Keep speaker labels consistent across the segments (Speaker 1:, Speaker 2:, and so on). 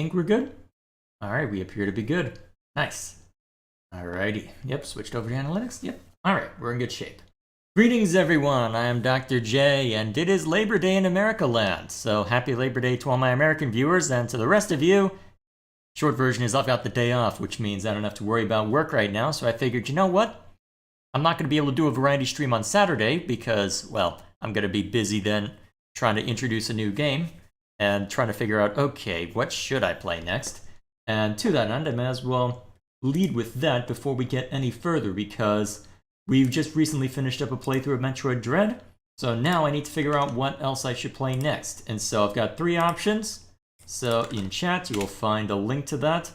Speaker 1: think we're good? Alright, we appear to be good. Nice. Alrighty. Yep, switched over to analytics. Yep. Alright, we're in good shape. Greetings everyone, I am Dr. J, and it is Labor Day in America land. So happy Labor Day to all my American viewers, and to the rest of you, short version is I've got the day off, which means I don't have to worry about work right now, so I figured, you know what? I'm not going to be able to do a variety stream on Saturday because, well, I'm going to be busy then trying to introduce a new game and trying to figure out, okay, what should I play next? And to that end, I may as well lead with that before we get any further, because we've just recently finished up a playthrough of Metroid Dread, so now I need to figure out what else I should play next. And so I've got 3 options. So in chat, you will find a link to that.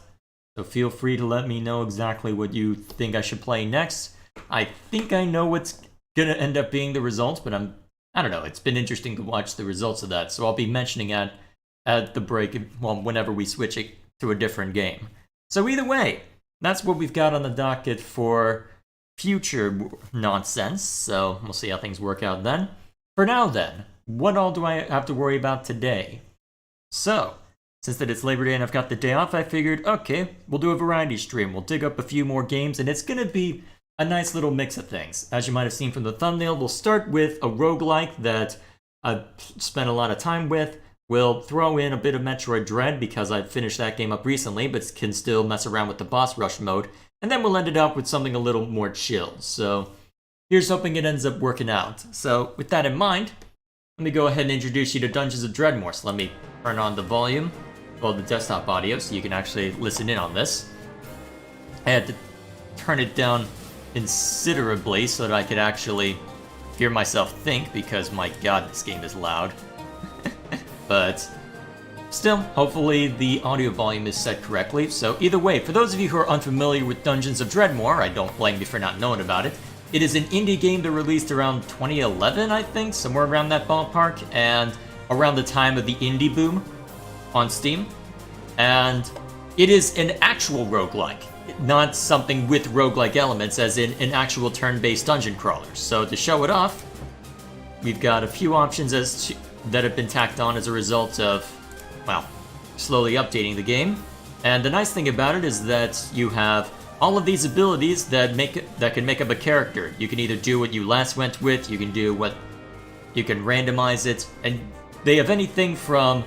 Speaker 1: So feel free to let me know exactly what you think I should play next. I think I know what's gonna end up being the results, but I don't know, it's been interesting to watch the results of that. So I'll be mentioning it at the break, well, whenever we switch it to a different game. So either way, that's what we've got on the docket for future nonsense, so we'll see how things work out then. For now then, what all do I have to worry about today? So, since that it's Labor Day and I've got the day off, I figured, okay, we'll do a variety stream. We'll dig up a few more games, and it's gonna be a nice little mix of things. As you might have seen from the thumbnail, we'll start with a roguelike that I've spent a lot of time with. We'll throw in a bit of Metroid Dread because I've finished that game up recently, but can still mess around with the boss rush mode. And then we'll end it up with something a little more chill. So here's hoping it ends up working out. So with that in mind, let me go ahead and introduce you to Dungeons of Dredmor. So let me turn on the volume, well, the desktop audio, so you can actually listen in on this. I had to turn it down considerably so that I could actually hear myself think, because my god, this game is loud. But still, hopefully the audio volume is set correctly. So either way, for those of you who are unfamiliar with Dungeons of Dredmor, I don't blame you for not knowing about it. It is an indie game that released around 2011, I think, somewhere around that ballpark, and around the time of the indie boom on Steam. And it is an actual roguelike, not something with roguelike elements, as in an actual turn-based dungeon crawler. So to show it off, we've got a few options that have been tacked on as a result of, well, slowly updating the game. And the nice thing about it is that you have all of these abilities that can make up a character. You can either do what you last went with, you can randomize it, and they have anything from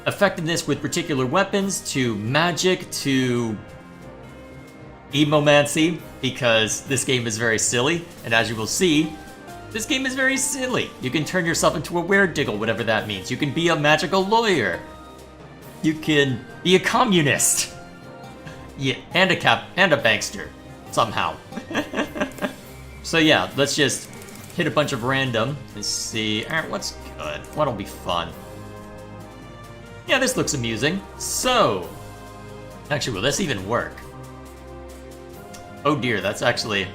Speaker 1: effectiveness with particular weapons to magic to emomancy, because this game is very silly, and as you will see, this game is very silly. You can turn yourself into a werediggle, whatever that means. You can be a magical lawyer. You can be a communist. Yeah, and a bankster, somehow. So yeah, let's just hit a bunch of random and see, alright, what's good? What'll be fun? Yeah, this looks amusing. So, actually, will this even work? Oh dear, that's actually...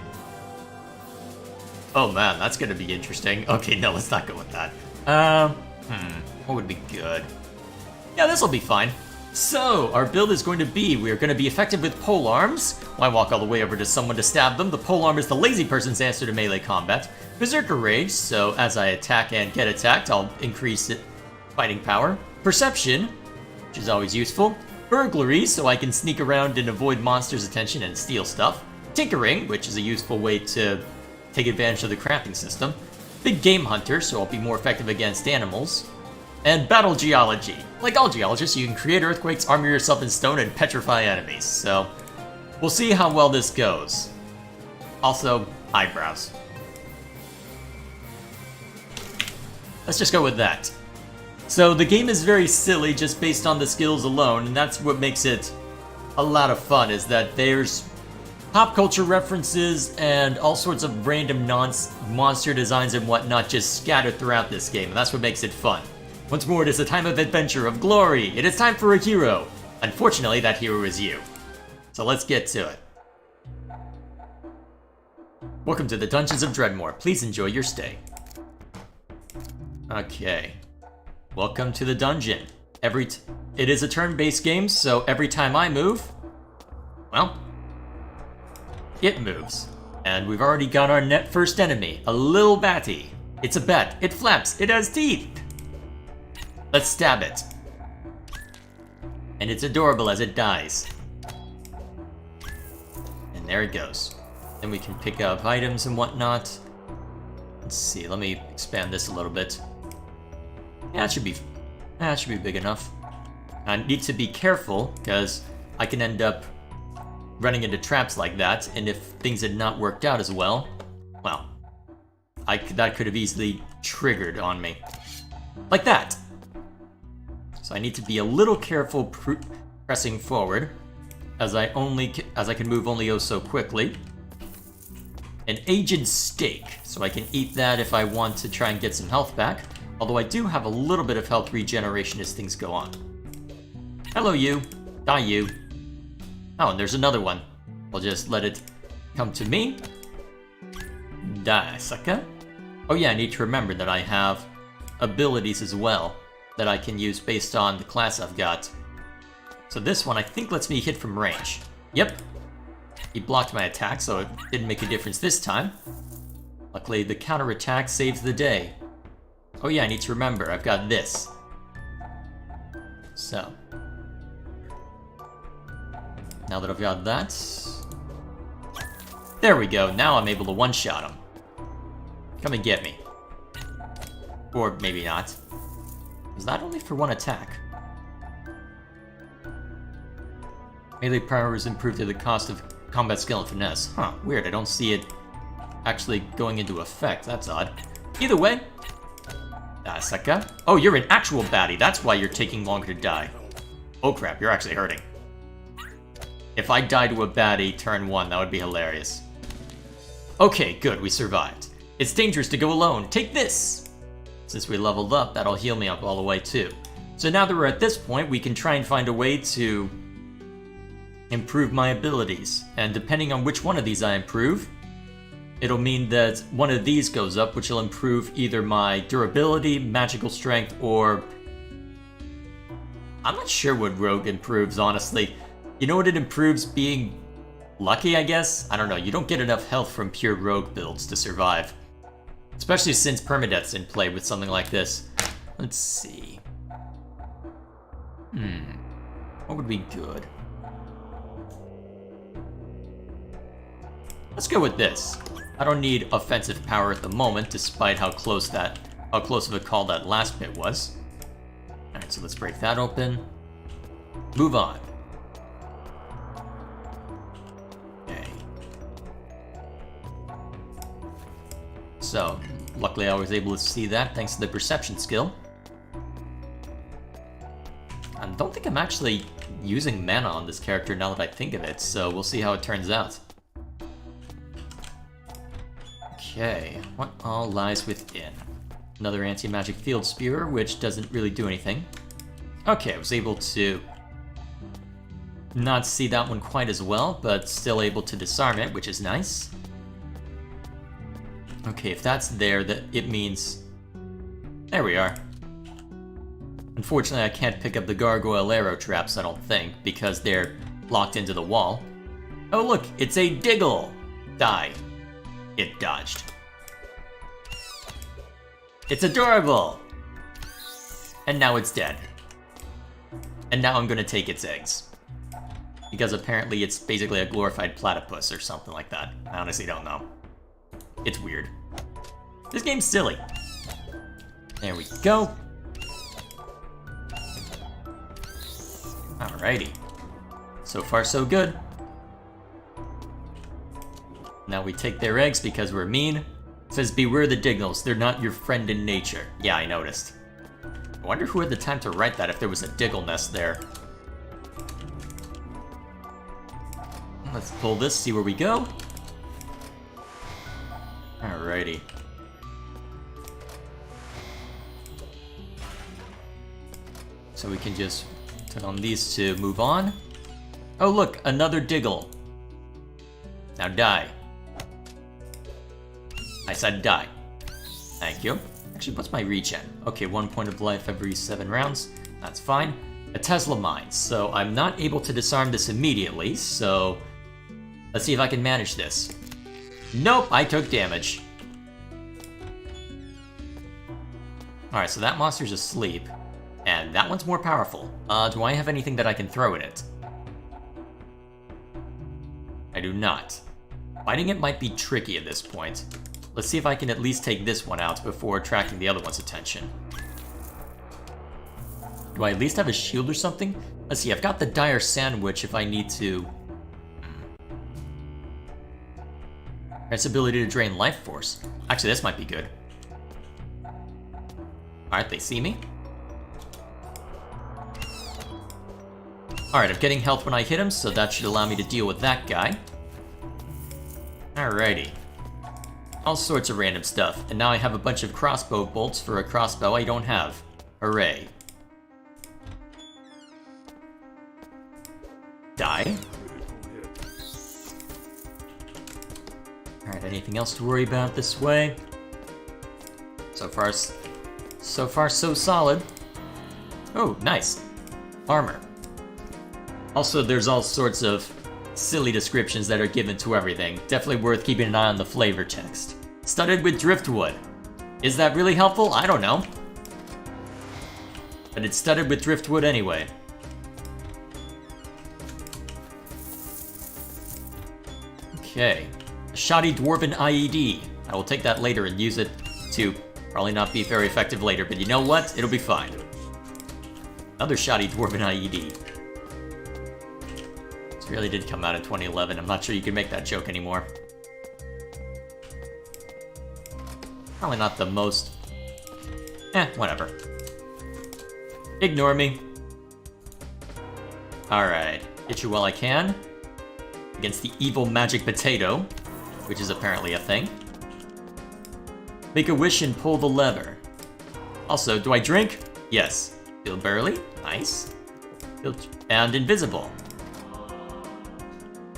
Speaker 1: Oh man, that's gonna be interesting. Okay, no, let's not go with that. What would be good? Yeah, this'll be fine. So, our build is going to be, we're going to be effective with polearms. Why walk all the way over to someone to stab them? The polearm is the lazy person's answer to melee combat. Berserker Rage, so as I attack and get attacked, I'll increase fighting power. Perception, which is always useful. Burglary, so I can sneak around and avoid monsters' attention and steal stuff. Tinkering, which is a useful way to take advantage of the crafting system. Big Game Hunter, so I'll be more effective against animals. And Battle Geology. Like all geologists, you can create earthquakes, armor yourself in stone, and petrify enemies. So, we'll see how well this goes. Also, eyebrows. Let's just go with that. So, the game is very silly just based on the skills alone, and that's what makes it a lot of fun, is that there's pop culture references and all sorts of random monster designs and whatnot just scattered throughout this game, and that's what makes it fun. Once more, it is a time of adventure, of glory. It is time for a hero. Unfortunately, that hero is you. So let's get to it. Welcome to the Dungeons of Dredmor. Please enjoy your stay. Okay. Welcome to the dungeon. It is a turn-based game, so every time I move, well, it moves. And we've already got our first enemy, a little batty. It's a bat. It flaps. It has teeth. Let's stab it. And it's adorable as it dies. And there it goes. Then we can pick up items and whatnot. Let's see, let me expand this a little bit. Yeah, that should be big enough. I need to be careful, because I can end up running into traps like that, and if things had not worked out as well, that could have easily triggered on me. Like that! So I need to be a little careful pressing forward, as I can move only oh so quickly. An aged steak, so I can eat that if I want to try and get some health back, although I do have a little bit of health regeneration as things go on. Hello, you. Die, you. Oh, and there's another one. I'll just let it come to me. Die, sucker. Oh yeah, I need to remember that I have abilities as well that I can use based on the class I've got. So this one I think lets me hit from range. Yep. He blocked my attack, so it didn't make a difference this time. Luckily, the counterattack saves the day. Oh yeah, I need to remember, I've got this. So. Now that I've got that... There we go, now I'm able to one-shot him. Come and get me. Or maybe not. Was that only for one attack? Melee power is improved at the cost of combat skill and finesse. Huh, weird, I don't see it actually going into effect, that's odd. Either way... Sucker. Oh, you're an actual baddie, that's why you're taking longer to die. Oh crap, you're actually hurting. If I die to a baddie turn 1, that would be hilarious. Okay, good, we survived. It's dangerous to go alone. Take this! Since we leveled up, that'll heal me up all the way too. So now that we're at this point, we can try and find a way to improve my abilities. And depending on which one of these I improve, it'll mean that one of these goes up, which will improve either my durability, magical strength, or... I'm not sure what Rogue improves, honestly. You know what it improves? Being lucky, I guess? I don't know, you don't get enough health from pure Rogue builds to survive. Especially since permadeath's in play with something like this. Let's see. What would be good? Let's go with this. I don't need offensive power at the moment, despite how close of a call that last bit was. Alright, so let's break that open. Move on. Okay. So, luckily I was able to see that thanks to the perception skill. I don't think I'm actually using mana on this character now that I think of it, so we'll see how it turns out. Okay, what all lies within? Another anti-magic field spewer, which doesn't really do anything. Okay, I was able to not see that one quite as well, but still able to disarm it, which is nice. Okay, if that's there, that it means... There we are. Unfortunately, I can't pick up the gargoyle arrow traps, I don't think, because they're locked into the wall. Oh look, it's a Diggle! Die. It dodged. It's adorable! And now it's dead. And now I'm gonna take its eggs. Because apparently it's basically a glorified platypus or something like that. I honestly don't know. It's weird. This game's silly. There we go. Alrighty. So far so good. Now we take their eggs because we're mean. It says, beware the Diggles, they're not your friend in nature. Yeah, I noticed. I wonder who had the time to write that if there was a Diggle nest there. Let's pull this, see where we go. Alrighty. So we can just turn on these to move on. Oh look, another Diggle. Now die. I said die. Thank you. Actually, what's my regen? Okay, 1 point of life every 7 rounds. That's fine. A Tesla mine, so I'm not able to disarm this immediately, so... Let's see if I can manage this. Nope, I took damage. Alright, so that monster's asleep. And that one's more powerful. Do I have anything that I can throw at it? I do not. Fighting it might be tricky at this point. Let's see if I can at least take this one out before attracting the other one's attention. Do I at least have a shield or something? Let's see, I've got the dire sandwich if I need to. Its ability to drain life force. Actually, this might be good. Alright, they see me. Alright, I'm getting health when I hit him, so that should allow me to deal with that guy. Alrighty. All sorts of random stuff, and now I have a bunch of crossbow bolts for a crossbow I don't have. Hooray. Die. Alright, anything else to worry about this way? So far so solid. Oh, nice. Armor. Also, there's all sorts of silly descriptions that are given to everything. Definitely worth keeping an eye on the flavor text. Studded with driftwood. Is that really helpful? I don't know. But it's studded with driftwood anyway. Okay. A shoddy dwarven IED. I will take that later and use it to probably not be very effective later, but you know what? It'll be fine. Another shoddy dwarven IED. This really did come out in 2011. I'm not sure you can make that joke anymore. Probably not the most... whatever. Ignore me. Alright. Hit you while I can. Against the evil magic potato, which is apparently a thing. Make a wish and pull the lever. Also, do I drink? Yes. Feel burly? Nice. And invisible.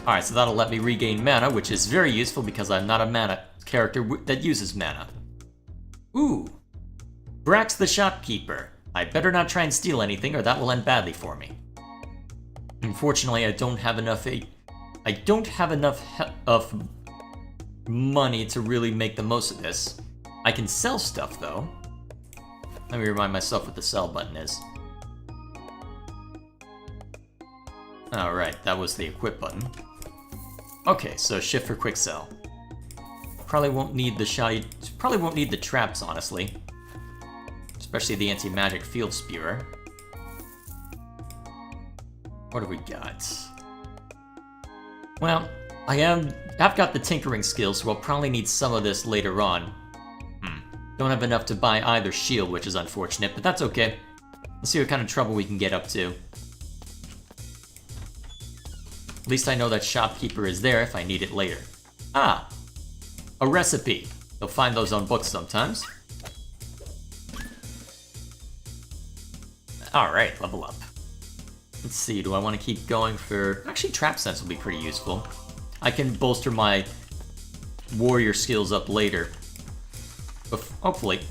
Speaker 1: Alright, so that'll let me regain mana, which is very useful because I'm not a mana character that uses mana. Ooh. Brax the shopkeeper. I better not try and steal anything or that will end badly for me. Unfortunately, I don't have enough of money to really make the most of this. I can sell stuff, though. Let me remind myself what the sell button is. Alright, that was the equip button. Okay, so shift for quick sell. Probably won't need the traps, honestly. Especially the anti-magic field spewer. What have we got? Well, I've got the tinkering skills, so I'll probably need some of this later on. Don't have enough to buy either shield, which is unfortunate, but that's okay. Let's see what kind of trouble we can get up to. At least I know that shopkeeper is there if I need it later. Ah! A recipe. You'll find those on books sometimes. Alright, level up. Let's see, do I want to keep going for... Actually, Trap Sense will be pretty useful. I can bolster my warrior skills up later. Hopefully.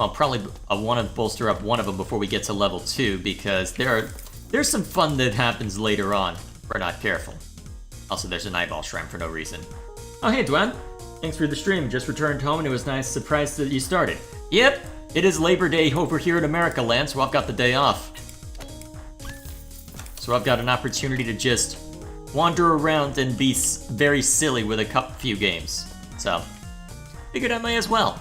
Speaker 1: I'll probably want to bolster up one of them before we get to level 2, because there's some fun that happens later on, if we're not careful. Also, there's an eyeball shrine for no reason. Oh, hey, Dwen. Thanks for the stream. Just returned home and it was nice surprise that you started. Yep, it is Labor Day over here in America land, so I've got the day off. So I've got an opportunity to just wander around and be very silly with a few games. So, figured I may as well.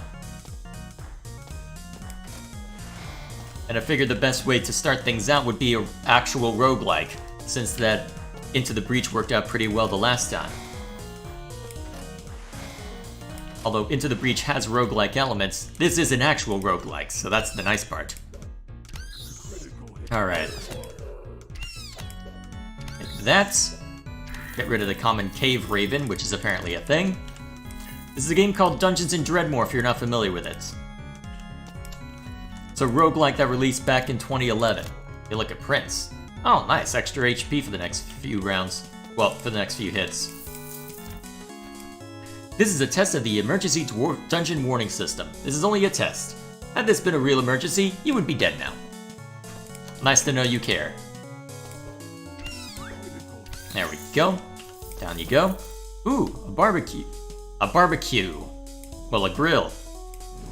Speaker 1: And I figured the best way to start things out would be an actual roguelike, since that Into the Breach worked out pretty well the last time. Although Into the Breach has roguelike elements, this is an actual roguelike, so that's the nice part. Alright. That's... Get rid of the common Cave Raven, which is apparently a thing. This is a game called Dungeons & Dredmor, if you're not familiar with it. It's a roguelike that released back in 2011. You look at Prince. Oh, nice. Extra HP for the next few rounds. Well, for the next few hits. This is a test of the emergency dungeon warning system. This is only a test. Had this been a real emergency, you would be dead now. Nice to know you care. There we go. Down you go. Ooh, a barbecue. A barbecue. Well, a grill.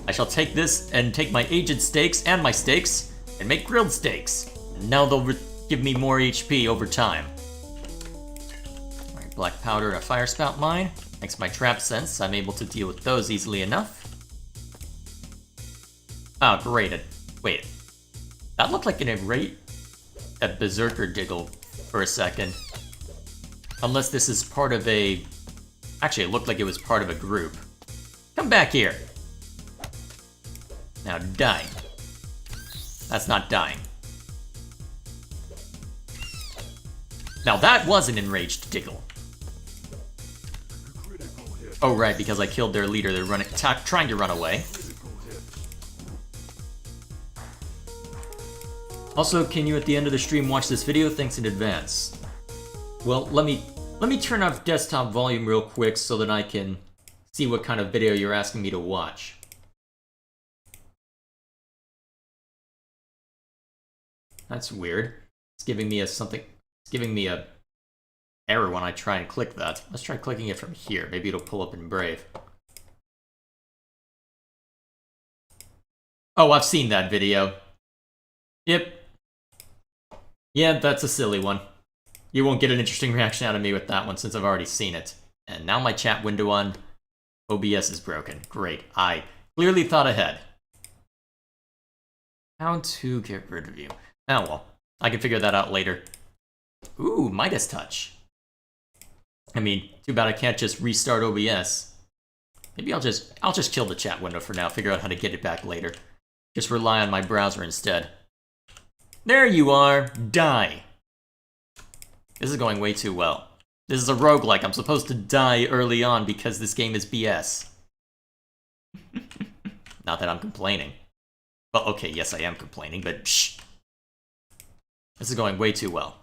Speaker 1: I shall take this and take my aged steaks and my steaks and make grilled steaks. And now they'll give me more HP over time. Alright, black powder and a fire spout mine. Thanks to my trap sense, I'm able to deal with those easily enough. Oh, great. Wait. That looked like a berserker diggle for a second. Unless this is part of a... Actually, it looked like it was part of a group. Come back here. Now die. That's not dying. Now that was an enraged diggle. Oh right, because I killed their leader, they're trying to run away. Also, can you at the end of the stream watch this video? Thanks in advance. Well, let me turn off desktop volume real quick so that I can see what kind of video you're asking me to watch. That's weird. It's giving me a error when I try and click that. Let's try clicking it from here. Maybe it'll pull up in Brave. Oh, I've seen that video. Yep. Yeah, that's a silly one. You won't get an interesting reaction out of me with that one since I've already seen it. And now my chat window on OBS is broken. Great. I clearly thought ahead. How to get rid of you. Oh well, I can figure that out later. Ooh, Midas Touch. I mean, too bad I can't just restart OBS. Maybe I'll just kill the chat window for now, figure out how to get it back later. Just rely on my browser instead. There you are! Die! This is going way too well. This is a roguelike. I'm supposed to die early on because this game is BS. Not that I'm complaining. Well, okay, yes I am complaining, but shh. This is going way too well.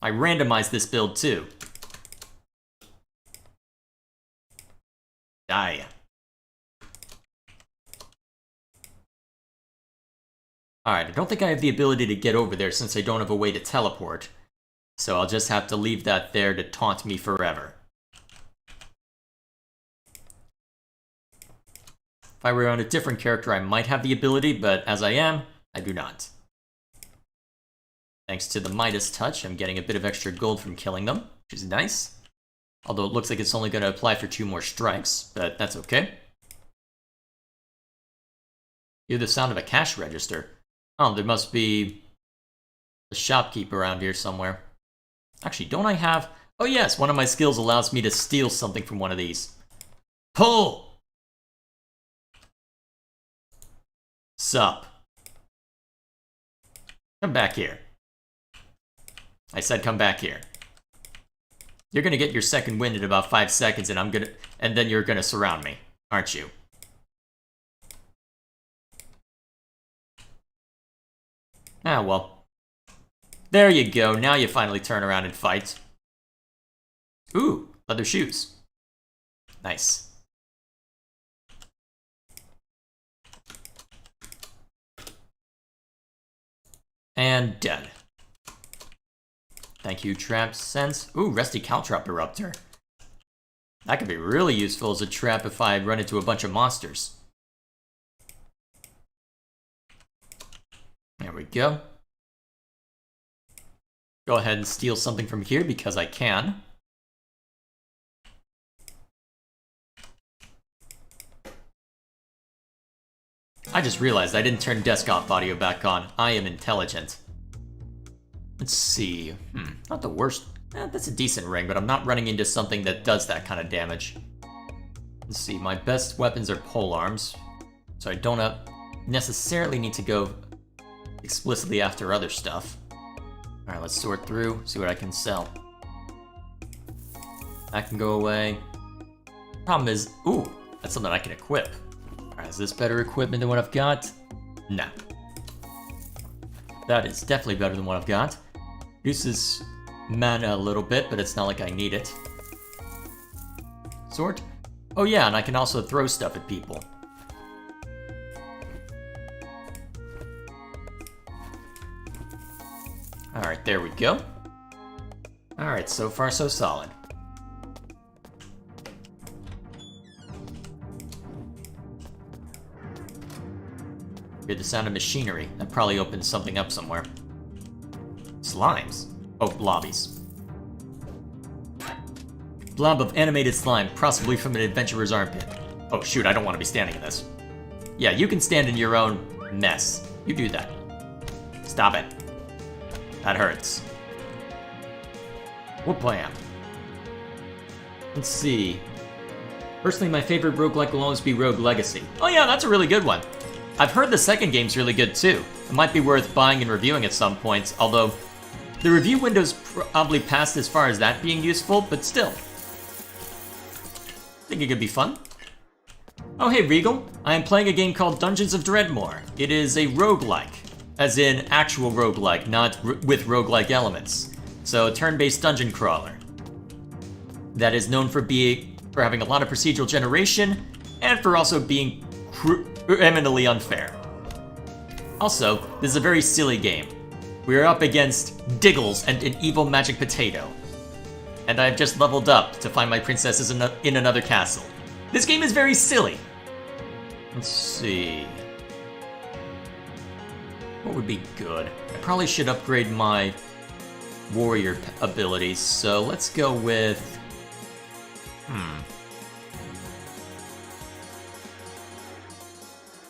Speaker 1: I randomized this build too. Die. Alright, I don't think I have the ability to get over there since I don't have a way to teleport. So I'll just have to leave that there to taunt me forever. If I were on a different character, I might have the ability, but as I am, I do not. Thanks to the Midas Touch, I'm getting a bit of extra gold from killing them, which is nice. Although it looks like it's only going to apply for 2 more strikes, but that's okay. Hear the sound of a cash register. Oh, there must be a shopkeep around here somewhere. Actually, don't I have... Oh yes, one of my skills allows me to steal something from one of these. Pull! Sup. Come back here. I said come back here. You're gonna get your second wind in about 5 seconds and then you're gonna surround me, aren't you? Ah, well. There you go, now you finally turn around and fight. Ooh, leather shoes. Nice. And dead. Thank you, Trap Sense. Ooh, Rusty Caltrop Eruptor. That could be really useful as a trap if I run into a bunch of monsters. There we go. Go ahead and steal something from here because I can. I just realized I didn't turn desktop audio back on. I am intelligent. Let's see. Not the worst. That's a decent ring, but I'm not running into something that does that kind of damage. Let's see. My best weapons are polearms, so I don't necessarily need to go explicitly after other stuff. Alright, let's sort through, see what I can sell. That can go away. Problem is, ooh, that's something I can equip. Alright, is this better equipment than what I've got? No. That is definitely better than what I've got. Reduces mana a little bit, but it's not like I need it. Sort? Oh yeah, and I can also throw stuff at people. Alright, there we go. Alright, so far so solid. Hear the sound of machinery. That probably opens something up somewhere. Slimes. Oh, blobbies. Blob of animated slime, possibly from an adventurer's armpit. Oh shoot, I don't want to be standing in this. Yeah, you can stand in your own mess. You do that. Stop it. That hurts. Whoop-bam. Let's see. Personally, my favorite roguelike will always be Rogue Legacy. Oh yeah, that's a really good one. I've heard the second game's really good too. It might be worth buying and reviewing at some points, although the review window's probably past as far as that being useful, but still. Think it could be fun. Oh hey Regal, I am playing a game called Dungeons of Dredmor. It is a roguelike, as in actual roguelike, not with roguelike elements. So a turn-based dungeon crawler that is known for having a lot of procedural generation and for also being eminently unfair. Also, this is a very silly game. We are up against Diggles and an evil magic potato. And I've just leveled up to find my princesses in another castle. This game is very silly. Let's see. What would be good? I probably should upgrade my warrior abilities, so let's go with...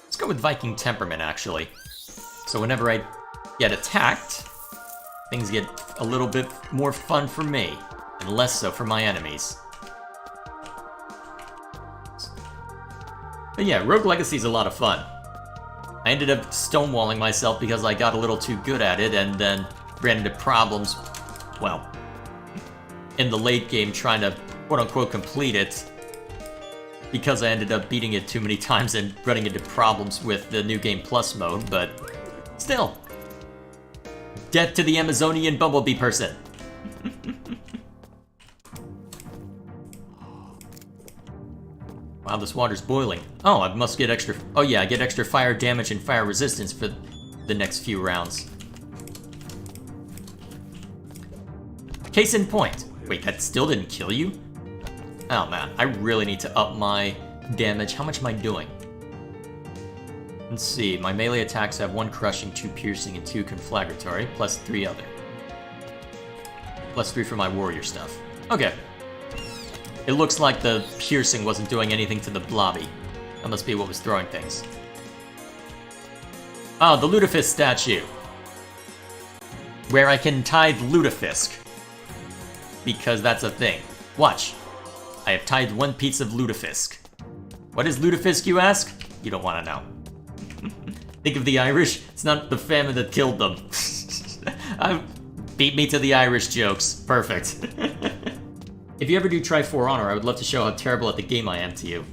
Speaker 1: Let's go with Viking Temperament, actually. So whenever I get attacked, things get a little bit more fun for me, and less so for my enemies. But yeah, Rogue Legacy is a lot of fun. I ended up stonewalling myself because I got a little too good at it and then ran into problems, well, in the late game trying to quote-unquote complete it because I ended up beating it too many times and running into problems with the New Game Plus mode, but still. Death to the Amazonian bumblebee person. Wow, this water's boiling. Oh, I must get extra... Oh yeah, I get extra fire damage and fire resistance for the next few rounds. Case in point. Wait, that still didn't kill you? Oh man, I really need to up my damage. How much am I doing? Let's see, my melee attacks have 1 crushing, 2 piercing, and 2 conflagratory, plus 3 other. Plus 3 for my warrior stuff. Okay. It looks like the piercing wasn't doing anything to the blobby. That must be what was throwing things. Oh, the Lutefisk statue. Where I can tithe Lutefisk. Because that's a thing. Watch. I have tithed 1 piece of Lutefisk. What is Lutefisk, you ask? You don't want to know. Think of the Irish. It's not the famine that killed them. Beat me to the Irish jokes. Perfect. If you ever do try For Honor, I would love to show how terrible at the game I am to you.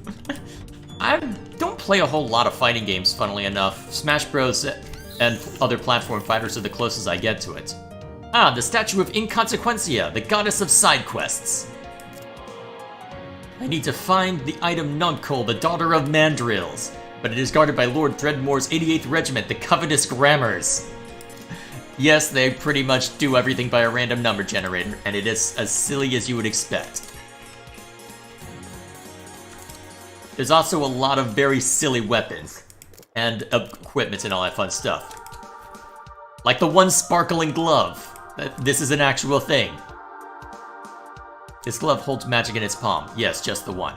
Speaker 1: I don't play a whole lot of fighting games, funnily enough. Smash Bros. And other platform fighters are the closest I get to it. Ah, the statue of Inconsequencia, the goddess of side quests. I need to find the item Nugkul, the daughter of Mandrills, but it is guarded by Lord Dredmor's 88th Regiment, the Covetous Grammars. Yes, they pretty much do everything by a random number generator, and it is as silly as you would expect. There's also a lot of very silly weapons, and equipment and all that fun stuff. Like the one sparkling glove. This is an actual thing. This glove holds magic in its palm. Yes, just the one.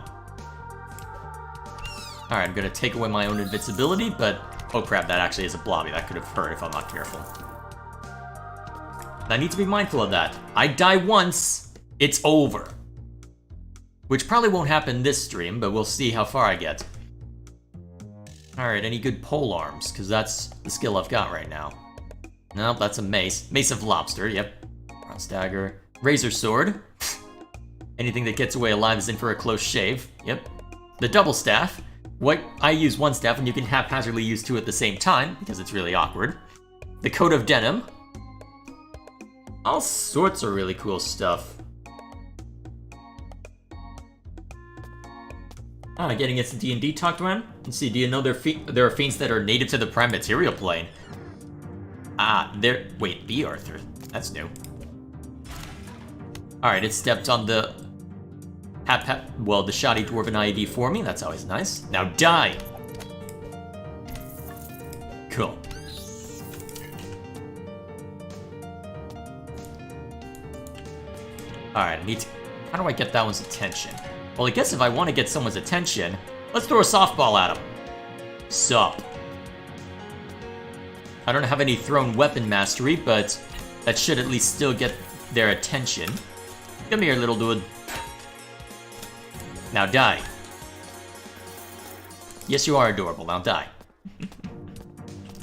Speaker 1: Alright, I'm gonna take away my own invincibility, but... Oh crap, that actually is a blobby. That could have hurt if I'm not careful. And I need to be mindful of that. I die once, it's over. Which probably won't happen this stream, but we'll see how far I get. Alright, any good pole arms? Because that's the skill I've got right now. Nope, that's a mace. Mace of Lobster, yep. Bronze dagger. Razor sword. Anything that gets away alive is in for a close shave. Yep. The double staff. I use one staff and you can haphazardly use 2 at the same time, because it's really awkward. The coat of denim. All sorts of really cool stuff. Ah, getting into D&D talked around? Let's see, do you know there are fiends that are native to the Prime Material Plane? Ah, wait, B. Arthur. That's new. Alright, it stepped on the... the shoddy dwarven IED for me. That's always nice. Now die! Cool. Alright, I need to... How do I get that one's attention? Well, I guess if I want to get someone's attention, let's throw a softball at him. Sup. I don't have any thrown weapon mastery, but that should at least still get their attention. Come here, little dude. Now die. Yes, you are adorable. Now die.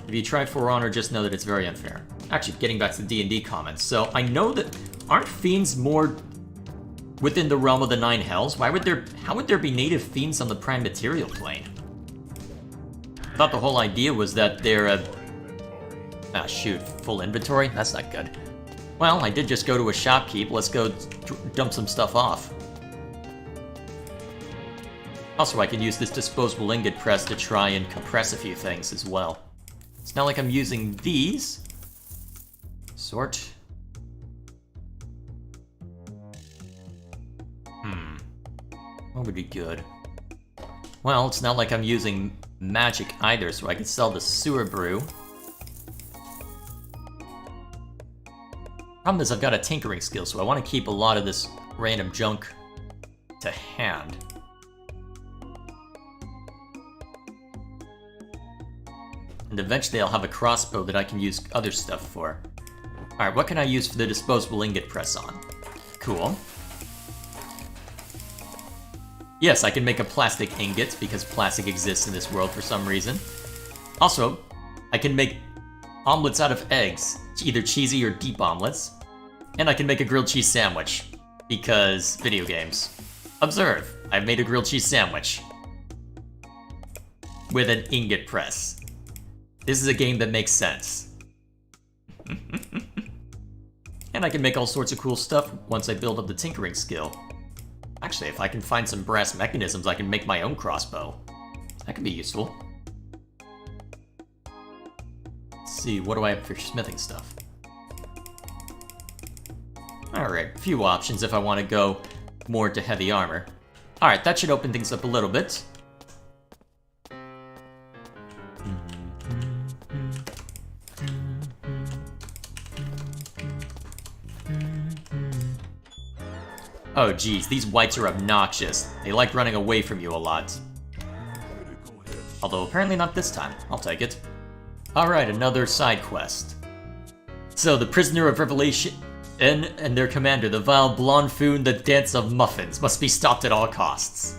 Speaker 1: If you try For Honor, just know that it's very unfair. Actually, getting back to the D&D comments. So, I know that... Aren't fiends more within the realm of the Nine Hells? How would there be native fiends on the Prime Material Plane? I thought the whole idea was that they're Ah, shoot. Full inventory? That's not good. Well, I did just go to a shopkeep. Let's go dump some stuff off. Also, I can use this disposable ingot press to try and compress a few things as well. It's not like I'm using these. Sort. What would be good? Well, it's not like I'm using magic either, so I can sell the sewer brew. Problem is, I've got a tinkering skill, so I want to keep a lot of this random junk to hand. And eventually I'll have a crossbow that I can use other stuff for. Alright, what can I use for the disposable ingot press on? Cool. Yes, I can make a plastic ingot, because plastic exists in this world for some reason. Also, I can make omelets out of eggs, either cheesy or deep omelets. And I can make a grilled cheese sandwich, because video games. Observe, I've made a grilled cheese sandwich. With an ingot press. This is a game that makes sense. And I can make all sorts of cool stuff once I build up the tinkering skill. Actually, if I can find some brass mechanisms, I can make my own crossbow. That could be useful. Let's see, what do I have for smithing stuff? Alright, a few options if I want to go more into heavy armor. Alright, that should open things up a little bit. Oh geez, these whites are obnoxious. They like running away from you a lot. Although apparently not this time. I'll take it. Alright, another side quest. So, the Prisoner of Revelation and their commander, the vile blonde foon, the Dance of Muffins, must be stopped at all costs.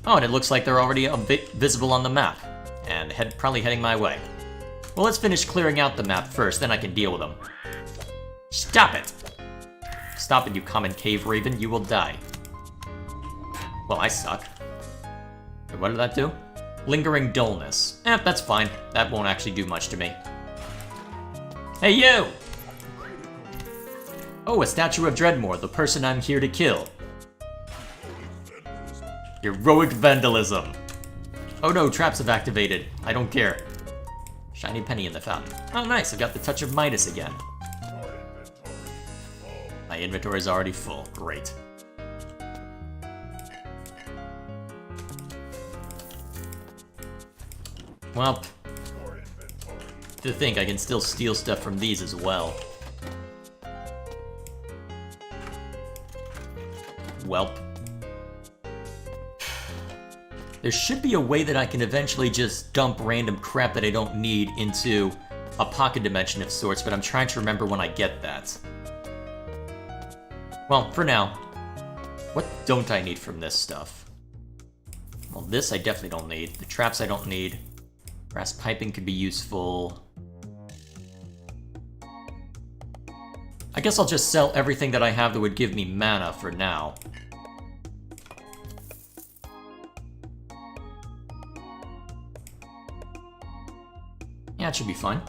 Speaker 1: Oh, and it looks like they're already a bit visible on the map. And probably heading my way. Well, let's finish clearing out the map first, then I can deal with them. Stop it! Stop it, you common cave raven, you will die. Well, I suck. Wait, what did that do? Lingering dullness. That's fine. That won't actually do much to me. Hey, you! Oh, a statue of Dredmor, the person I'm here to kill. Heroic vandalism. Oh no, traps have activated. I don't care. Shiny penny in the fountain. Oh nice, I've got the touch of Midas again. My inventory is already full. Great. Well, to think I can still steal stuff from these as well. Welp. There should be a way that I can eventually just dump random crap that I don't need into a pocket dimension of sorts, but I'm trying to remember when I get that. Well, for now, what don't I need from this stuff? Well, this I definitely don't need. The traps I don't need. Brass piping could be useful. I guess I'll just sell everything that I have that would give me mana for now. Yeah, it should be fine.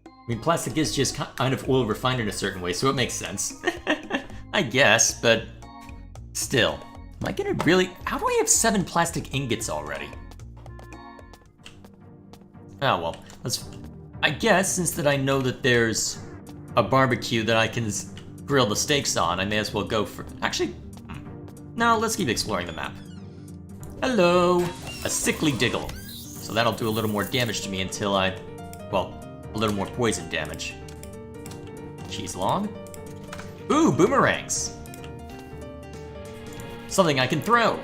Speaker 1: I mean, plastic is just kind of oil refined in a certain way, so it makes sense. I guess, but still. Am I gonna really... How do I have 7 plastic ingots already? Oh, well, let's... I guess, since that I know that there's a barbecue that I can grill the steaks on, I may as well go for... Actually, no, let's keep exploring the map. Hello! A sickly diggle. So that'll do a little more damage to me until well, a little more poison damage. Cheese log. Ooh, boomerangs! Something I can throw!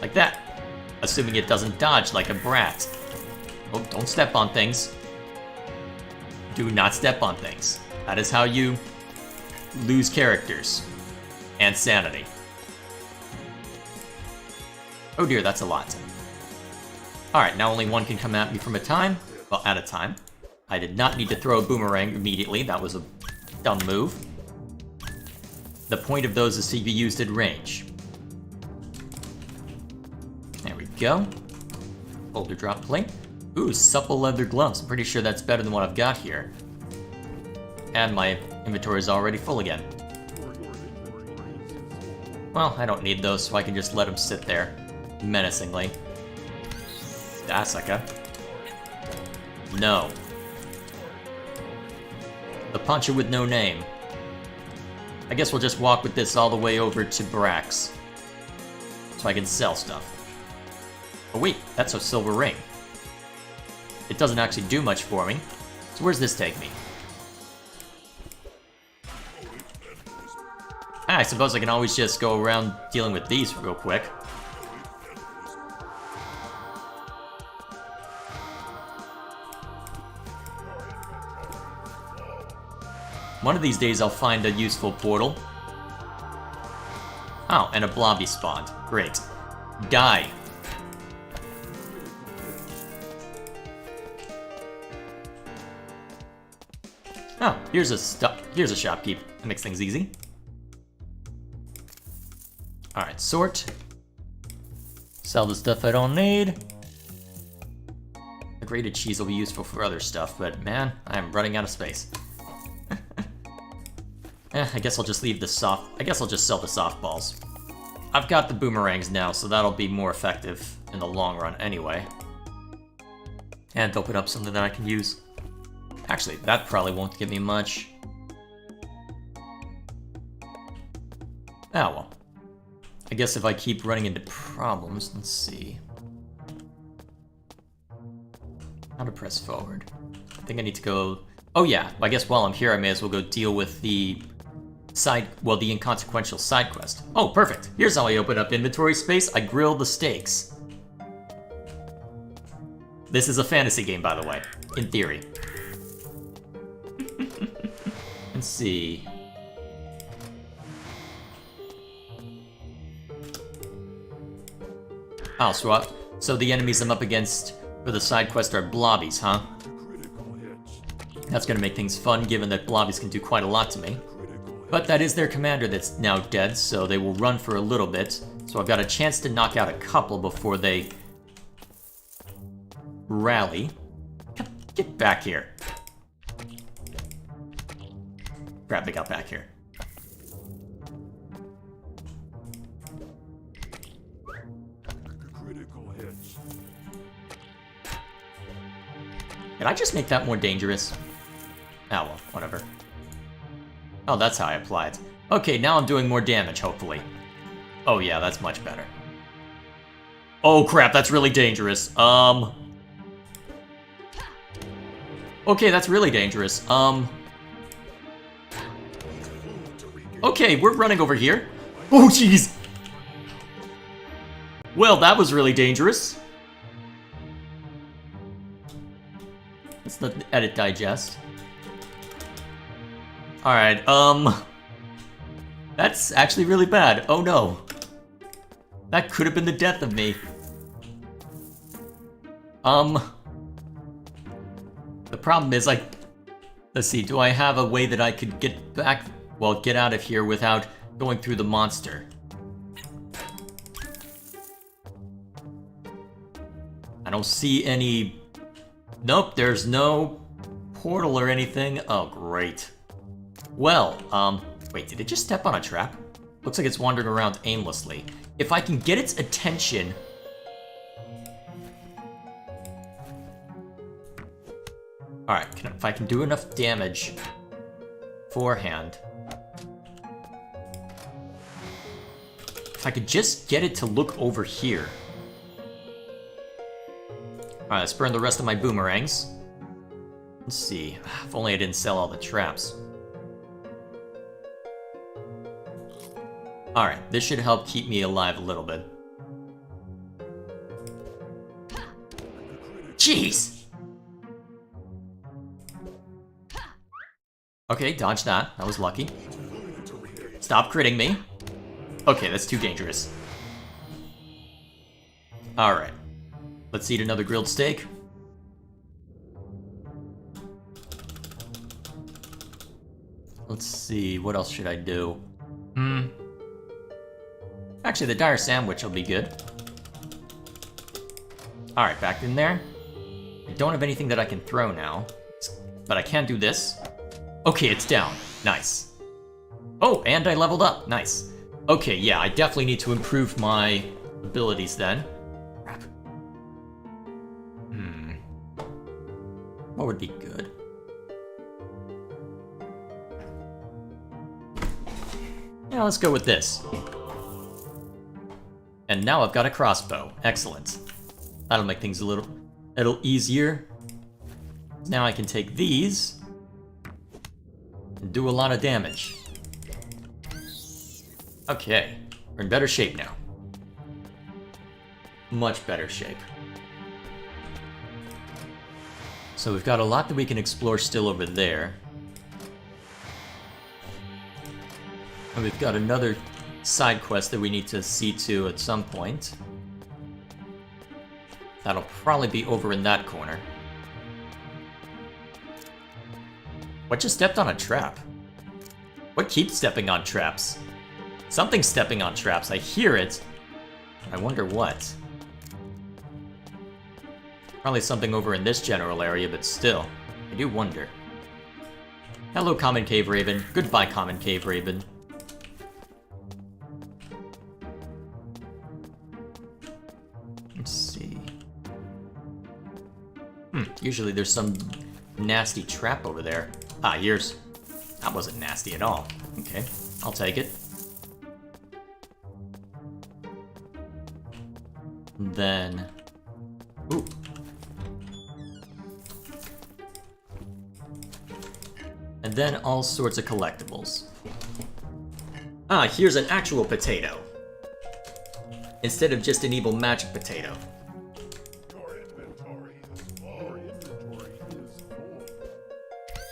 Speaker 1: Like that. Assuming it doesn't dodge like a brat. Oh, don't step on things. Do not step on things. That is how you lose characters. And sanity. Oh dear, that's a lot. Alright, now only one can come at me from a time. Well, at a time. I did not need to throw a boomerang immediately. That was a dumb move. The point of those is to be used at range. There we go. Boulder drop plate. Ooh, supple leather gloves. I'm pretty sure that's better than what I've got here. And my inventory is already full again. Well, I don't need those, so I can just let them sit there, menacingly. Dasaka. No. The puncher with no name. I guess we'll just walk with this all the way over to Brax. So I can sell stuff. Oh wait, that's a silver ring. It doesn't actually do much for me. So where's this take me? I suppose I can always just go around dealing with these real quick. One of these days I'll find a useful portal. Oh, and a blobby spawned. Great. Die. Oh, here's a shopkeep. That makes things easy. Alright, sort. Sell the stuff I don't need. The grated cheese will be useful for other stuff, but man, I'm running out of space. I guess I'll just leave the I guess I'll just sell the softballs. I've got the boomerangs now, so that'll be more effective in the long run anyway. And open up something that I can use. Actually, that probably won't give me much. Oh well. I guess if I keep running into problems, let's see. How to press forward. I think I need to go... Oh yeah, I guess while I'm here I may as well go deal with the the inconsequential side quest. Oh, perfect. Here's how I open up inventory space. I grill the steaks. This is a fantasy game, by the way, in theory. Let's see. Oh, so the enemies I'm up against for the side quest are blobbies, huh? That's gonna make things fun, given that blobbies can do quite a lot to me. But that is their commander that's now dead, so they will run for a little bit. So I've got a chance to knock out a couple before they rally. Get back here. Crap, they got back here. Did I just make that more dangerous? Oh well, whatever. Oh, that's how I apply it. Okay, now I'm doing more damage, hopefully. Oh yeah, that's much better. Oh crap, that's really dangerous. Okay, that's really dangerous. Okay, we're running over here. Oh jeez! Well, that was really dangerous. Let's let the edit digest. Alright, that's actually really bad. Oh no. That could have been the death of me. The problem is, let's see, do I have a way that I could get back, well, get out of here without going through the monster? I don't see any... Nope, there's no portal or anything. Oh, great. Well, wait, did it just step on a trap? Looks like it's wandering around aimlessly. If I can get its attention... Alright, if I can do enough damage forehand... If I could just get it to look over here... Alright, let's burn the rest of my boomerangs. Let's see. If only I didn't sell all the traps. Alright, this should help keep me alive a little bit. Jeez! Okay, dodge that. That was lucky. Stop critting me. Okay, that's too dangerous. Alright. Let's eat another grilled steak. Let's see, what else should I do? Actually, the dire sandwich will be good. Alright, back in there. I don't have anything that I can throw now, but I can do this. Okay, it's down. Nice. Oh, and I leveled up. Nice. Okay, yeah, I definitely need to improve my abilities then. Crap. What would be good? Yeah, let's go with this. And now I've got a crossbow. Excellent. That'll make things a little easier. Now I can take these and do a lot of damage. Okay, we're in better shape now. Much better shape. So we've got a lot that we can explore still over there. And we've got another side quest that we need to see to at some point. That'll probably be over in that corner. What just stepped on a trap? What keeps stepping on traps? Something's stepping on traps. I hear it. I wonder what. Probably something over in this general area, but still. I do wonder. Hello, Common Cave Raven. Goodbye, Common Cave Raven. Let's see. Usually there's some nasty trap over there. Ah, here's... That wasn't nasty at all. Okay, I'll take it. And then... Ooh. And then all sorts of collectibles. Ah, here's an actual potato. Instead of just an evil magic potato.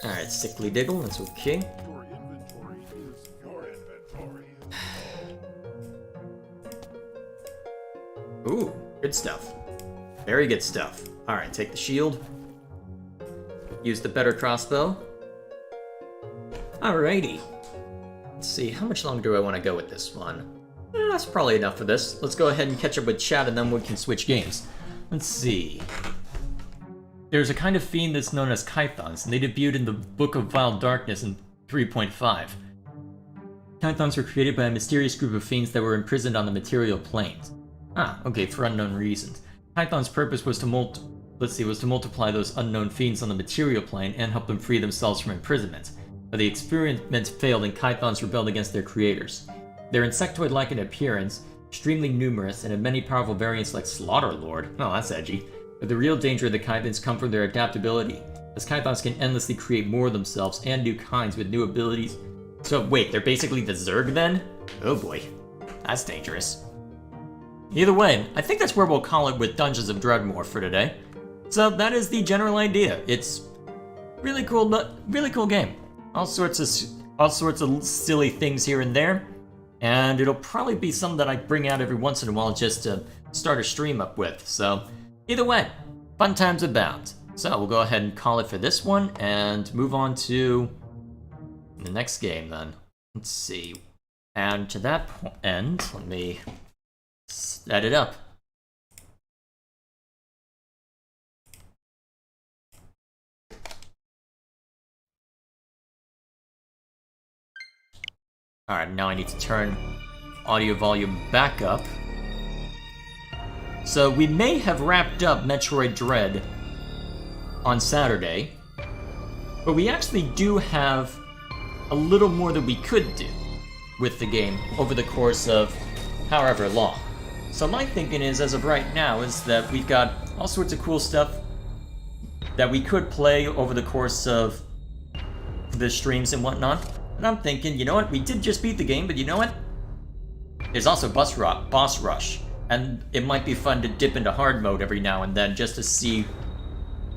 Speaker 1: Alright, sickly diggle, that's okay. Ooh, good stuff. Very good stuff. Alright, take the shield. Use the better crossbow. Alrighty. Let's see, how much longer do I want to go with this one? That's probably enough for this. Let's go ahead and catch up with chat and then we can switch games. Let's see. There's a kind of fiend that's known as Kythons, and they debuted in the Book of Vile Darkness in 3.5. Kythons were created by a mysterious group of fiends that were imprisoned on the material planes. Ah, okay, for unknown reasons. Kython's purpose was to multiply those unknown fiends on the material plane and help them free themselves from imprisonment. But the experiment failed and Kythons rebelled against their creators. They're insectoid-like in appearance, extremely numerous, and have many powerful variants like Slaughterlord. Oh, that's edgy. But the real danger of the Kythons come from their adaptability, as Kythons can endlessly create more of themselves and new kinds with new abilities. So wait, they're basically the Zerg then? Oh boy, that's dangerous. Either way, I think that's where we'll call it with Dungeons of Dredmor for today. So that is the general idea. It's really cool, but really cool game. All sorts of silly things here and there, and it'll probably be something that I bring out every once in a while just to start a stream up with. So either way, fun times abound. So we'll go ahead and call it for this one and move on to the next game then. Let's see. And to that end, let me set it up. Alright, now I need to turn audio volume back up. So we may have wrapped up Metroid Dread on Saturday, but we actually do have a little more that we could do with the game over the course of however long. So my thinking is, as of right now, is that we've got all sorts of cool stuff that we could play over the course of the streams and whatnot. And I'm thinking, you know what? We did just beat the game, but you know what? There's also boss rush, and it might be fun to dip into hard mode every now and then just to see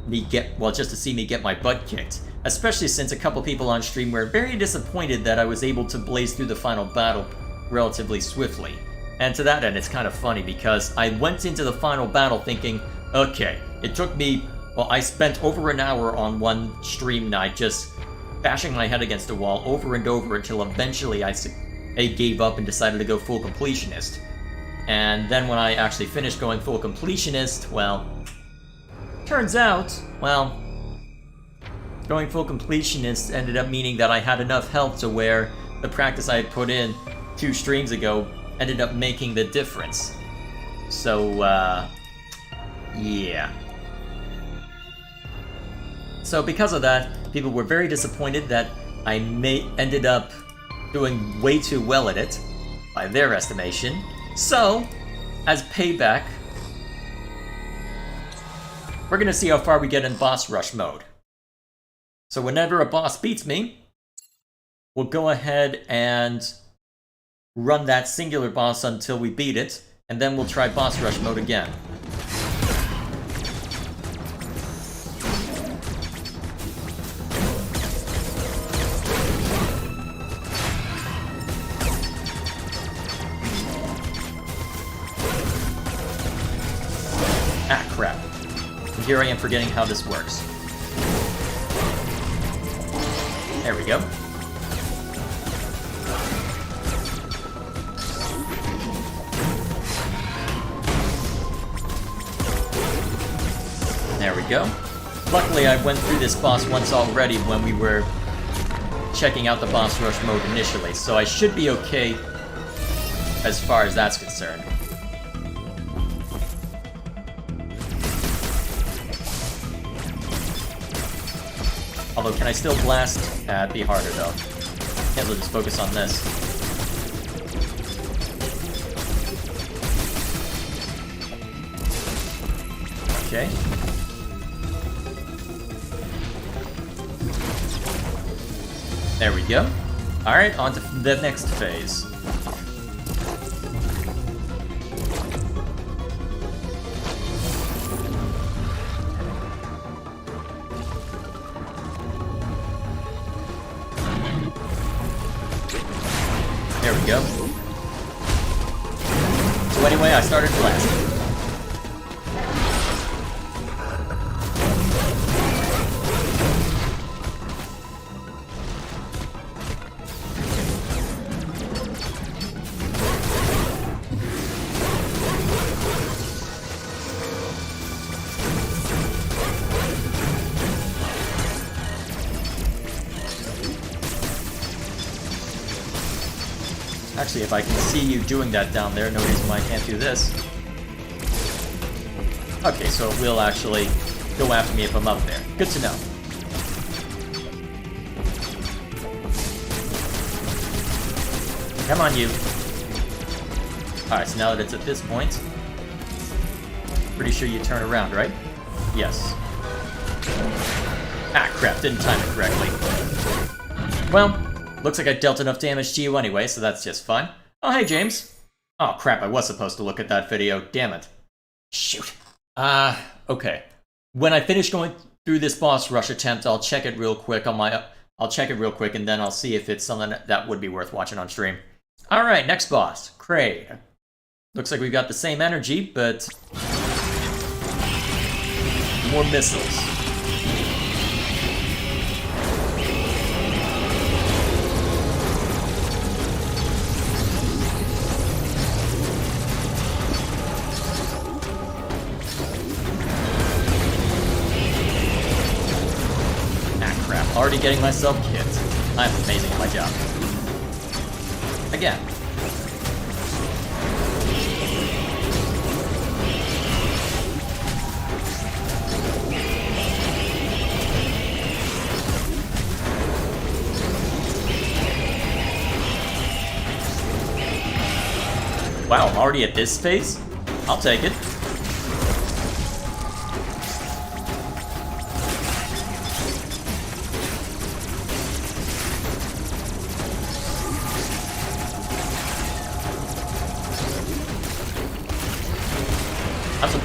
Speaker 1: me get my butt kicked. Especially since a couple people on stream were very disappointed that I was able to blaze through the final battle relatively swiftly. And to that end, it's kind of funny because I went into the final battle thinking, okay, it took me, well, I spent over an hour on one stream night just bashing my head against a wall over and over until eventually I gave up and decided to go full completionist. And then when I actually finished going full completionist, well, turns out, well, going full completionist ended up meaning that I had enough health to where the practice I had put in 2 streams ago ended up making the difference. So, yeah. So because of that, people were very disappointed that I ended up doing way too well at it, by their estimation. So, as payback, we're gonna see how far we get in boss rush mode. So whenever a boss beats me, we'll go ahead and run that singular boss until we beat it, and then we'll try boss rush mode again. Ah, crap. And here I am forgetting how this works. There we go. There we go. Luckily, I went through this boss once already when we were checking out the boss rush mode initially, so I should be okay as far as that's concerned. Although, can I still blast? It'd be harder though. Can't let us focus on this. Okay. There we go. Alright, on to the next phase. There we go. So anyway, I started blasting. Actually, if I can see you doing that down there, no reason why I can't do this. Okay, so it will actually go after me if I'm up there. Good to know. Come on, you. Alright, so now that it's at this point, pretty sure you turn around, right? Yes. Ah, crap, didn't time it correctly. Well, looks like I dealt enough damage to you anyway, so that's just fine. Oh, hey, James. Oh, crap, I was supposed to look at that video. Damn it. Shoot. Okay. When I finish going through this boss rush attempt, I'll check it real quick on my... I'll check it real quick, and then I'll see if it's something that would be worth watching on stream. Alright, next boss. Kraid. Looks like we've got the same energy, but... more missiles. Already getting myself kicked. I'm amazing at my job. Again. Wow, I'm already at this phase? I'll take it.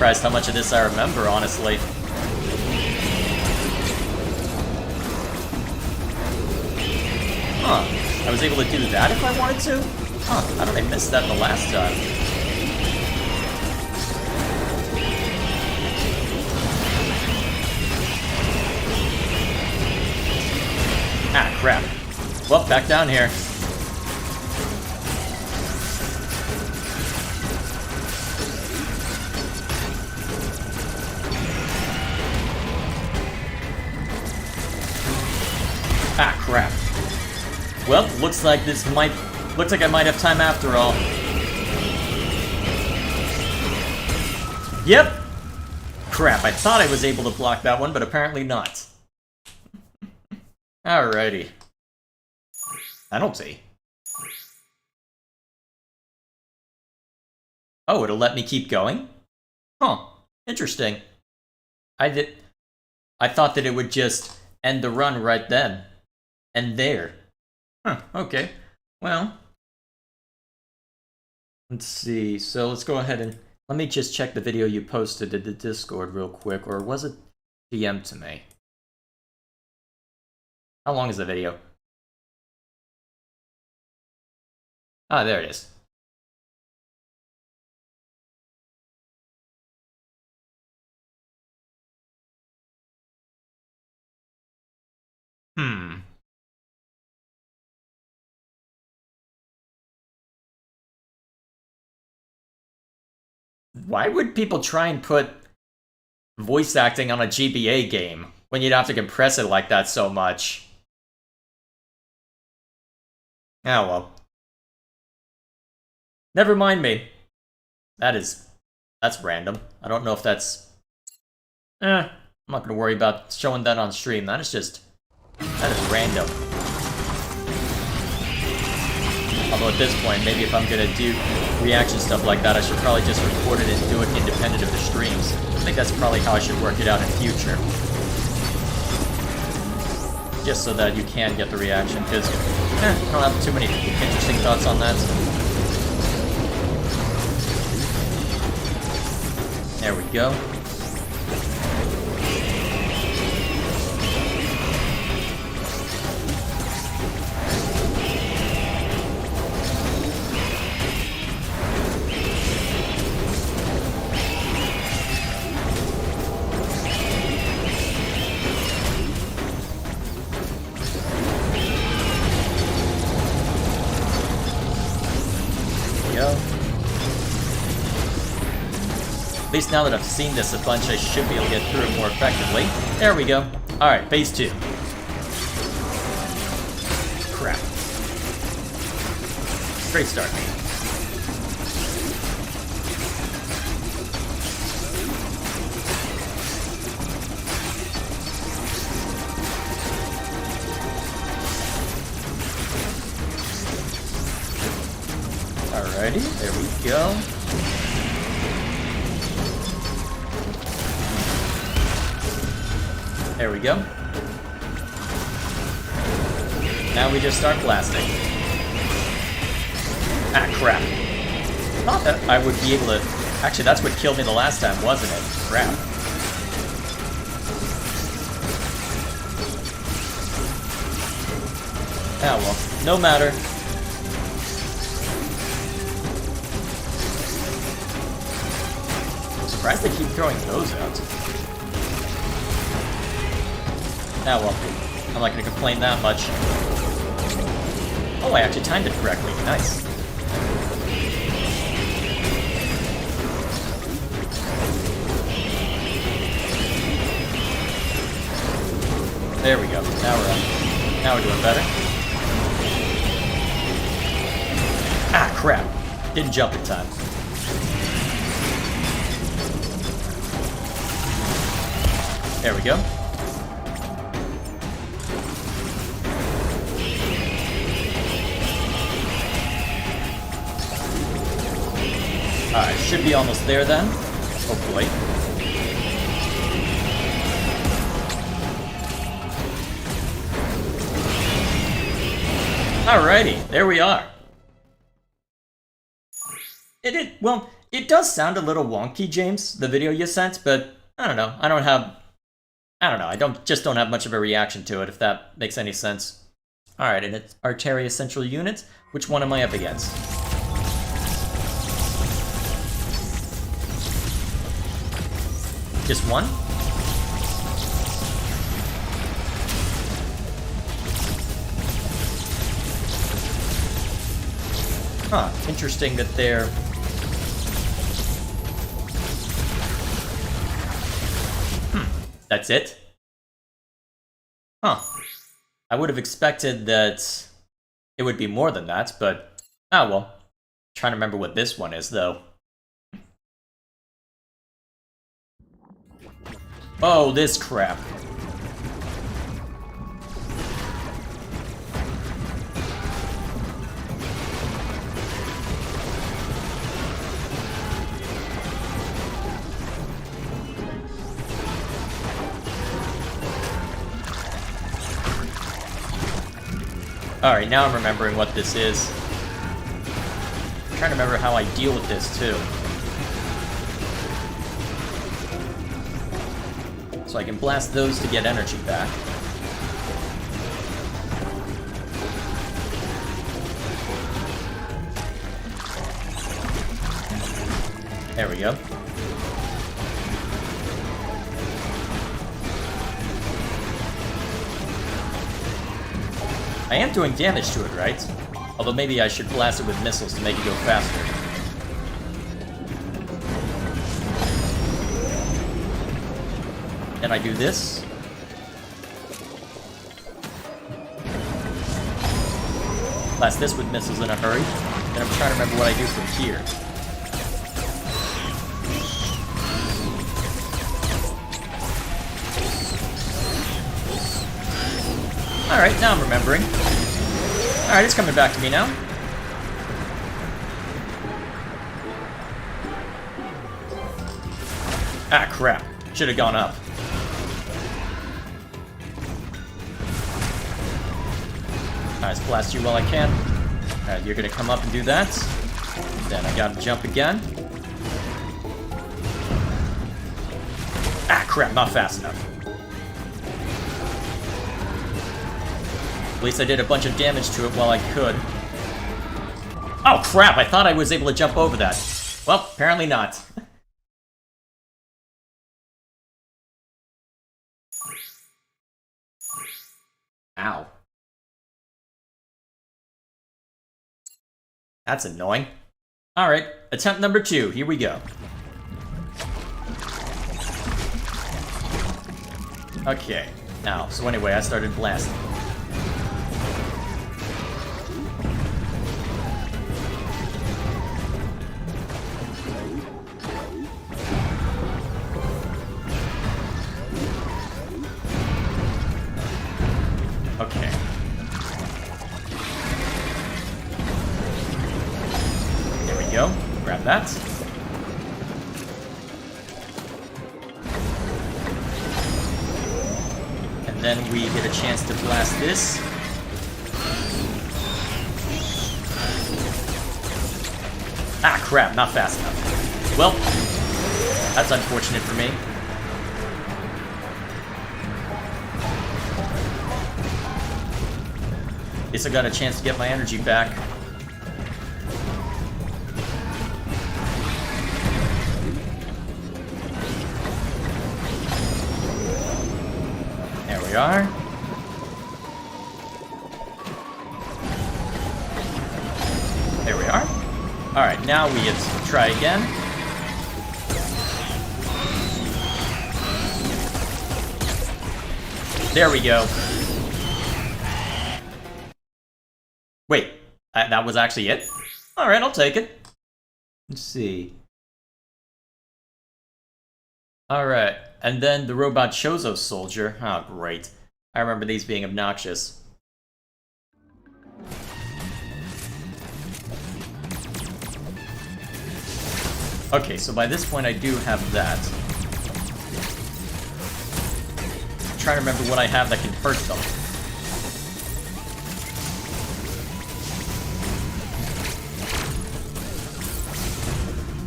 Speaker 1: surprised how much of this I remember, honestly. Huh. I was able to do that if I wanted to? Huh. How did I miss that the last time? Ah, crap. Well, back down here. Ah, crap. Well, looks like I might have time after all. Yep. Crap, I thought I was able to block that one, but apparently not. Alrighty. Penalty. Oh, it'll let me keep going? Huh. Interesting. I thought that it would just end the run right then. And there. Huh, okay. Well. Let's see. So let's go ahead and... Let me just check the video you posted to the Discord real quick. Or was it DM to me? How long is the video? Ah, there it is. Why would people try and put voice acting on a GBA game when you'd have to compress it like that so much? Oh well. Never mind me. That's random. I don't know if that's... I'm not gonna worry about showing that on stream. That is random. Although at this point, maybe if I'm gonna do reaction stuff like that, I should probably just record it and do it independent of the streams. I think that's probably how I should work it out in future. Just so that you can get the reaction, because I don't have too many interesting thoughts on that. There we go. At least now that I've seen this a bunch, I should be able to get through it more effectively. There we go. Alright, phase 2. Crap. Great start. Alrighty, there we go. There we go. Now we just start blasting. Ah, crap. Thought that I would be able to... Actually, that's what killed me the last time, wasn't it? Crap. Ah, well. No matter. I'm surprised they keep throwing those out. Ah, well, I'm not going to complain that much. Oh, I actually timed it correctly. Nice. There we go. Now we're doing better. Ah, crap. Didn't jump in time. There we go. Alright, should be almost there then. Hopefully. Alrighty, there we are. Well, It does sound a little wonky, James, the video you sent, but I don't know. I don't know. I don't have much of a reaction to it, if that makes any sense. Alright, and it's Arteria Central Unit. Which one am I up against? Just one? Huh, interesting that they're... That's it? Huh. I would have expected that it would be more than that, but... Oh well. I'm trying to remember what this one is, though. Oh, this crap. Alright, now I'm remembering what this is. I'm trying to remember how I deal with this, too. So I can blast those to get energy back. There we go. I am doing damage to it, right? Although maybe I should blast it with missiles to make it go faster. Then I do this. Blast this with missiles in a hurry. Then I'm trying to remember what I do from here. Alright, now I'm remembering. Alright, it's coming back to me now. Ah, crap. Should have gone up. Alright, let's blast you while I can. Alright, you're gonna come up and do that. Then I gotta jump again. Ah, crap, not fast enough. At least I did a bunch of damage to it while I could. Oh crap, I thought I was able to jump over that. Well, apparently not. Ow. That's annoying. Alright, attempt number 2, here we go. Okay, now, so anyway, I started blasting. Okay. There we go. Grab that. And then we get a chance to blast this. Ah, crap, not fast enough. Well, that's unfortunate for me. At least I got a chance to get my energy back. There we are. There we are. Alright, now we get to try again. There we go. Wait, that was actually it? Alright, I'll take it. Let's see. Alright, and then the robot Chozo soldier. Oh, great. I remember these being obnoxious. Okay, so by this point I do have that. I'm trying to remember what I have that can hurt them.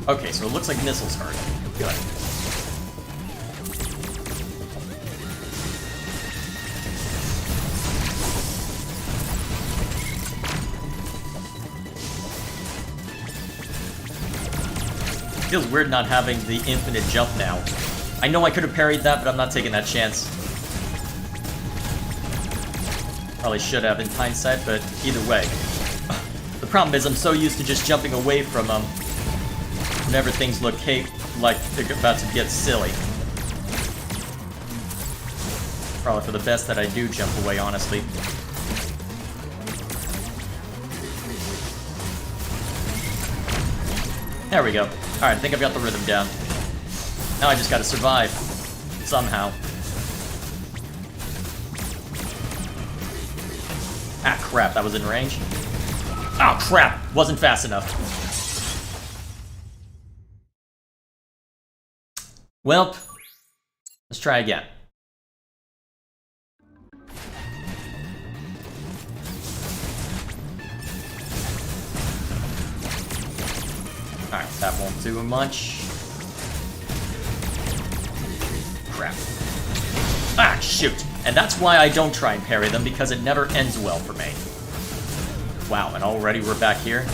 Speaker 1: Okay, so it looks like missiles hurt. Good. Feels weird not having the infinite jump now. I know I could have parried that, but I'm not taking that chance. Probably should have in hindsight, but either way. The problem is I'm so used to just jumping away from them whenever things look like they're about to get silly. Probably for the best that I do jump away, honestly. There we go. Alright, I think I've got the rhythm down. Now I just gotta survive. Somehow. Ah, crap, that was in range. Oh, crap! Wasn't fast enough. Welp. Let's try again. Alright, that won't do much. Crap. Ah, shoot! And that's why I don't try and parry them, because it never ends well for me. Wow, and already we're back here?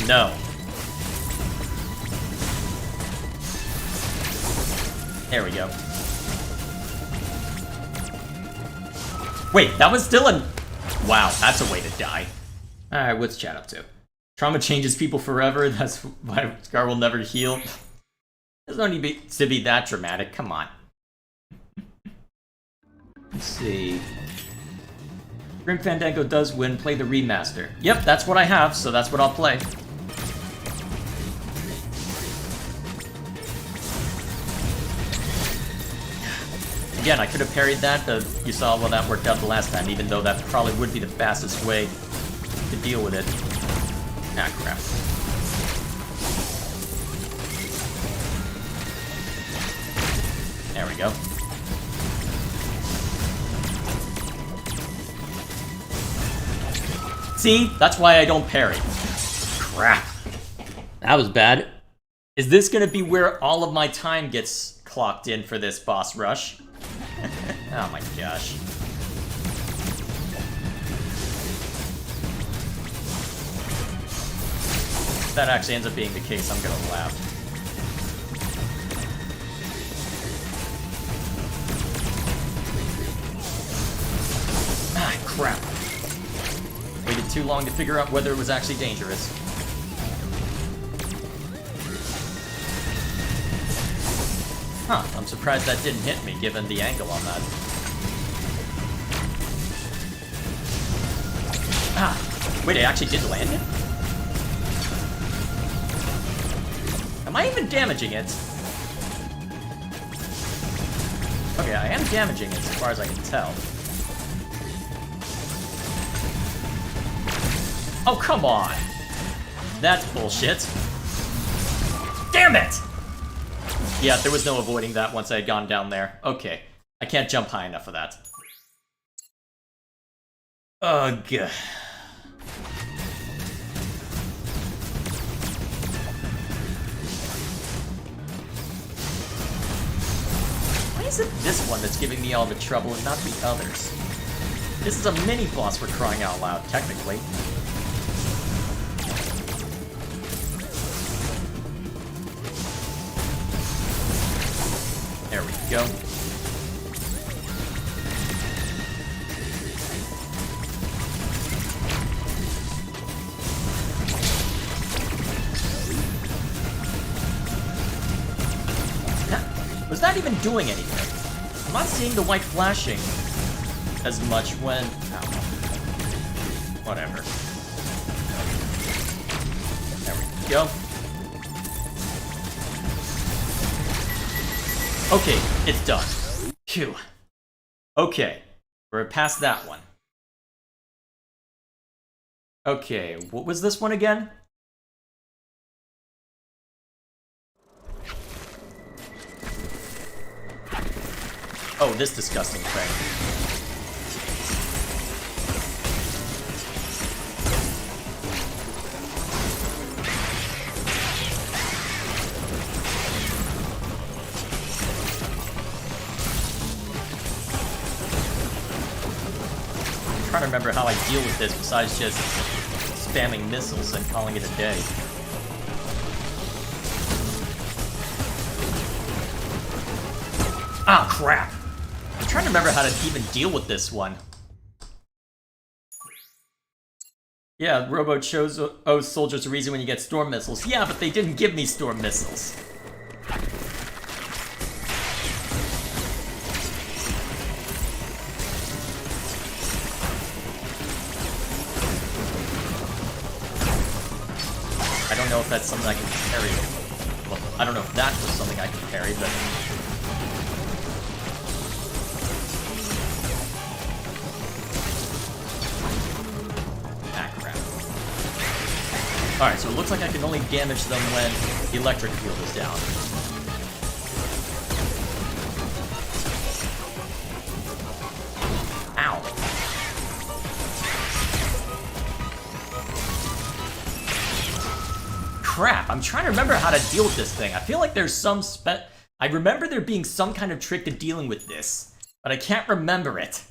Speaker 1: No. There we go. Wait, that was still a... Wow, that's a way to die. Alright, what's chat up to? Trauma changes people forever, that's why Scar will never heal. There's no need to be that dramatic, come on. Let's see... Grim Fandango does win, play the remaster. Yep, that's what I have, so that's what I'll play. Again, I could have parried that, but you saw how well that worked out the last time, even though that probably would be the fastest way to deal with it. Ah, crap. There we go. See? That's why I don't parry. Crap. That was bad. Is this gonna be where all of my time gets clocked in for this boss rush? Oh my gosh. If that actually ends up being the case, I'm gonna laugh. Ah, crap. Waited too long to figure out whether it was actually dangerous. Huh, I'm surprised that didn't hit me, given the angle on that. Ah, wait, I actually did land it? Am I even damaging it? Okay, I am damaging it as far as I can tell. Oh, come on! That's bullshit. Damn it! Yeah, there was no avoiding that once I had gone down there. Okay. I can't jump high enough for that. Ugh. Why is it this one that's giving me all the trouble and not the others? This is a mini-boss for crying out loud, technically. There we go. Was that even doing anything? I'm not seeing the white flashing as much when... Oh. Whatever. There we go. Okay, it's done. Phew. Okay, we're past that one. Okay, what was this one again? Oh, this disgusting thing. trying to remember how I deal with this besides just spamming missiles and calling it a day. Ah, crap! I'm trying to remember how to even deal with this one. Yeah, Robo shows owes soldiers a reason when you get storm missiles. Yeah, but they didn't give me storm missiles. I don't know if that's something I can parry. Well, I don't know if that was something I can parry, but... Alright, so it looks like I can only damage them when the electric field is down. Ow. Crap, I'm trying to remember how to deal with this thing. I feel like there's some I remember there being some kind of trick to dealing with this, but I can't remember it.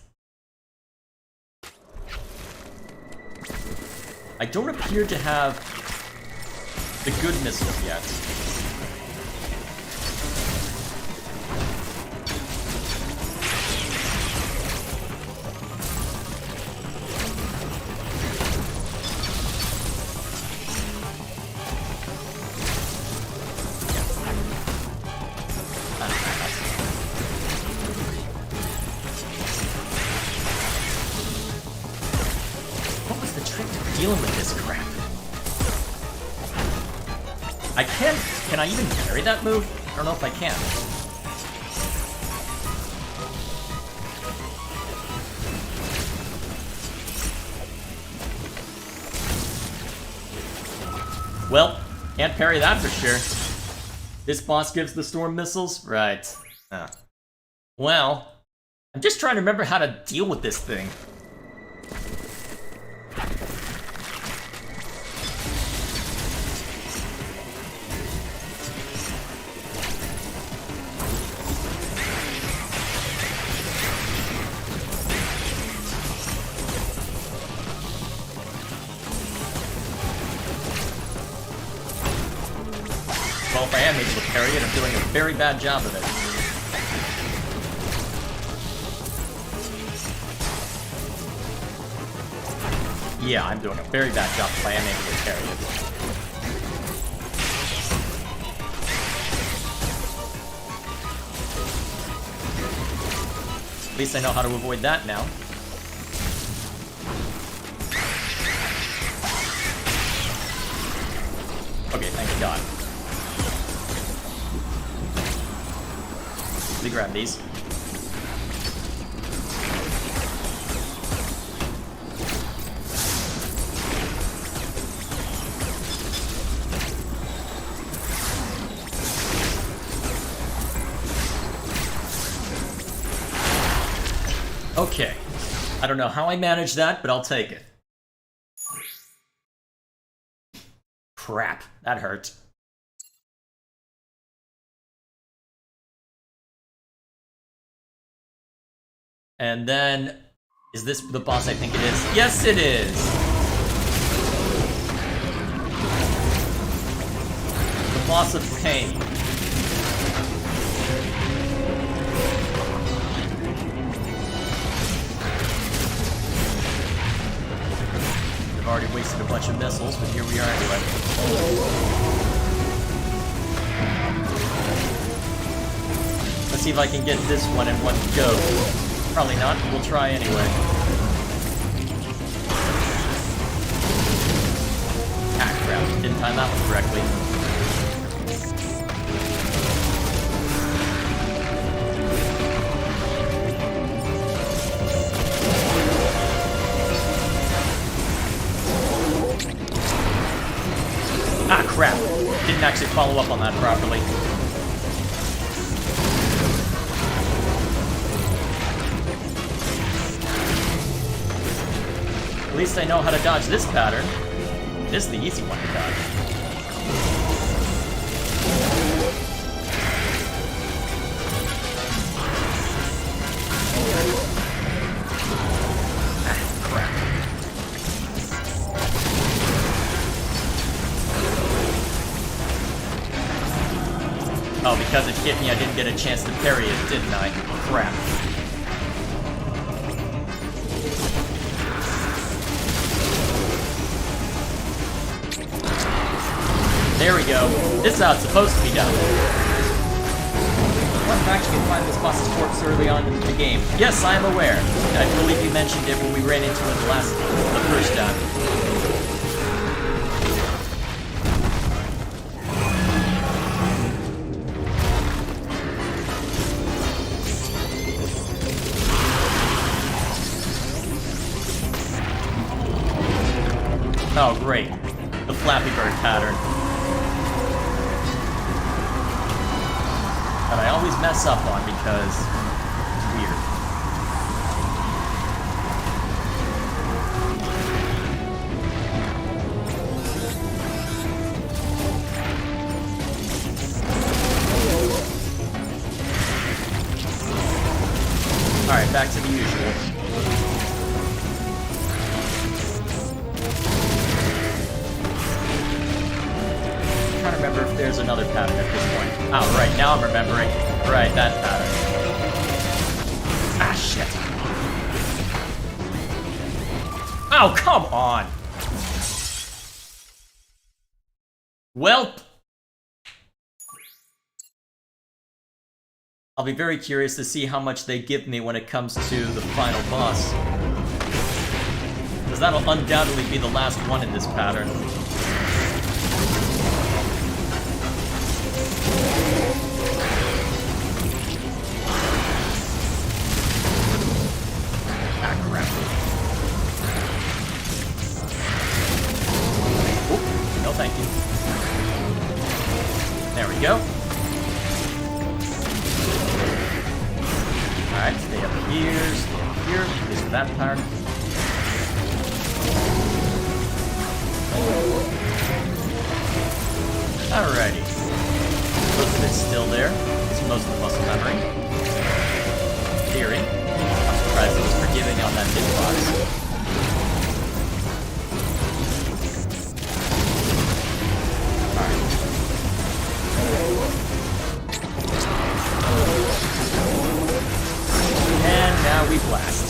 Speaker 1: I don't appear to have the good missiles yet. What was the trick to dealing with this crap? I can't... Can I even parry that move? I don't know if I can. Well, can't parry that for sure. This boss gives the storm missiles? Right. Well, I'm just trying to remember how to deal with this thing. Well, if I am able to parry it, I'm doing a very bad job of it. Yeah, I'm doing a very bad job if I am able to parry it. At least I know how to avoid that now. Okay, thank God. Let me grab these. Okay. I don't know how I managed that, but I'll take it. Crap, that hurt. And then, is this the boss I think it is? Yes, it is! The boss of pain. I've already wasted a bunch of missiles, but here we are anyway. Let's see if I can get this one in one go. Probably not, but we'll try anyway. Ah, crap. Didn't time that one correctly. Ah, crap. Didn't actually follow up on that properly. At least I know how to dodge this pattern. This is the easy one to dodge. Ah, crap. Oh, because it hit me, I didn't get a chance to parry it, didn't I? Crap. There we go. This is how it's supposed to be done. Fun fact, you can find this boss's corpse early on in the game. Yes, I am aware. I believe you mentioned it when we ran into it the first time. Oh, great. The Flappy Bird pattern. That I always mess up on because it's weird. Alright, back to the usual. I'm trying to remember if there's another pattern at this point. Oh, right, now I'm remembering. Right, that pattern. Ah, shit. Oh, come on! Welp! I'll be very curious to see how much they give me when it comes to the final boss. Because that'll undoubtedly be the last one in this pattern. Ah, crap. Oop, no thank you. There we go. Alright, stay up here, use that part. Alrighty. Most of it's still there. It's most of the muscle memory. Theory. I'm surprised it was forgiving on that hitbox. Alright. And now we blast.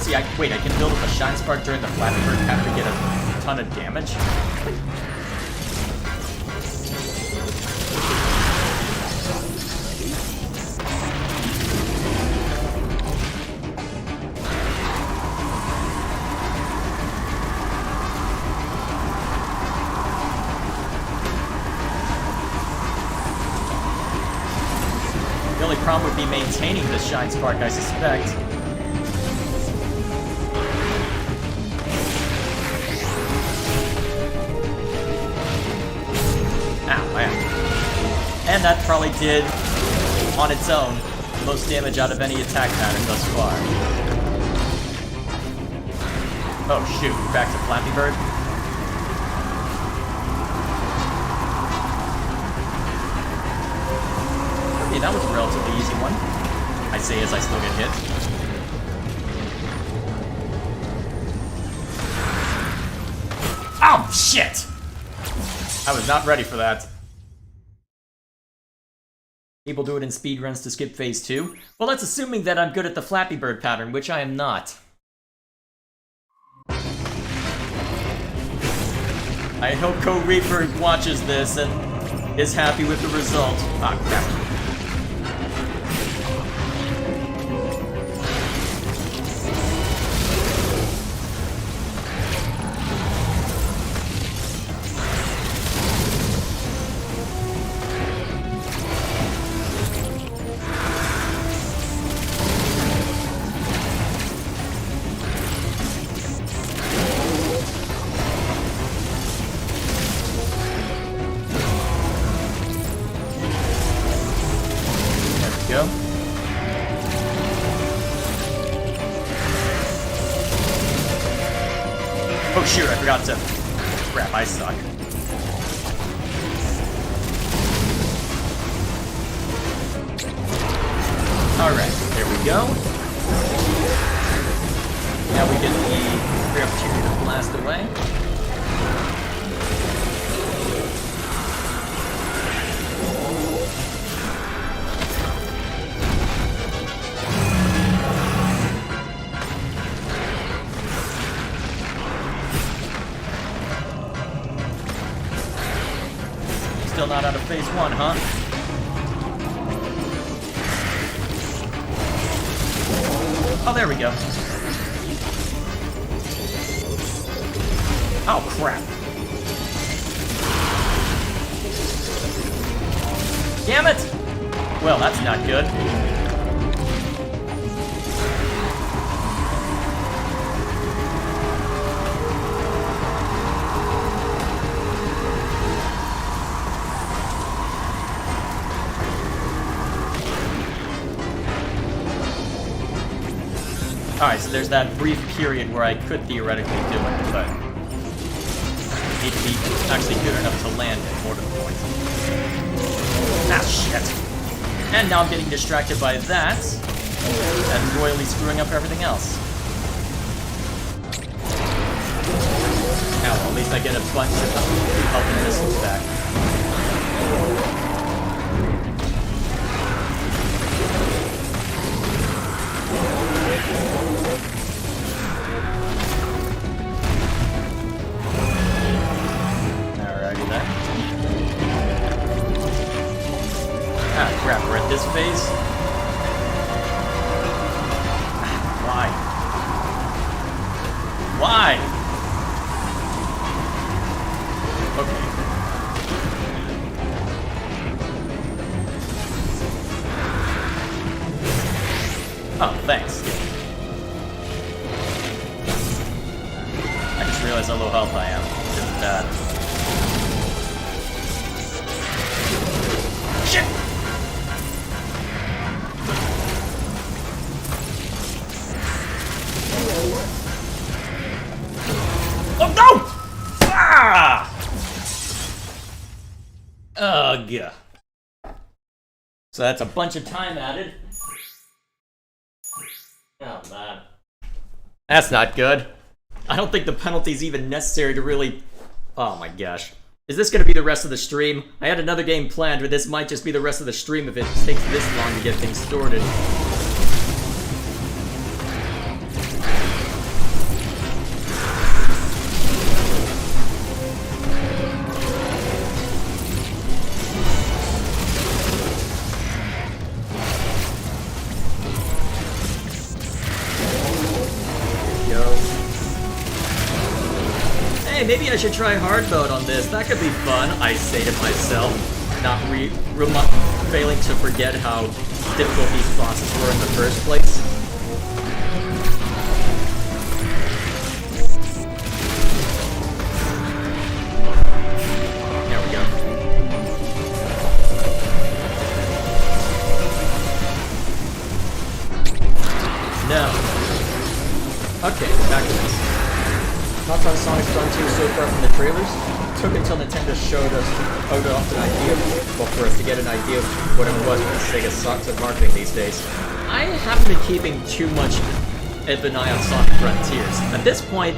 Speaker 1: See, wait, I can build up a Shine Spark during the Flappy Bird after get a ton of damage? The only problem would be maintaining this Shine Spark, I suspect. And that probably did, on its own, the most damage out of any attack pattern thus far. Oh shoot, back to Flappy Bird. Okay, that was a relatively easy one. I say as I still get hit. Oh shit! I was not ready for that. People do it in speedruns to skip phase 2? Well, that's assuming that I'm good at the Flappy Bird pattern, which I am not. I hope Co Reaper watches this and is happy with the result. Ah, crap. Go. Oh shoot, I forgot to... Crap, I suck. Alright, there we go. Now we get the free opportunity to blast away. Still not out of phase 1, huh? Oh, there we go. Oh, crap. Damn it! Well, that's not good. Alright, so there's that brief period where I could theoretically do it, but need to be actually good enough to land it, more to the point. Ah, shit. And now I'm getting distracted by that, and royally screwing up everything else. Now, well, at least I get a bunch of helping missiles back. Ah, crap, we're at this phase? Why? Why? Okay. Oh, thanks. I just realized how low health I am. This is bad. Shit! Oh no! Ah! Ugh. So that's a bunch of time added. Oh man. That's not good. I don't think the penalty's even necessary to really... Oh my gosh. Is this going to be the rest of the stream? I had another game planned, but this might just be the rest of the stream if it takes this long to get things sorted. Hey, maybe I should try hard mode on this. That could be fun, I say to myself, not failing to forget how difficult these bosses were in the first place. There we go. No. Okay, back to this. Thoughts on Sonic's Run 2 so far from the trailers? It took until Nintendo showed off an idea, well, for us to get an idea of what it was when Sega sucks at marketing these days. I haven't been keeping too much of an eye on Sonic Frontiers. At this point,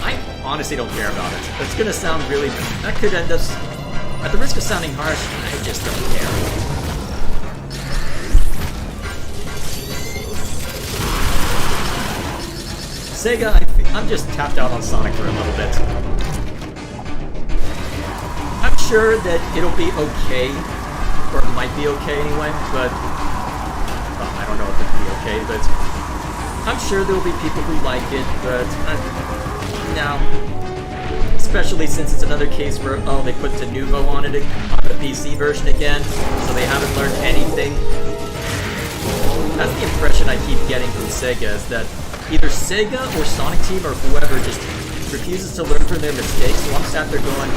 Speaker 1: I honestly don't care about it. It's gonna sound really... That could end up... At the risk of sounding harsh, I just don't care. Sega, I'm just tapped out on Sonic for a little bit. I'm sure that it'll be okay, or it might be okay anyway, but... Well, I don't know if it'll be okay, but... I'm sure there'll be people who like it, but... no. Especially since it's another case where, oh, they put Tenuvo on it, on the PC version again, so they haven't learned anything. That's the impression I keep getting from Sega, is that either Sega or Sonic Team or whoever just refuses to learn from their mistakes, so I'm sat there going,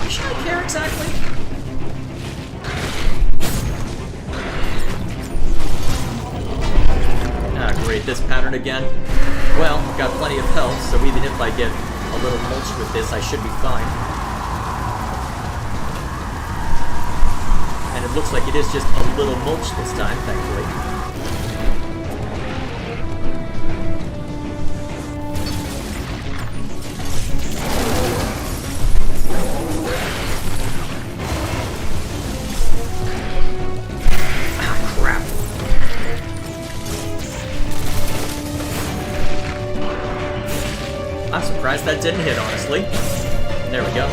Speaker 1: should I care exactly? Ah, great, this pattern again. Well, I've got plenty of health, so even if I get a little mulched with this, I should be fine. And it looks like it is just a little mulched this time, thankfully. I'm surprised that didn't hit, honestly. There we go.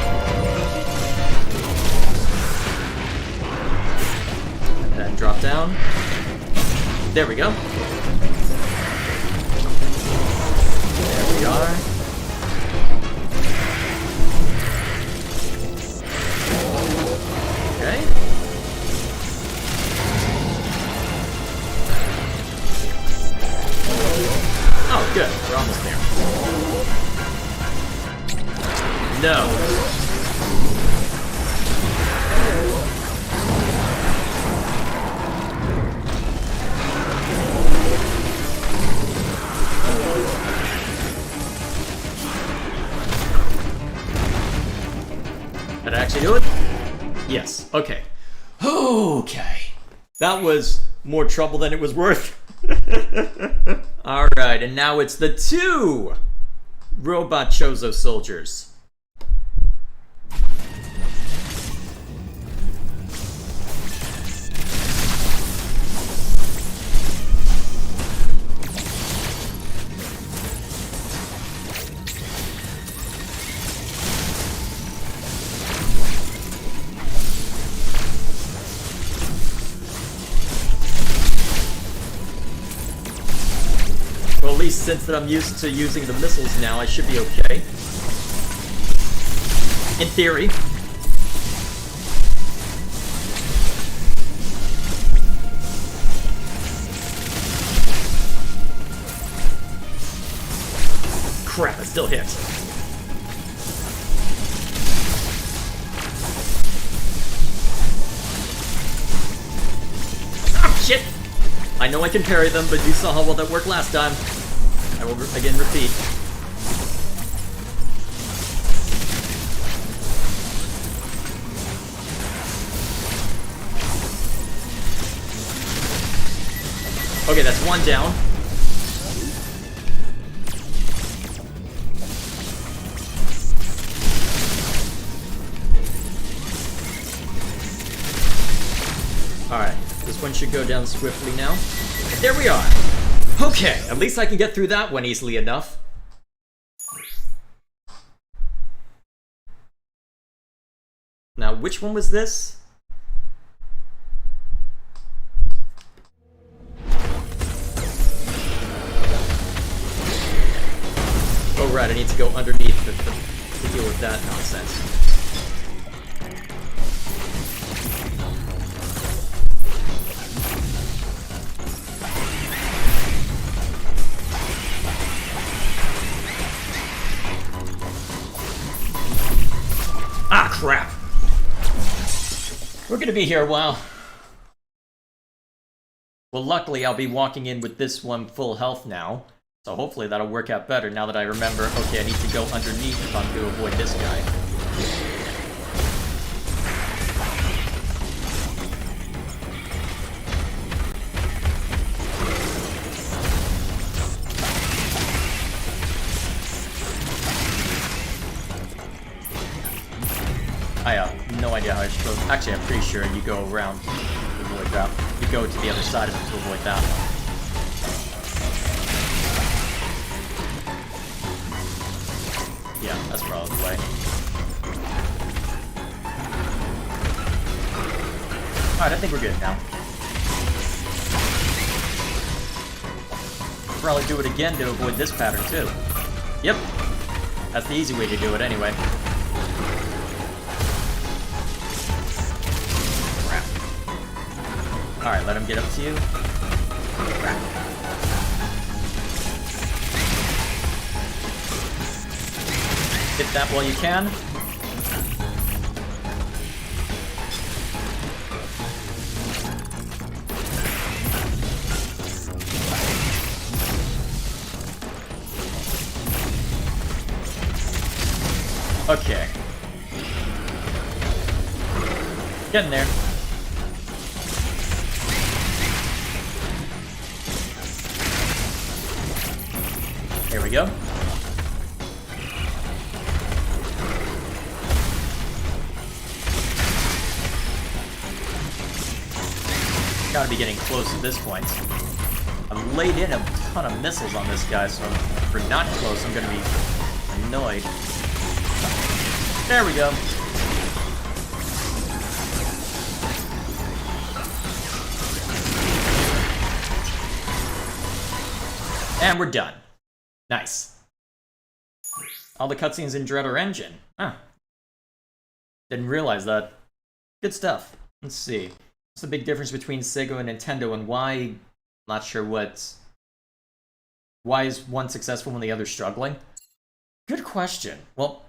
Speaker 1: And then drop down. There we go. There we are. Okay. Oh, good. We're almost there. No. Did I actually do it? Yes. Okay. Okay. That was more trouble than it was worth. Alright, and now it's the 2 robot Chozo soldiers. Well, at least since that I'm used to using the missiles now, I should be okay. In theory. Crap, it still hits. Oh, shit! I know I can parry them, but you saw how well that worked last time. I will again repeat. Okay, that's 1 down. Alright, this one should go down swiftly now. There we are! Okay, at least I can get through that one easily enough. Now, which one was this? Oh right, I need to go underneath to deal with that nonsense. Ah, crap! We're gonna be here a while. Well, luckily I'll be walking in with this one full health now, so hopefully that'll work out better now that I remember, okay, I need to go underneath if I'm to avoid this guy. I have no idea how you're supposed to... Actually, I'm pretty sure you go around to avoid that. You go to the other side of it to avoid that one. Yeah, that's probably the way. Alright, I think we're good now. Probably do it again to avoid this pattern, too. Yep. That's the easy way to do it, anyway. Alright, let him get up to you. Crap. Hit that while you can. Okay. Getting there. Here we go. Gotta be getting close at this point. I've laid in a ton of missiles on this guy, so if we're not close, I'm gonna be annoyed. There we go. And we're done. Nice. All the cutscenes in Dread are engine. Huh. Didn't realize that. Good stuff. Let's see. What's the big difference between Sega and Nintendo, and why... Not sure what... Why is one successful when the other's struggling? Good question. Well,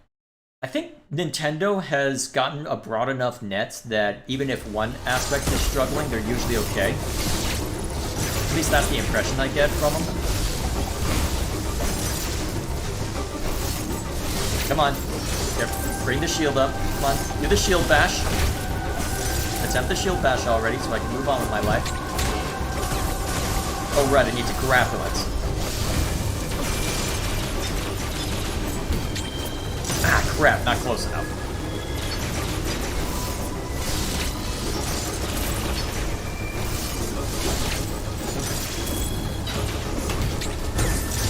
Speaker 1: I think Nintendo has gotten a broad enough net that even if one aspect is struggling, they're usually okay. At least that's the impression I get from them. Come on. Here, bring the shield up. Come on. Do the shield bash. Attempt the shield bash already so I can move on with my life. Oh, right. I need to grapple it. Ah, crap. Not close enough.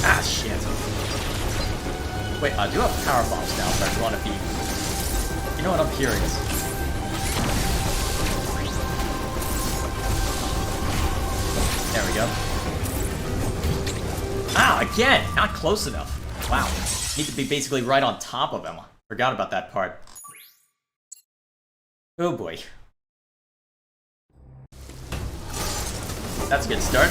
Speaker 1: Ah, shit. Wait, I do have power bombs now, so I want to be... You know what? I'm curious. There we go. Ah, again! Not close enough. Wow. Need to be basically right on top of him. Forgot about that part. Oh boy. That's a good start.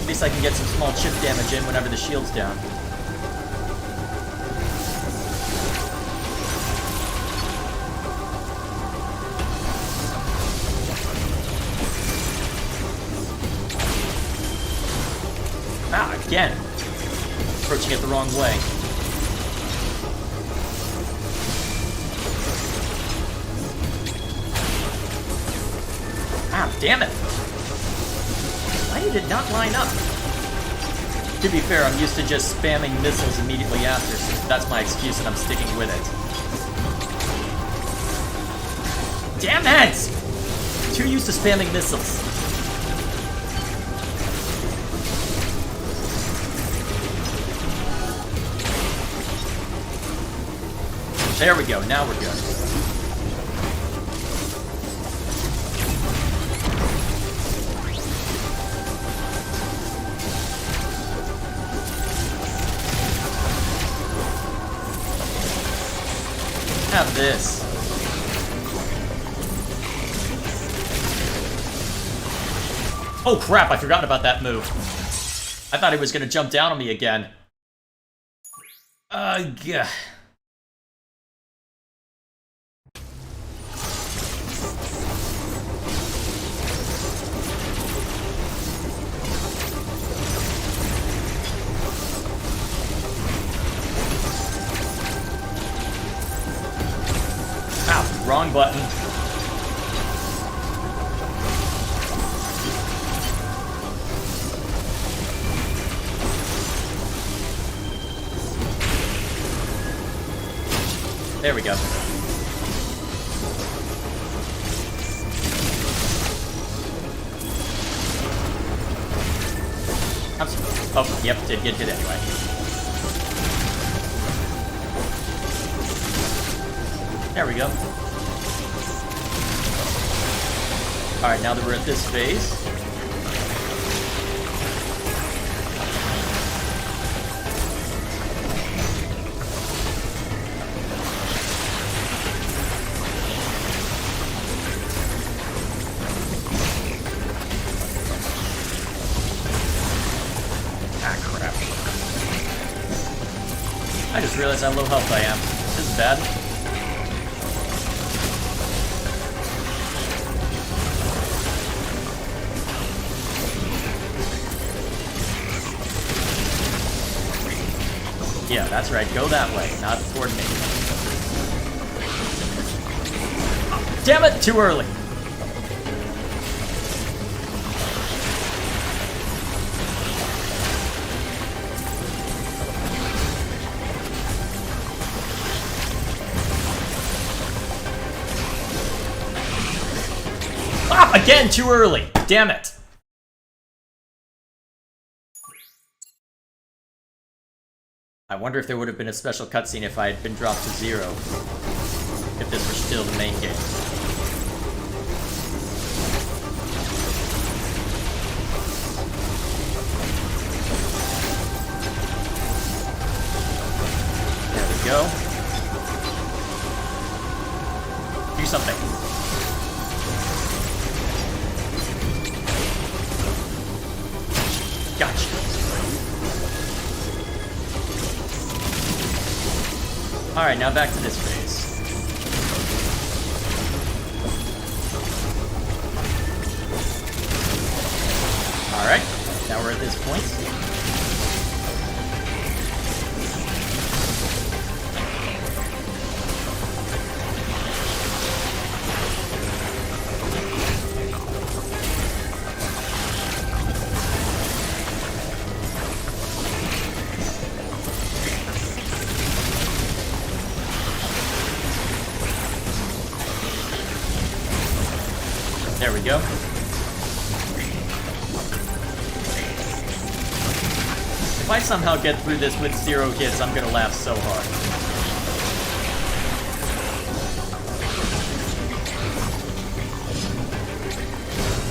Speaker 1: At least I can get some small chip damage in whenever the shield's down. Ah, again! Approaching it the wrong way. Ah, damn it! Why did it not line up? To be fair, I'm used to just spamming missiles immediately after, so that's my excuse and I'm sticking with it. Damn it! Too used to spamming missiles. There we go, now we're good. Have this. Oh crap, I forgot about that move. I thought he was gonna jump down on me again. Yeah. Wrong button. There we go. Oh, yep, did get it anyway. There we go. Alright, now that we're at this phase. Ah, crap. I just realized how low health I am. This is bad. Yeah, that's right. Go that way, not toward me. Oh, damn it! Too early. Ah! Again, too early. Damn it. I wonder if there would have been a special cutscene if I had been dropped to 0. If this were still the main game. There we go. Do something. Gotcha. Alright, now back to this phase. Alright, now we're at this point. There we go. If I somehow get through this with 0 hits, I'm gonna laugh so hard.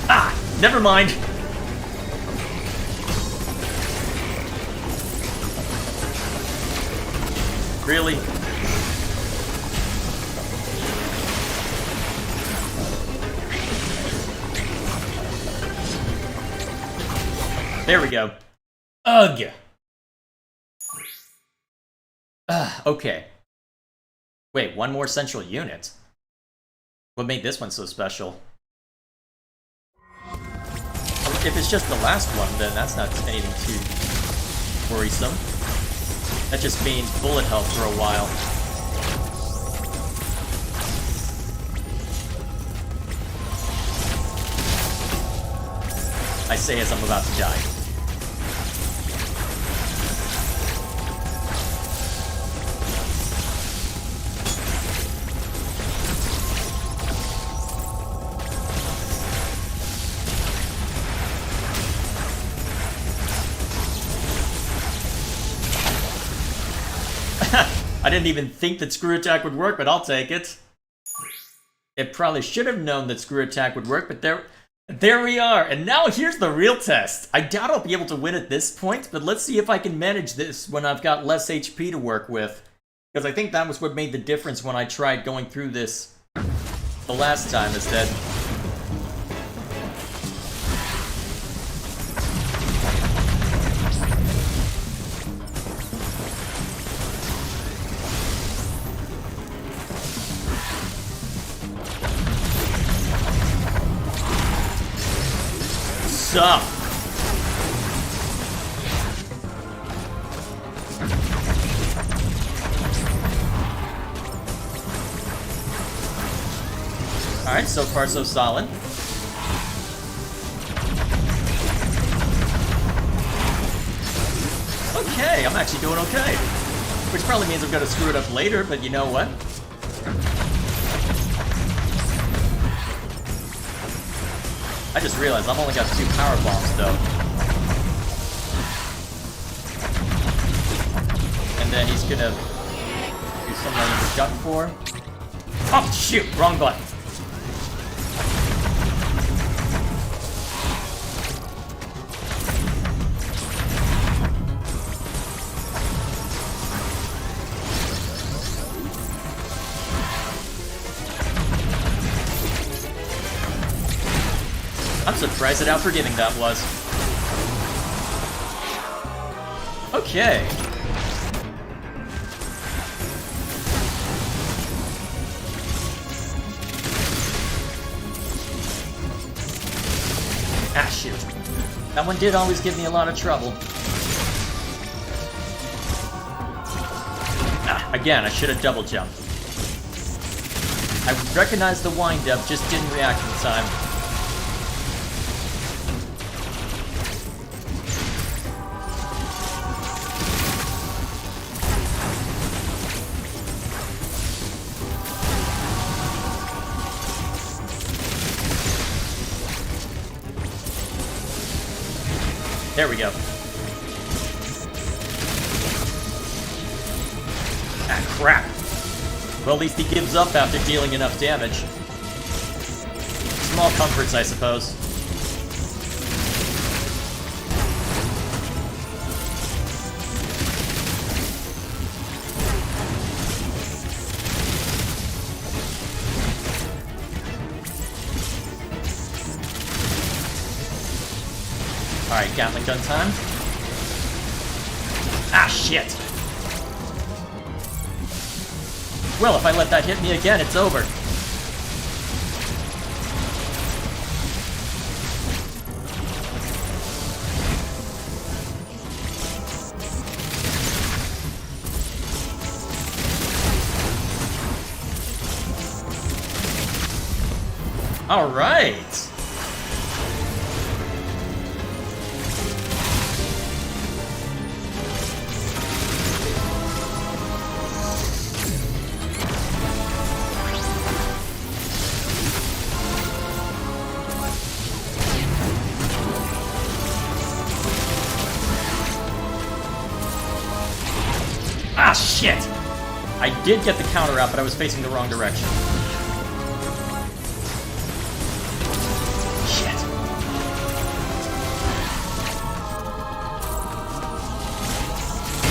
Speaker 1: Ah! Never mind! Really? There we go. Ugh! Okay. Wait, one more central unit? What made this one so special? If it's just the last one, then that's not anything too worrisome. That just means bullet health for a while. I say as I'm about to die. I didn't even think that screw attack would work, but I'll take it. It probably should have known that screw attack would work, but there we are. And now here's the real test. I doubt I'll be able to win at this point, but let's see if I can manage this when I've got less HP to work with. Because I think that was what made the difference when I tried going through this the last time, is that up. Alright, so far so solid. Okay, I'm actually doing okay. Which probably means I'm gonna screw it up later, but you know what? I just realized I've only got 2 power bombs, though. And then he's gonna do something I never done before. Oh, shoot! Wrong button. I'm surprised at how forgiving that was. Okay. Ah, shoot. That one did always give me a lot of trouble. Ah, again, I should have double jumped. I recognized the wind-up, just didn't react in time. There we go. Ah, crap. Well, at least he gives up after dealing enough damage. Small comforts, I suppose. Alright, Gatling gun time. Ah, shit! Well, if I let that hit me again, it's over. Alright! Ah, shit! I did get the counter out, but I was facing the wrong direction. Shit.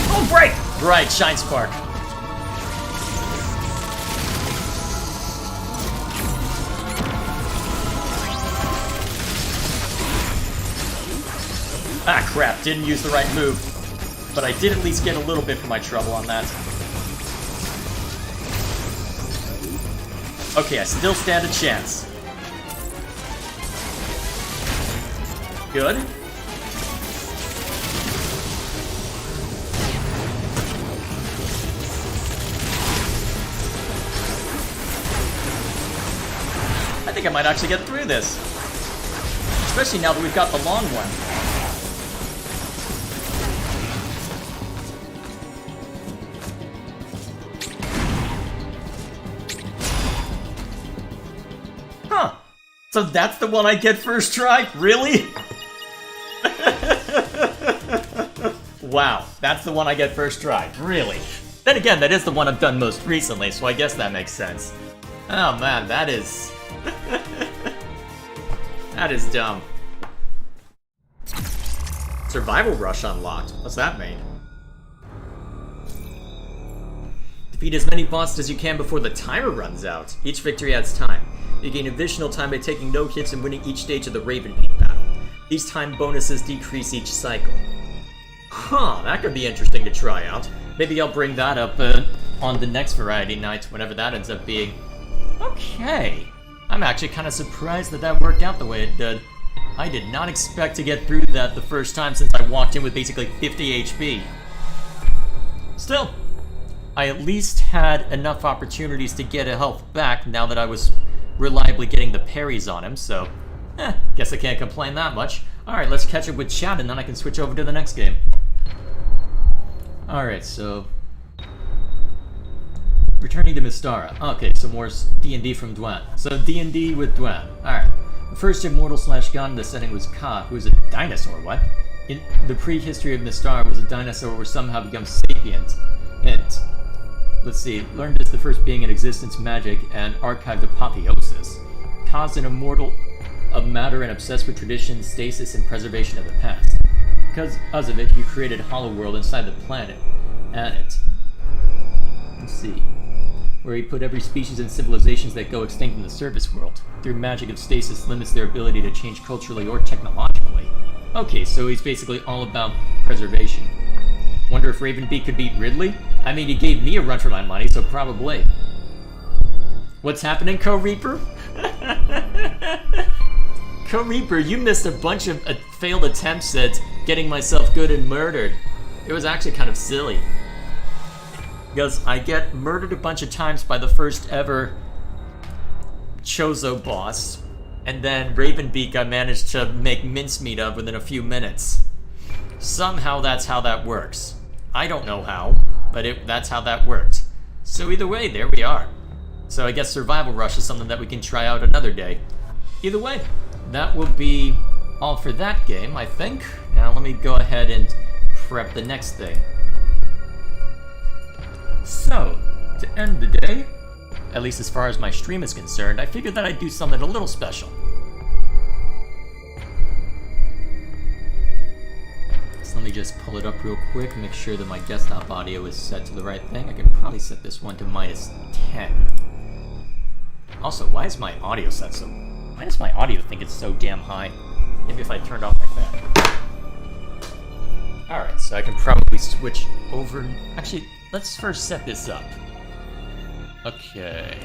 Speaker 1: Oh, break! Right, Shine Spark. Ah, crap, didn't use the right move. But I did at least get a little bit for my trouble on that. Okay, I still stand a chance. Good. I think I might actually get through this. Especially now that we've got the long one. Huh. So that's the one I get first try? Really? Wow, that's the one I get first try. Really? Then again, that is the one I've done most recently, so I guess that makes sense. Oh man, that is... that is dumb. Survival Rush unlocked. What's that mean? Defeat as many bosses as you can before the timer runs out. Each victory adds time. You gain additional time by taking no hits and winning each stage of the Raven Peak battle. These time bonuses decrease each cycle. Huh, that could be interesting to try out. Maybe I'll bring that up on the next Variety Night, whenever that ends up being. Okay. I'm actually kind of surprised that that worked out the way it did. I did not expect to get through that the first time since I walked in with basically 50 HP. Still, I at least had enough opportunities to get a health back now that I was reliably getting the parries on him, so guess I can't complain that much. Alright, let's catch up with chat and then I can switch over to the next game. Alright, so... returning to Mystara. Okay, so more D&D from Dwan. So D&D with Dwan. Alright. The first immortal / god in the setting was Ka, who is a dinosaur, what? In the prehistory of Mystara was a dinosaur who somehow become sapient. And... let's see, learned as the first being in existence magic and archived apotheosis. Caused an immortal of matter and obsessed with tradition, stasis, and preservation of the past. Because of it, you created a hollow world inside the planet. And it. Let's see. Where he put every species and civilizations that go extinct in the surface world. Through magic of stasis limits their ability to change culturally or technologically. Okay, so he's basically all about preservation. Wonder if Ravenbeak could beat Ridley? I mean, he gave me a run for my money, so probably. What's happening, Co-Reaper? Co-Reaper, you missed a bunch of failed attempts at getting myself good and murdered. It was actually kind of silly. Because I get murdered a bunch of times by the first ever Chozo boss, and then Ravenbeak I managed to make mincemeat of within a few minutes. Somehow that's how that works. I don't know how, but that's how that worked. So either way, there we are. So I guess Survival Rush is something that we can try out another day. Either way, that will be all for that game, I think. Now let me go ahead and prep the next thing. So, to end the day, at least as far as my stream is concerned, I figured that I'd do something a little special. So let me just pull it up real quick and make sure that my desktop audio is set to the right thing. I can probably set this one to -10. Also, why is my audio set so... Why does my audio think it's so damn high? Maybe if I turned off my fan. Alright, so I can probably switch over... Actually, let's first set this up. Okay.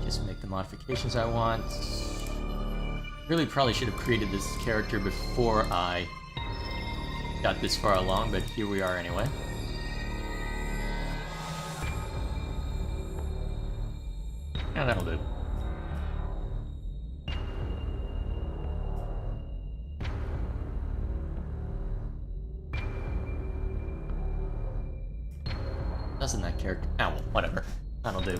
Speaker 1: Just make the modifications I want. Really probably should have created this character before I got this far along, but here we are anyway. Yeah, that'll do. Doesn't that character... Oh, well, whatever. That'll do.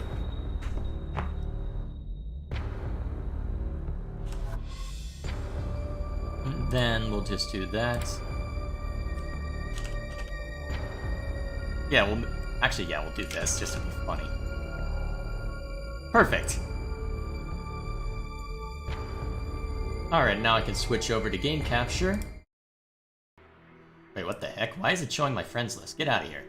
Speaker 1: And then we'll just do that. Yeah, we'll... Actually, yeah, we'll do this, just to be funny. Perfect! Alright, now I can switch over to game capture. Wait, what the heck? Why is it showing my friends list? Get out of here.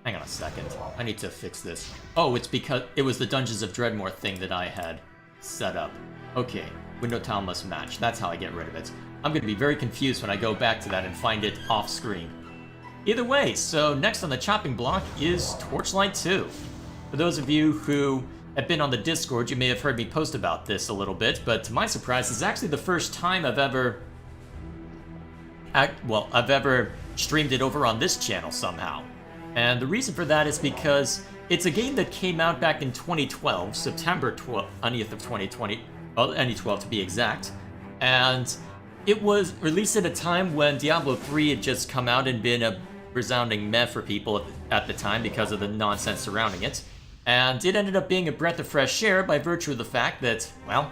Speaker 1: Hang on a second. I need to fix this. Oh, it's because it was the Dungeons of Dredmor thing that I had set up. Okay, window tile must match. That's how I get rid of it. I'm going to be very confused when I go back to that and find it off screen. Either way, so next on the chopping block is Torchlight 2. For those of you who have been on the Discord, you may have heard me post about this a little bit, but to my surprise, it's actually the first time I've ever streamed it over on this channel somehow. And the reason for that is because it's a game that came out back in 2012, September 20th of 2020, well, 2012 to be exact, and it was released at a time when Diablo 3 had just come out and been a resounding meh for people at the time because of the nonsense surrounding it, and it ended up being a breath of fresh air by virtue of the fact that, well,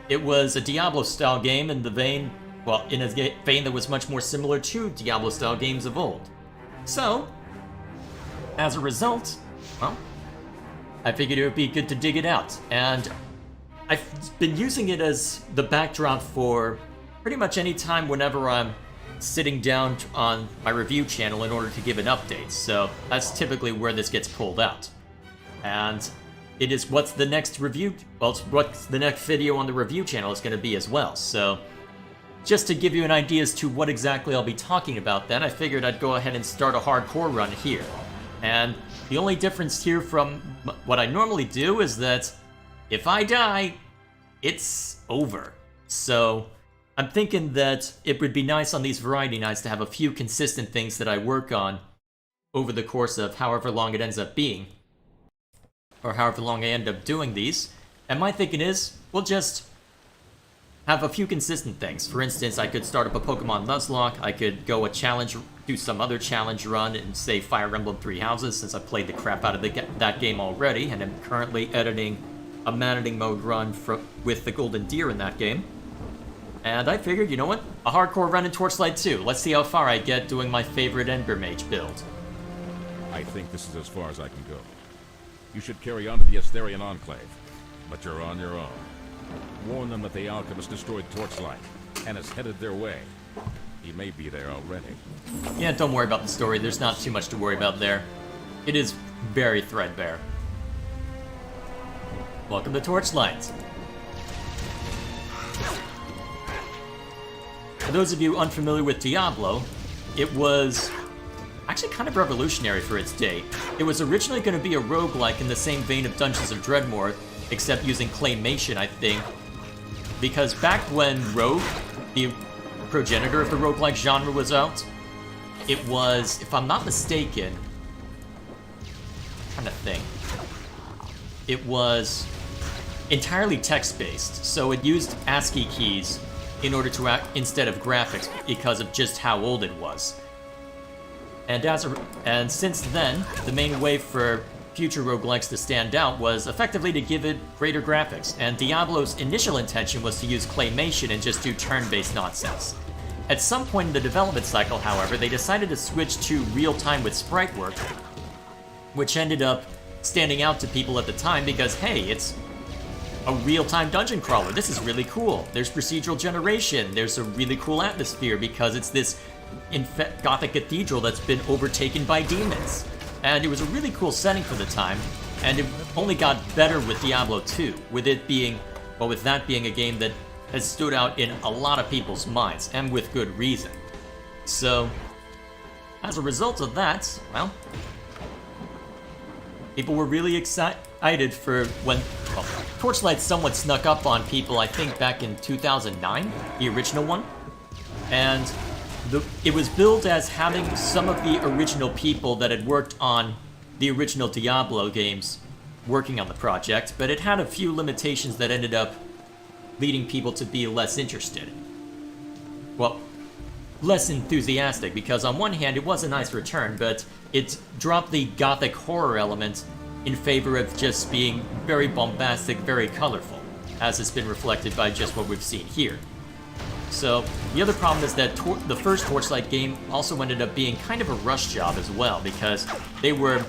Speaker 1: it was a Diablo-style game in the vein, well, in a vein that was much more similar to Diablo-style games of old. So, as a result, well, I figured it would be good to dig it out, and I've been using it as the backdrop for pretty much any time whenever I'm sitting down on my review channel in order to give an update, so that's typically where this gets pulled out. And it is what's the next review, well, it's what's the next video on the review channel is going to be as well, so just to give you an idea as to what exactly I'll be talking about then, I figured I'd go ahead and start a hardcore run here. And the only difference here from what I normally do is that if I die, it's over. So I'm thinking that it would be nice on these variety nights to have a few consistent things that I work on over the course of however long it ends up being, or however long I end up doing these. And my thinking is, we'll just have a few consistent things. For instance, I could start up a Pokemon Nuzlocke, I could go a challenge, do some other challenge run and say Fire Emblem Three Houses, since I played the crap out of that game already, and I'm currently editing a managing mode run with the Golden Deer in that game. And I figured, you know what? A hardcore run in Torchlight 2. Let's see how far I get doing my favorite Embermage build.
Speaker 2: I think this is as far as I can go. You should carry on to the Asterian Enclave, but you're on your own. Warn them that the Alchemist destroyed Torchlight, and is headed their way. He may be there already.
Speaker 1: Yeah, don't worry about the story. There's not too much to worry about there. It is very threadbare. Welcome to Torchlight. For those of you unfamiliar with Diablo, it was actually kind of revolutionary for its day. It was originally going to be a roguelike in the same vein of Dungeons of Dredmor, except using claymation, I think. Because back when Rogue, the progenitor of the roguelike genre, was out, it was, if I'm not mistaken, I'm trying to think, it was entirely text-based, so it used ASCII keys in order to act instead of graphics because of just how old it was. And since then, the main way for future roguelikes to stand out was effectively to give it greater graphics, and Diablo's initial intention was to use claymation and just do turn-based nonsense. At some point in the development cycle, however, they decided to switch to real-time with sprite work, which ended up standing out to people at the time because, hey, it's a real-time dungeon crawler. This is really cool. There's procedural generation. There's a really cool atmosphere because it's this Gothic cathedral that's been overtaken by demons. And it was a really cool setting for the time, and it only got better with Diablo 2, with that being a game that has stood out in a lot of people's minds, and with good reason. So, as a result of that, well, people were really excited for when, well, Torchlight somewhat snuck up on people, I think back in 2009, the original one, and it was billed as having some of the original people that had worked on the original Diablo games working on the project, but it had a few limitations that ended up leading people to be less interested. Well, less enthusiastic, because on one hand it was a nice return, but it dropped the gothic horror element in favor of just being very bombastic, very colorful, as it's been reflected by just what we've seen here. So, the other problem is that the first Torchlight game also ended up being kind of a rush job as well, because they were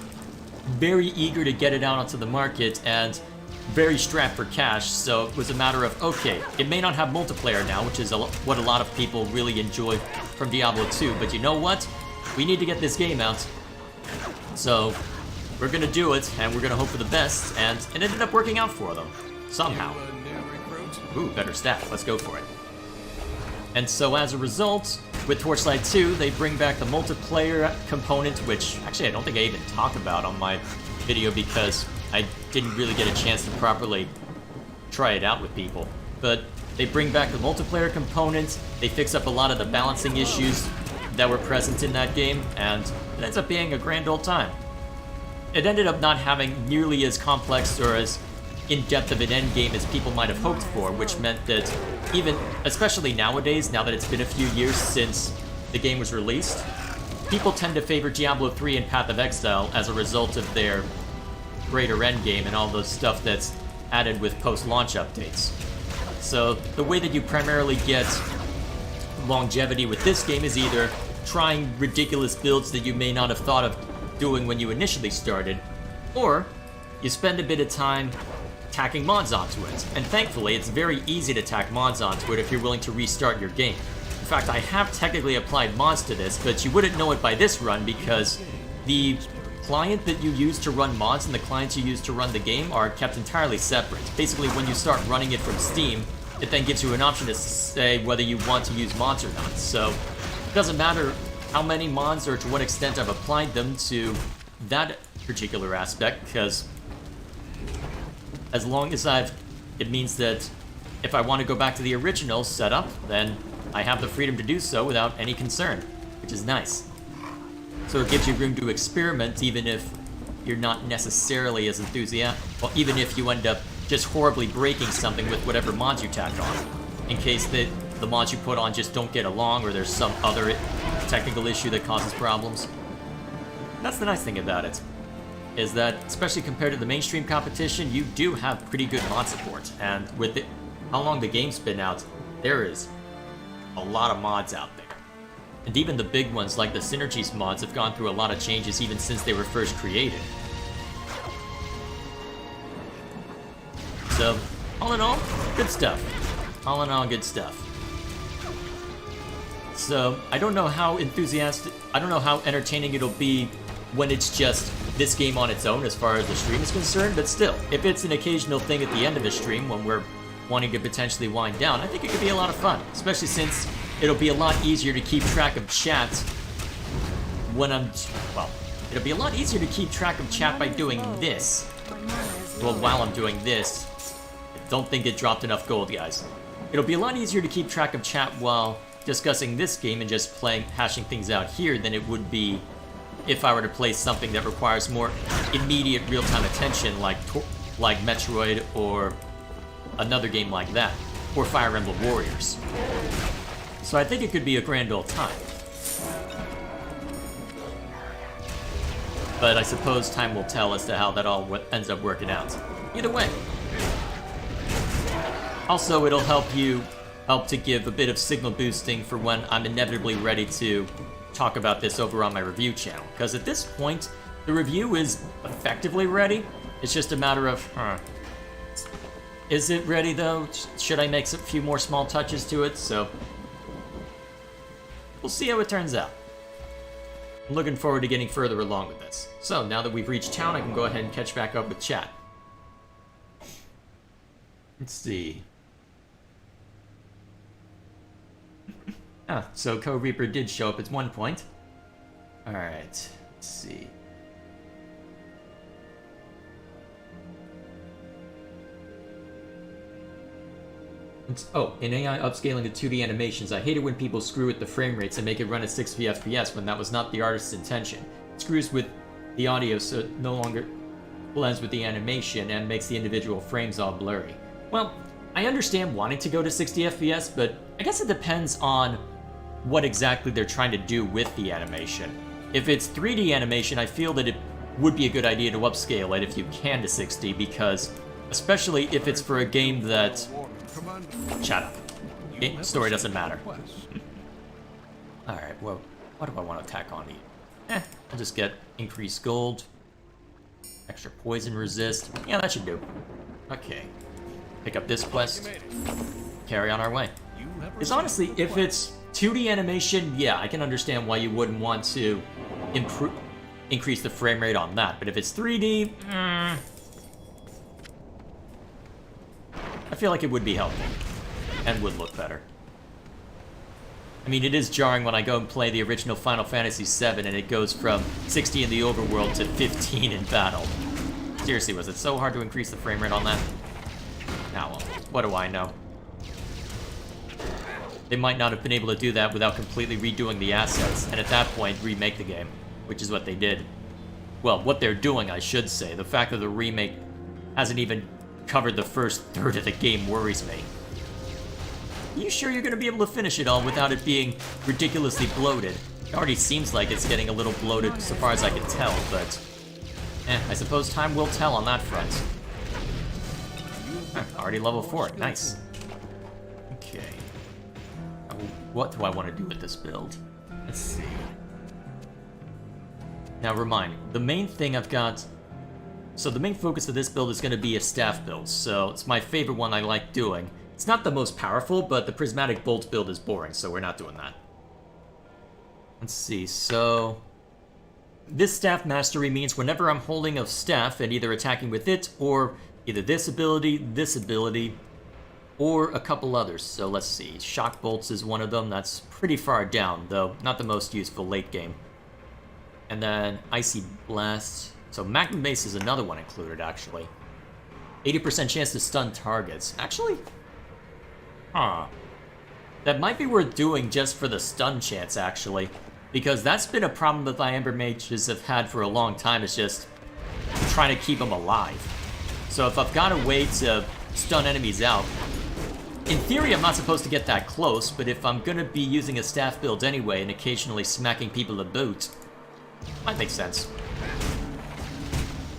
Speaker 1: very eager to get it out onto the market and very strapped for cash, so it was a matter of, okay, it may not have multiplayer now, which is what a lot of people really enjoy from Diablo 2, but you know what? We need to get this game out. So, we're gonna do it, and we're gonna hope for the best, and it ended up working out for them. Somehow. Ooh, better stat. Let's go for it. And so as a result, with Torchlight 2, they bring back the multiplayer component, which actually I don't think I even talked about on my video because I didn't really get a chance to properly try it out with people. But they bring back the multiplayer component, they fix up a lot of the balancing issues that were present in that game, and it ends up being a grand old time. It ended up not having nearly as complex or as in-depth of an endgame as people might have hoped for, which meant that even, especially nowadays, now that it's been a few years since the game was released, people tend to favor Diablo 3 and Path of Exile as a result of their greater endgame and all the stuff that's added with post-launch updates. So the way that you primarily get longevity with this game is either trying ridiculous builds that you may not have thought of doing when you initially started, or you spend a bit of time tacking mods onto it. And thankfully, it's very easy to tack mods onto it if you're willing to restart your game. In fact, I have technically applied mods to this, but you wouldn't know it by this run because the client that you use to run mods and the clients you use to run the game are kept entirely separate. Basically, when you start running it from Steam, it then gives you an option to say whether you want to use mods or not. So it doesn't matter how many mods or to what extent I've applied them to that particular aspect, because as long as it means that if I want to go back to the original setup, then I have the freedom to do so without any concern, which is nice. So it gives you room to experiment even if you're not necessarily as enthusiastic, well, even if you end up just horribly breaking something with whatever mods you tack on, in case that the mods you put on just don't get along or there's some other technical issue that causes problems. That's the nice thing about it, is that, especially compared to the mainstream competition, you do have pretty good mod support, and with how long the game's been out, there is a lot of mods out there. And even the big ones, like the Synergies mods, have gone through a lot of changes even since they were first created. So, all in all, good stuff. All in all, good stuff. So, I don't know how entertaining it'll be when it's just this game on its own as far as the stream is concerned, but still, if it's an occasional thing at the end of a stream when we're wanting to potentially wind down, I think it could be a lot of fun, especially since it'll be a lot easier to keep track of chat when it'll be a lot easier to keep track of chat by doing this. Well, while I'm doing this, I don't think it dropped enough gold, guys. It'll be a lot easier to keep track of chat while discussing this game and just hashing things out here than it would be if I were to play something that requires more immediate real-time attention like Metroid or another game like that, or Fire Emblem Warriors. So I think it could be a grand old time. But I suppose time will tell as to how that all ends up working out. Either way. Also, it'll help to give a bit of signal boosting for when I'm inevitably ready to talk about this over on my review channel. Because at this point, the review is effectively ready. It's just a matter of, is it ready though? Should I make a few more small touches to it? So, we'll see how it turns out. I'm looking forward to getting further along with this. So, now that we've reached town, I can go ahead and catch back up with chat. Let's see. So Code Reaper did show up at one point. Alright, let's see. In AI upscaling to 2D animations, I hate it when people screw with the frame rates and make it run at 60 FPS when that was not the artist's intention. It screws with the audio so it no longer blends with the animation and makes the individual frames all blurry. Well, I understand wanting to go to 60 FPS, but I guess it depends on what exactly they're trying to do with the animation. If it's 3D animation, I feel that it would be a good idea to upscale it if you can to 60, because especially if it's for a game that... Shut up. Story doesn't matter. Alright, well, what do I want to tack on here? I'll just get increased gold, extra poison resist. Yeah, that should do. Okay. Pick up this quest, carry on our way. Because honestly, if it's 2D animation, yeah, I can understand why you wouldn't want to increase the frame rate on that. But if it's 3D, I feel like it would be helpful and would look better. I mean, it is jarring when I go and play the original Final Fantasy VII and it goes from 60 in the overworld to 15 in battle. Seriously, was it so hard to increase the frame rate on that? Now, well, what do I know? They might not have been able to do that without completely redoing the assets, and at that point, remake the game, which is what they did. Well, what they're doing, I should say. The fact that the remake hasn't even covered the first third of the game worries me. You sure you're going to be able to finish it all without it being ridiculously bloated? It already seems like it's getting a little bloated so far as I can tell, but... I suppose time will tell on that front. Already level 4, nice. Okay. What do I want to do with this build? Let's see. Now remind me, the main thing I've got... So the main focus of this build is going to be a staff build, so it's my favorite one I like doing. It's not the most powerful, but the prismatic bolt build is boring, so we're not doing that. Let's see, so... This staff mastery means whenever I'm holding a staff and either attacking with it, or either this ability, or a couple others. So let's see, Shock Bolts is one of them. That's pretty far down, though not the most useful late game. And then Icy Blast. So Magnum Mace is another one included, actually. 80% chance to stun targets. Actually? That might be worth doing just for the stun chance, actually. Because that's been a problem that the Embermages have had for a long time, is just trying to keep them alive. So if I've got a way to stun enemies out, in theory I'm not supposed to get that close, but if I'm gonna be using a staff build anyway and occasionally smacking people about, might make sense.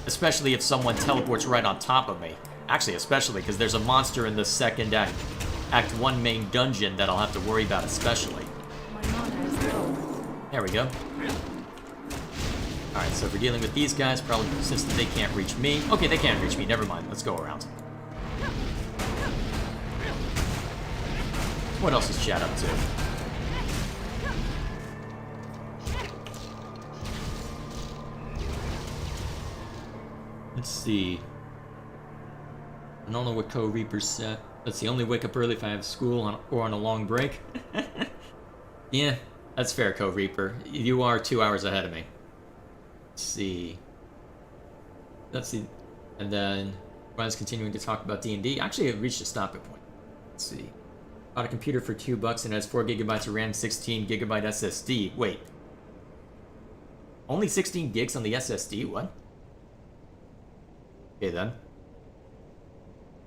Speaker 1: Especially if someone teleports right on top of me. Actually, especially because there's a monster in the second Act 1 main dungeon that I'll have to worry about especially. There we go. Alright, so if we're dealing with these guys, probably since they can't reach me. Okay, they can't reach me, never mind. Let's go around. What else is chat up to? Let's see. I don't know what Code Reaper said. Let's see, only wake up early if I have school or on a long break. Yeah, that's fair, Code Reaper. You are 2 hours ahead of me. Let's see. And then Ryan's continuing to talk about D&D. Actually, it reached a stopping point. Let's see. Bought a computer for $2 and has 4 gigabytes of RAM, 16 gigabyte SSD. Wait. Only 16 gigs on the SSD? What? Okay, then.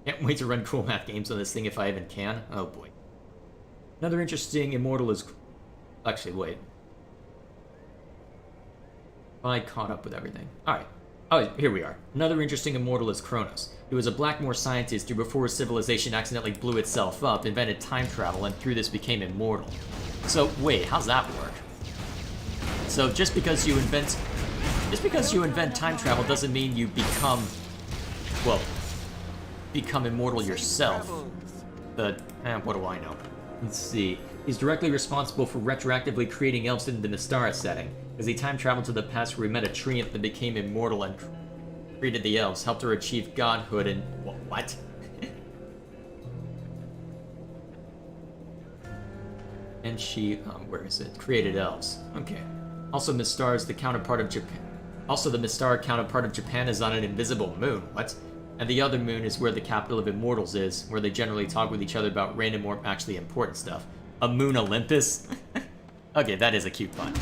Speaker 1: Can't wait to run cool math games on this thing if I even can. Oh, boy. Another interesting immortal is... Actually, wait. I caught up with everything. Alright. Oh, here we are. Another interesting immortal is Kronos. He was a Blackmore scientist who, before his civilization accidentally blew itself up, invented time travel and through this became immortal. So, wait, how's that work? So, just because you invent time travel doesn't mean you become, well, become immortal yourself. But, what do I know? Let's see. He's directly responsible for retroactively creating elves in the Mystara setting, as he time traveled to the past where he met a treant that became immortal and created the elves, helped her achieve godhood and... What? And she, where is it? Created elves. Okay. Also, Mystara is the counterpart of Japan. Also, the Mystara counterpart of Japan is on an invisible moon. What? And the other moon is where the capital of Immortals is, where they generally talk with each other about random or actually important stuff. A moon Olympus? Okay, that is a cute pun.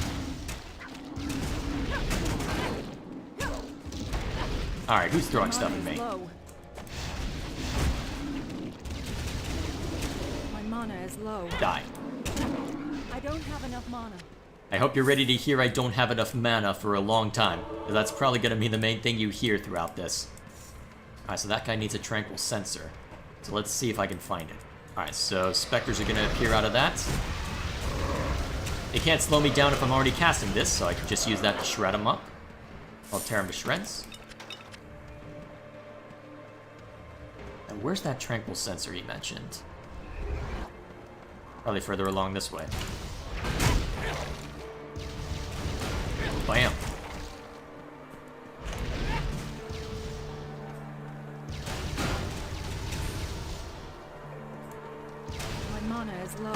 Speaker 1: Alright, who's throwing stuff at me?
Speaker 3: My mana is low.
Speaker 1: Die.
Speaker 3: I don't have enough mana.
Speaker 1: I hope you're ready to hear I don't have enough mana for a long time, because that's probably going to be the main thing you hear throughout this. Alright, so that guy needs a tranquil sensor. So let's see if I can find it. Alright, so specters are going to appear out of that. They can't slow me down if I'm already casting this, so I can just use that to shred them up. I'll tear them to shreds. Now, where's that tranquil sensor he mentioned? Probably further along this way. Bam.
Speaker 3: My mana is low.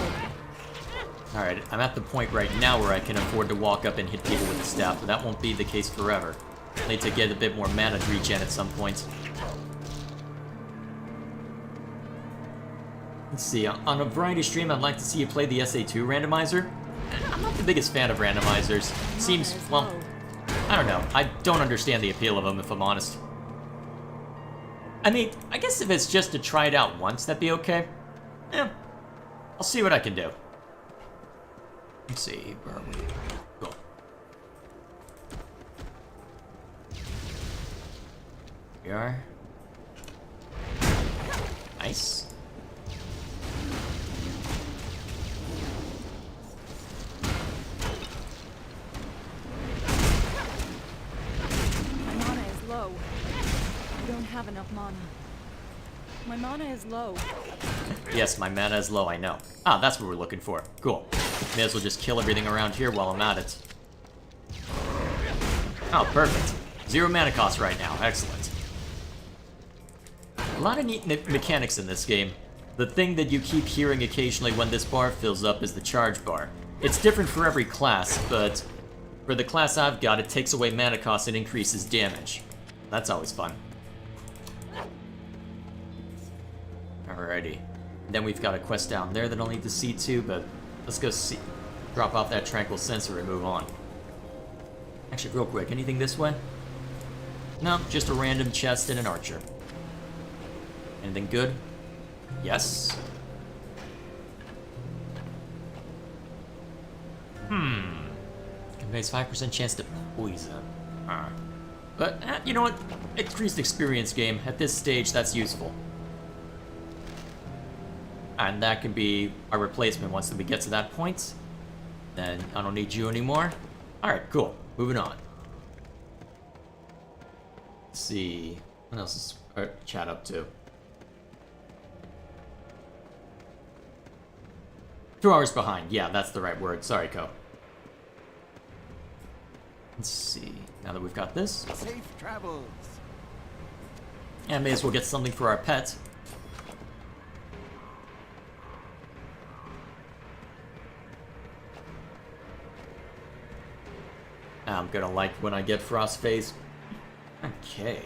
Speaker 1: Alright, I'm at the point right now where I can afford to walk up and hit people with the staff, but that won't be the case forever. I need to get a bit more mana to regen at some point. Let's see, on a variety stream I'd like to see you play the SA2 randomizer. I'm not the biggest fan of randomizers. Seems, well, I don't know. I don't understand the appeal of them, if I'm honest. I mean, I guess if it's just to try it out once, that'd be okay. Eh, I'll see what I can do. Let's see, where are we? Cool. Here we are. Nice.
Speaker 3: My mana is low. I don't have enough mana. My mana is low.
Speaker 1: Yes, my mana is low, I know. Ah, that's what we're looking for. Cool. May as well just kill everything around here while I'm at it. Oh, perfect. 0 mana cost right now. Excellent. A lot of neat mechanics in this game. The thing that you keep hearing occasionally when this bar fills up is the charge bar. It's different for every class, but for the class I've got, it takes away mana cost and increases damage. That's always fun. Alrighty. Then we've got a quest down there that I'll need to see too, but let's go see. Drop off that tranquil sensor and move on. Actually, real quick, anything this way? No, just a random chest and an archer. Anything good? Yes. Conveys 5% chance to poison. But, you know what? Increased experience game. At this stage, that's useful. And that can be our replacement once we get to that point. Then I don't need you anymore. Alright, cool. Moving on. Let's see. What else is our chat up to? 2 hours behind. Yeah, that's the right word. Sorry, Ko. Let's see. Now that we've got this.
Speaker 4: Safe travels.
Speaker 1: And may as well get something for our pet. I'm gonna like when I get Frost Phase. Okay.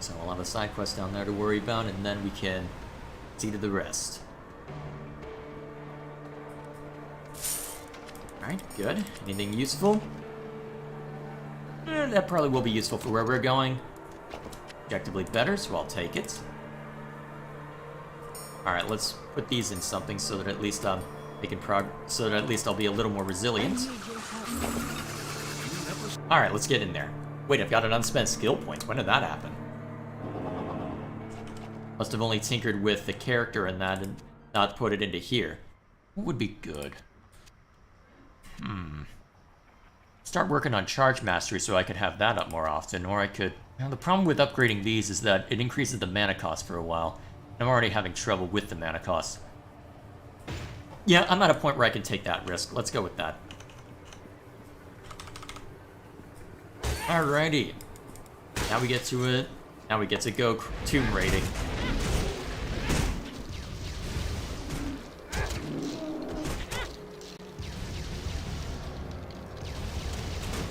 Speaker 1: So we'll have a side quest down there to worry about, and then we can see to the rest. Alright, good. Anything useful? That probably will be useful for where we're going. Objectively better, so I'll take it. Alright, let's put these in something so that at least so that at least I'll be a little more resilient. Alright, let's get in there. Wait, I've got an unspent skill point. When did that happen? Must have only tinkered with the character and that and not put it into here. What would be good? Start working on Charge Mastery so I could have that up more often, or I could... Now, the problem with upgrading these is that it increases the mana cost for a while. I'm already having trouble with the mana cost. Yeah, I'm at a point where I can take that risk. Let's go with that. Alrighty. Now we get to it. Now we get to go tomb raiding.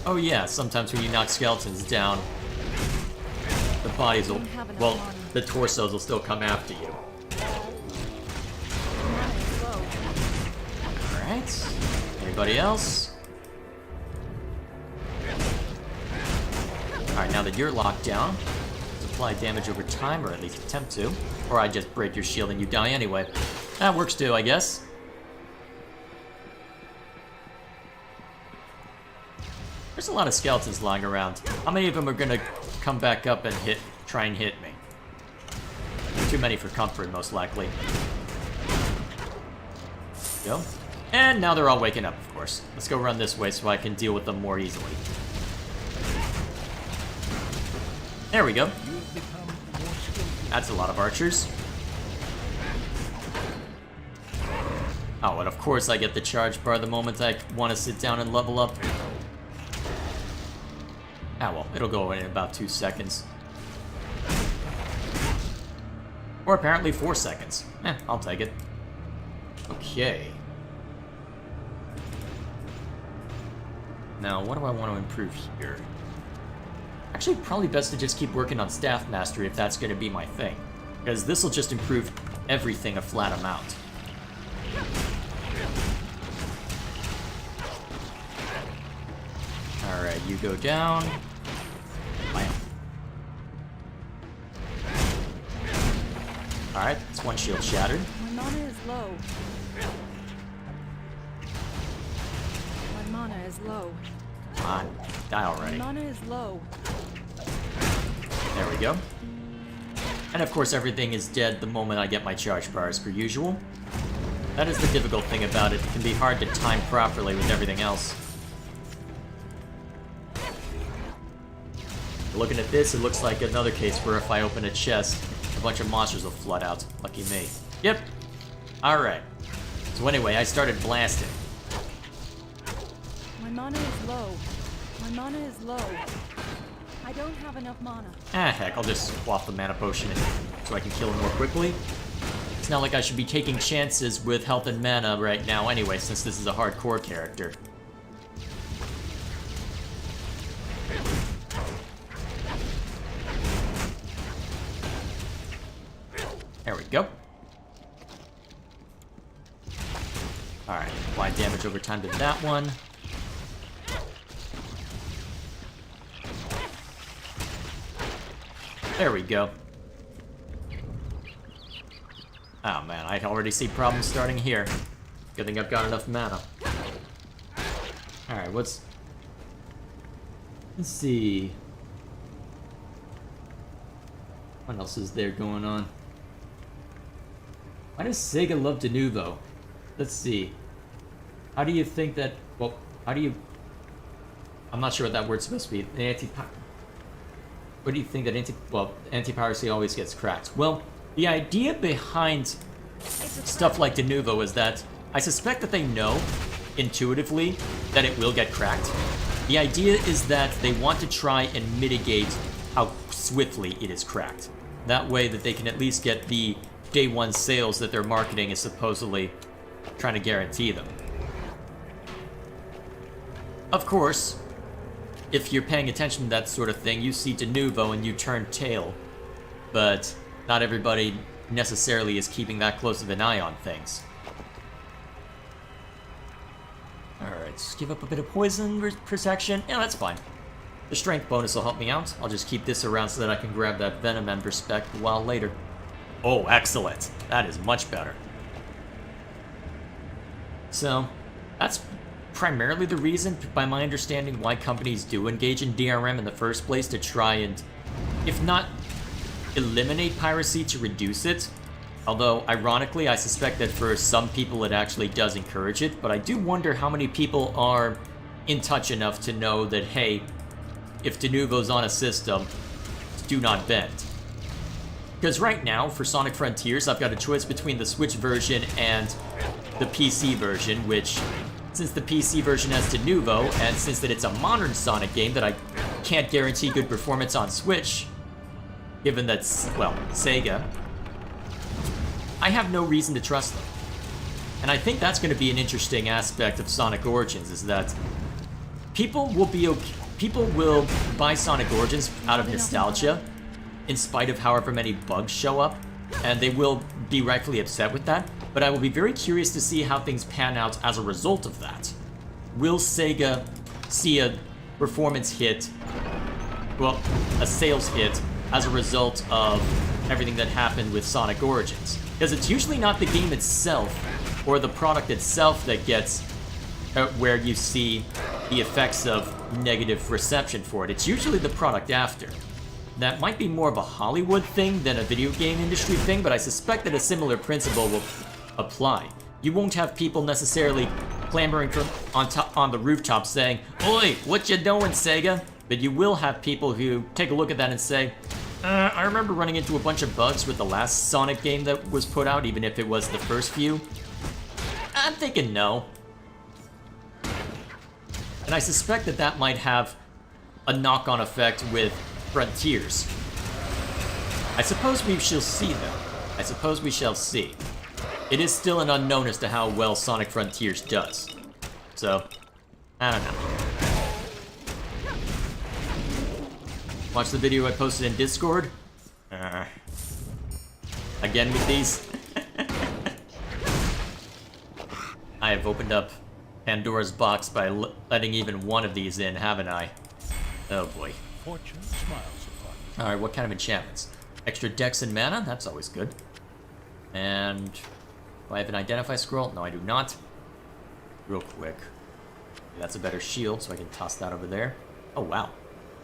Speaker 1: Oh yeah, sometimes when you knock skeletons down, the bodies will... Well, the torsos will still come after you. Alright. Anybody else? Alright, now that you're locked down, apply damage over time, or at least attempt to. Or I just break your shield and you die anyway. That works too, I guess. There's a lot of skeletons lying around. How many of them are gonna come back up and try and hit me? Too many for comfort, most likely. Go. And now they're all waking up, of course. Let's go run this way so I can deal with them more easily. There we go. That's a lot of archers. Oh, and of course I get the charge bar the moment I want to sit down and level up. Ah well, it'll go in about 2 seconds. Or apparently 4 seconds. I'll take it. Okay. Now, what do I want to improve here? Actually, probably best to just keep working on Staff Mastery if that's going to be my thing. Because this will just improve everything a flat amount. Alright, you go down. Bam. Alright, that's one shield shattered.
Speaker 3: My mana is low. My mana is low.
Speaker 1: Come on, die already.
Speaker 3: My mana is low.
Speaker 1: There we go. And of course everything is dead the moment I get my charge bar as per usual. That is the difficult thing about it. It can be hard to time properly with everything else. Looking at this, it looks like another case where if I open a chest, a bunch of monsters will flood out. Lucky me. Yep. Alright. So anyway, I started blasting.
Speaker 3: My mana is low. My mana is low. I don't have enough mana.
Speaker 1: Ah, heck, I'll just swap the mana potion in so I can kill him more quickly. It's not like I should be taking chances with health and mana right now anyway, since this is a hardcore character. There we go. Alright, apply damage over time to that one. There we go. Oh man, I already see problems starting here. Good thing I've got enough mana. Alright, let's see. What else is there going on? Why does Sega love Denuvo? Let's see. How do you think that... Well, how do you... I'm not sure what that word's supposed to be. What do you think that anti-piracy always gets cracked? Well, the idea behind stuff like Denuvo is that I suspect that they know, intuitively, that it will get cracked. The idea is that they want to try and mitigate how swiftly it is cracked. That way that they can at least get the day one sales that their marketing is supposedly trying to guarantee them. Of course, if you're paying attention to that sort of thing, you see Denuvo and you turn tail. But not everybody necessarily is keeping that close of an eye on things. Alright, just give up a bit of poison protection. Yeah, that's fine. The strength bonus will help me out. I'll just keep this around so that I can grab that Venom Ember spec a while later. Oh, excellent. That is much better. So, that's primarily the reason, by my understanding, why companies do engage in DRM in the first place, to try and, if not eliminate piracy, to reduce it. Although, ironically, I suspect that for some people it actually does encourage it, but I do wonder how many people are in touch enough to know that, hey, if Denuvo's on a system, do not bend. Because right now, for Sonic Frontiers, I've got a choice between the Switch version and the PC version, which, since the PC version has Denuvo, and since that it's a modern Sonic game that I can't guarantee good performance on Switch, given that, well, Sega, I have no reason to trust them. And I think that's going to be an interesting aspect of Sonic Origins, is that people will buy Sonic Origins out of nostalgia, in spite of however many bugs show up, and they will be rightfully upset with that, but I will be very curious to see how things pan out as a result of that. Will Sega see a performance hit, well, a sales hit, as a result of everything that happened with Sonic Origins? Because it's usually not the game itself, or the product itself, that gets where you see the effects of negative reception for it. It's usually the product after. That might be more of a Hollywood thing than a video game industry thing, but I suspect that a similar principle will apply. You won't have people necessarily clamoring from on the rooftop saying, "Oi, what you doing, Sega?" But you will have people who take a look at that and say, I remember running into a bunch of bugs with the last Sonic game that was put out, even if it was the first few. I'm thinking no. And I suspect that that might have a knock-on effect with Frontiers. I suppose we shall see, though. I suppose we shall see. It is still an unknown as to how well Sonic Frontiers does. So, I don't know. Watch the video I posted in Discord. Again with these. I have opened up Pandora's box by letting even one of these in, haven't I? Oh boy.
Speaker 2: Fortune smiles upon you.
Speaker 1: Alright, what kind of enchantments? Extra dex and mana? That's always good. And do I have an identify scroll? No, I do not. Real quick. That's a better shield, so I can toss that over there. Oh, wow.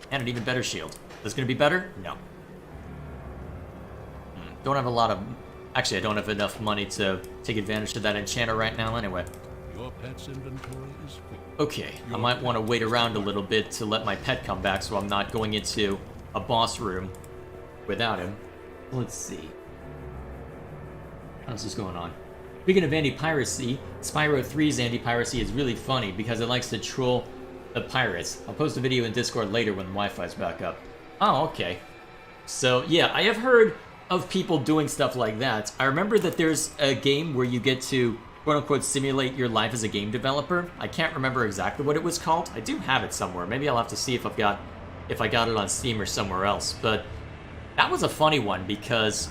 Speaker 1: And an even better shield. This gonna be better? No. Don't have a lot of... Actually, I don't have enough money to take advantage of that enchanter right now anyway.
Speaker 2: Your pet's inventory is full.
Speaker 1: Okay, I might want to wait around a little bit to let my pet come back so I'm not going into a boss room without him. Let's see. How's this going on? Speaking of anti-piracy, Spyro 3's anti-piracy is really funny because it likes to troll the pirates. I'll post a video in Discord later when the Wi-Fi's back up. Oh, okay. So, yeah, I have heard of people doing stuff like that. I remember that there's a game where you get to quote-unquote simulate your life as a game developer. I can't remember exactly what it was called. I do have it somewhere. Maybe I'll have to see if I got it on Steam or somewhere else. But that was a funny one because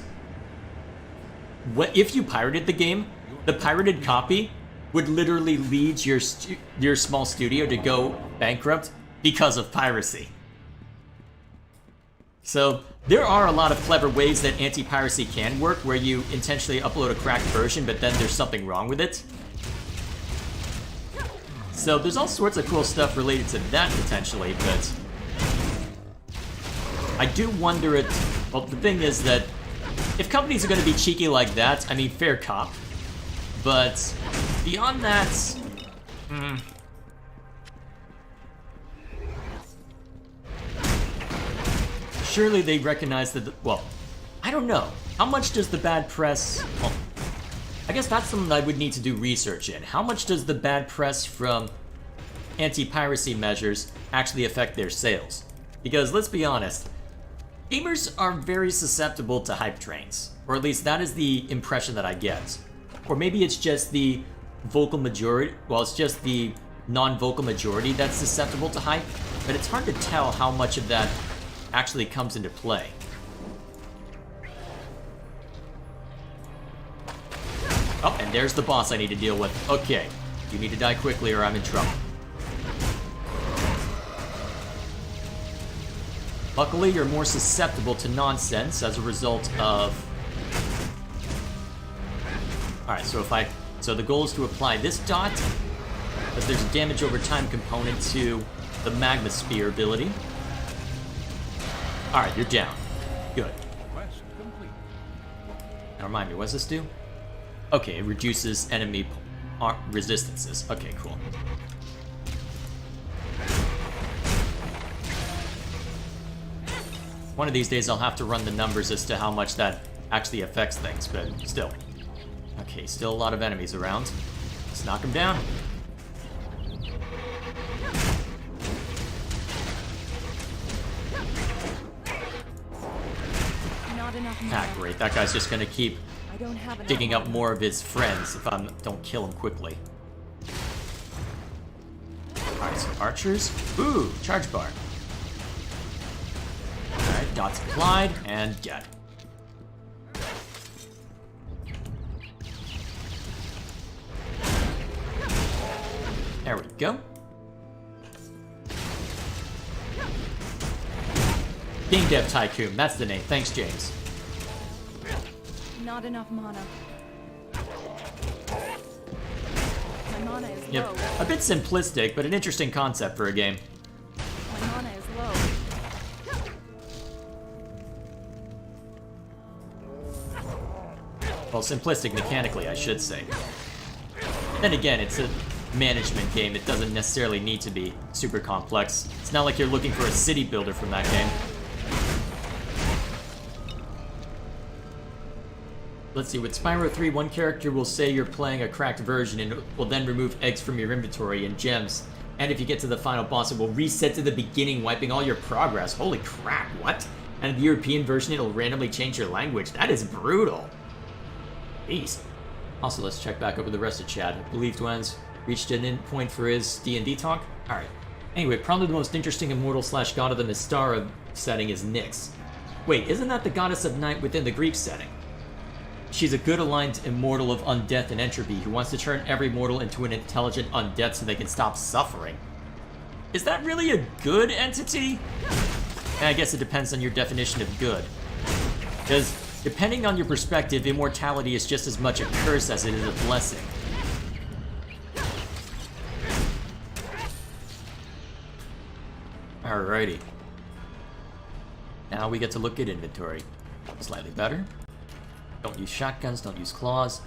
Speaker 1: if you pirated the game, the pirated copy would literally lead your small studio to go bankrupt because of piracy. So there are a lot of clever ways that anti-piracy can work, where you intentionally upload a cracked version, but then there's something wrong with it. So there's all sorts of cool stuff related to that potentially, but I do wonder it. Well, the thing is that if companies are going to be cheeky like that, I mean, fair cop. But beyond that, surely they recognize that, well, I don't know. How much does the bad press... Well, I guess that's something I would need to do research in. How much does the bad press from anti-piracy measures actually affect their sales? Because, let's be honest, gamers are very susceptible to hype trains. Or at least that is the impression that I get. Or maybe it's just the vocal majority... Well, it's just the non-vocal majority that's susceptible to hype. But it's hard to tell how much of that actually comes into play. Oh, and there's the boss I need to deal with. Okay, you need to die quickly or I'm in trouble. Luckily, you're more susceptible to nonsense as a result of Alright, so the goal is to apply this dot, because there's a damage over time component to the Magma Sphere ability. Alright, you're down. Good.
Speaker 2: Quest complete.
Speaker 1: Now remind me, what does this do? Okay, it reduces enemy resistances. Okay, cool. One of these days I'll have to run the numbers as to how much that actually affects things, but still. Okay, still a lot of enemies around. Let's knock them down.
Speaker 3: Not enough mana.
Speaker 1: Ah, great. That guy's just gonna keep
Speaker 3: I don't have enough
Speaker 1: digging up
Speaker 3: mana.
Speaker 1: more of his friends if I don't kill him quickly. Alright, so archers. Ooh, charge bar. Alright, dots applied, and dead. There we go. Game Dev Tycoon, that's the name. Thanks, James.
Speaker 3: Not enough mana. My mana is
Speaker 1: Yep,
Speaker 3: low.
Speaker 1: a bit simplistic, but an interesting concept for a game.
Speaker 3: My mana is low.
Speaker 1: Well, simplistic mechanically, I should say. Then again, it's a management game. It doesn't necessarily need to be super complex. It's not like you're looking for a city builder from that game. Let's see, with Spyro 3, one character will say you're playing a cracked version and will then remove eggs from your inventory and gems. And if you get to the final boss, it will reset to the beginning, wiping all your progress. Holy crap, what? And in the European version, it'll randomly change your language. That is brutal. Jeez. Also, let's check back over the rest of chat. I believe Dwen's reached an end point for his D&D talk. Alright. Anyway, probably the most interesting immortal slash god of the Mystara setting is Nyx. Wait, isn't that the goddess of night within the Greek setting? She's a good aligned immortal of undeath and entropy who wants to turn every mortal into an intelligent undeath so they can stop suffering. Is that really a good entity? I guess it depends on your definition of good. Because depending on your perspective, immortality is just as much a curse as it is a blessing. Alrighty. Now we get to look at inventory. Slightly better. Don't use shotguns, don't use claws.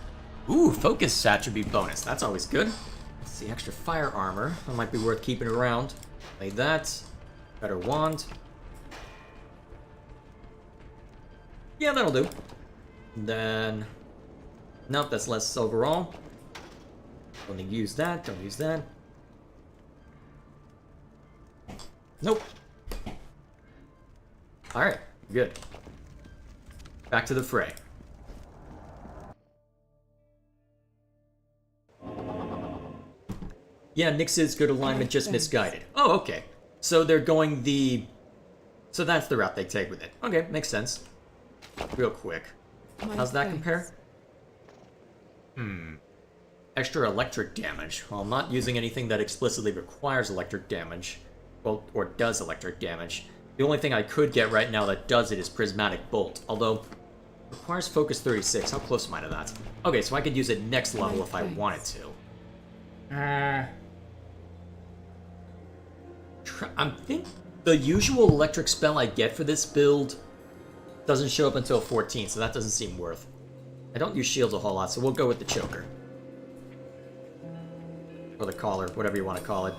Speaker 1: Ooh, focus attribute bonus. That's always good. Let's see, extra fire armor. That might be worth keeping around. Like that. Better wand. Yeah, that'll do. Then... Nope, that's less overall. Don't use that, don't use that. Nope. Alright, good. Back to the fray. Yeah, Nyx's good alignment, just misguided. Oh, okay. So they're going the... So that's the route they take with it. Okay, makes sense. Real quick. How's that compare? Extra electric damage. Well, I'm not using anything that explicitly requires electric damage. Well, or does electric damage. The only thing I could get right now that does it is Prismatic Bolt. Although, requires Focus 36. How close am I to that? Okay, so I could use it next level if I wanted to. I think the usual electric spell I get for this build doesn't show up until 14, so that doesn't seem worth. I don't use shields a whole lot, so we'll go with the choker. Or the collar, whatever you want to call it.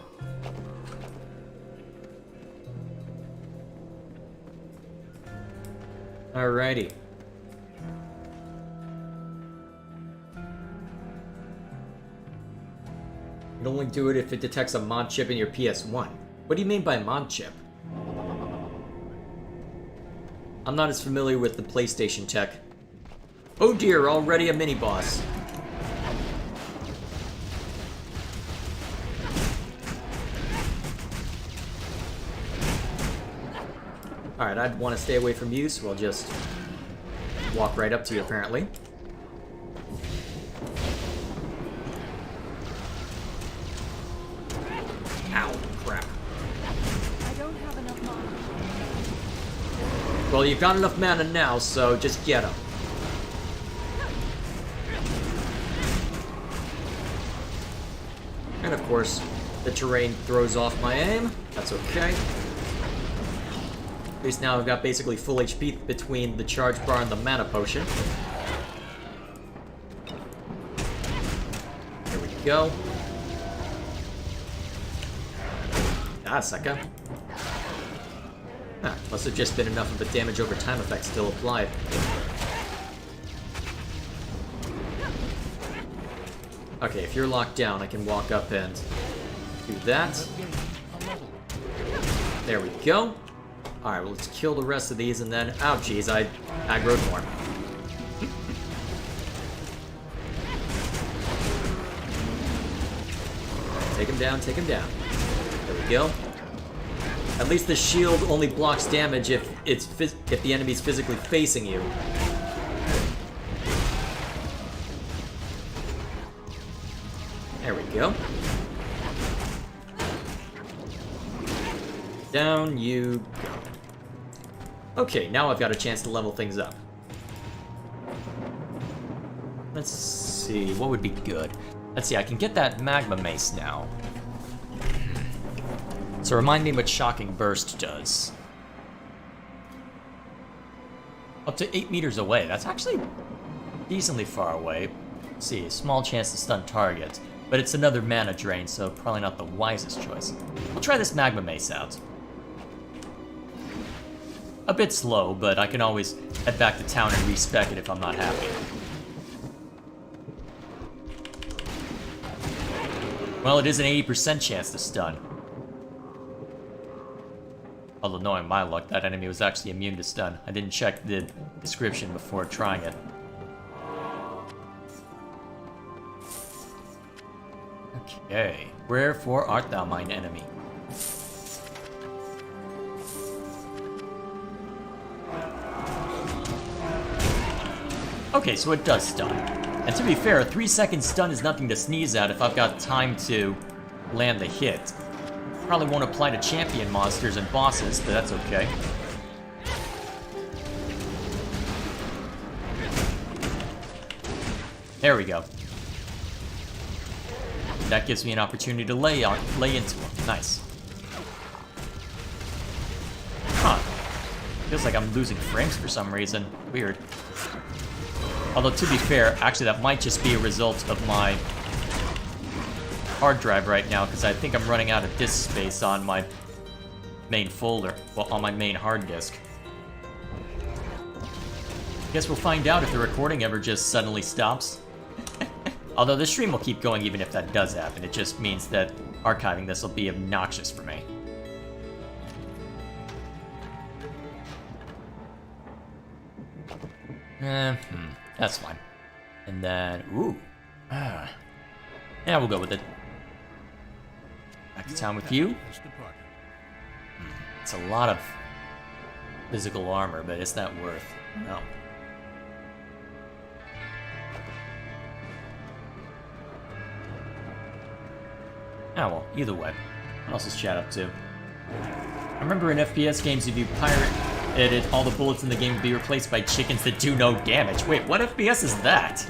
Speaker 1: Alrighty. You only do it if it detects a mod chip in your PS1. What do you mean by mod chip? I'm not as familiar with the PlayStation tech. Oh dear, already a mini-boss. Alright, I'd want to stay away from you, so I'll just walk right up to you, apparently. Ow, crap.
Speaker 3: I don't have enough mana.
Speaker 1: Well, you've got enough mana now, so just get him. course, the terrain throws off my aim. That's okay. At least now I've got basically full HP between the charge bar and the mana potion. There we go. Ah, sucker. Ah, must have just been enough of a damage over time effect still applied. Okay, if you're locked down, I can walk up and do that. There we go. Alright, well, let's kill the rest of these and then... Oh, jeez, I aggroed more. Take him down, take him down. There we go. At least the shield only blocks damage if the enemy's physically facing you. There we go. Down you go. Okay, now I've got a chance to level things up. Let's see, what would be good? Let's see, I can get that magma mace now. So remind me what Shocking Burst does. Up to 8 meters away. That's actually decently far away. Let's see, a small chance to stun targets. But it's another mana drain, so probably not the wisest choice. I'll try this magma mace out. A bit slow, but I can always head back to town and respec it if I'm not happy. Well, it is an 80% chance to stun. Although knowing my luck, that enemy was actually immune to stun. I didn't check the description before trying it. Okay. Wherefore art thou mine enemy? Okay, so it does stun. And to be fair, a 3-second stun is nothing to sneeze at if I've got time to land the hit. Probably won't apply to champion monsters and bosses, but that's okay. There we go. That gives me an opportunity to lay into him. Nice. Huh. Feels like I'm losing frames for some reason. Weird. Although, to be fair, actually that might just be a result of my hard drive right now, because I think I'm running out of disk space on my main folder, well, on my main hard disk. Guess we'll find out if the recording ever just suddenly stops. Although the stream will keep going even if that does happen, it just means that archiving this will be obnoxious for me. That's fine. And then, ooh. Yeah, we'll go with it. Back to town with you. It's a lot of physical armor, but is that worth? No. Oh well, either way. What else is chat up to? I remember in FPS games, if you pirate it, all the bullets in the game would be replaced by chickens that do no damage. Wait, what FPS is that?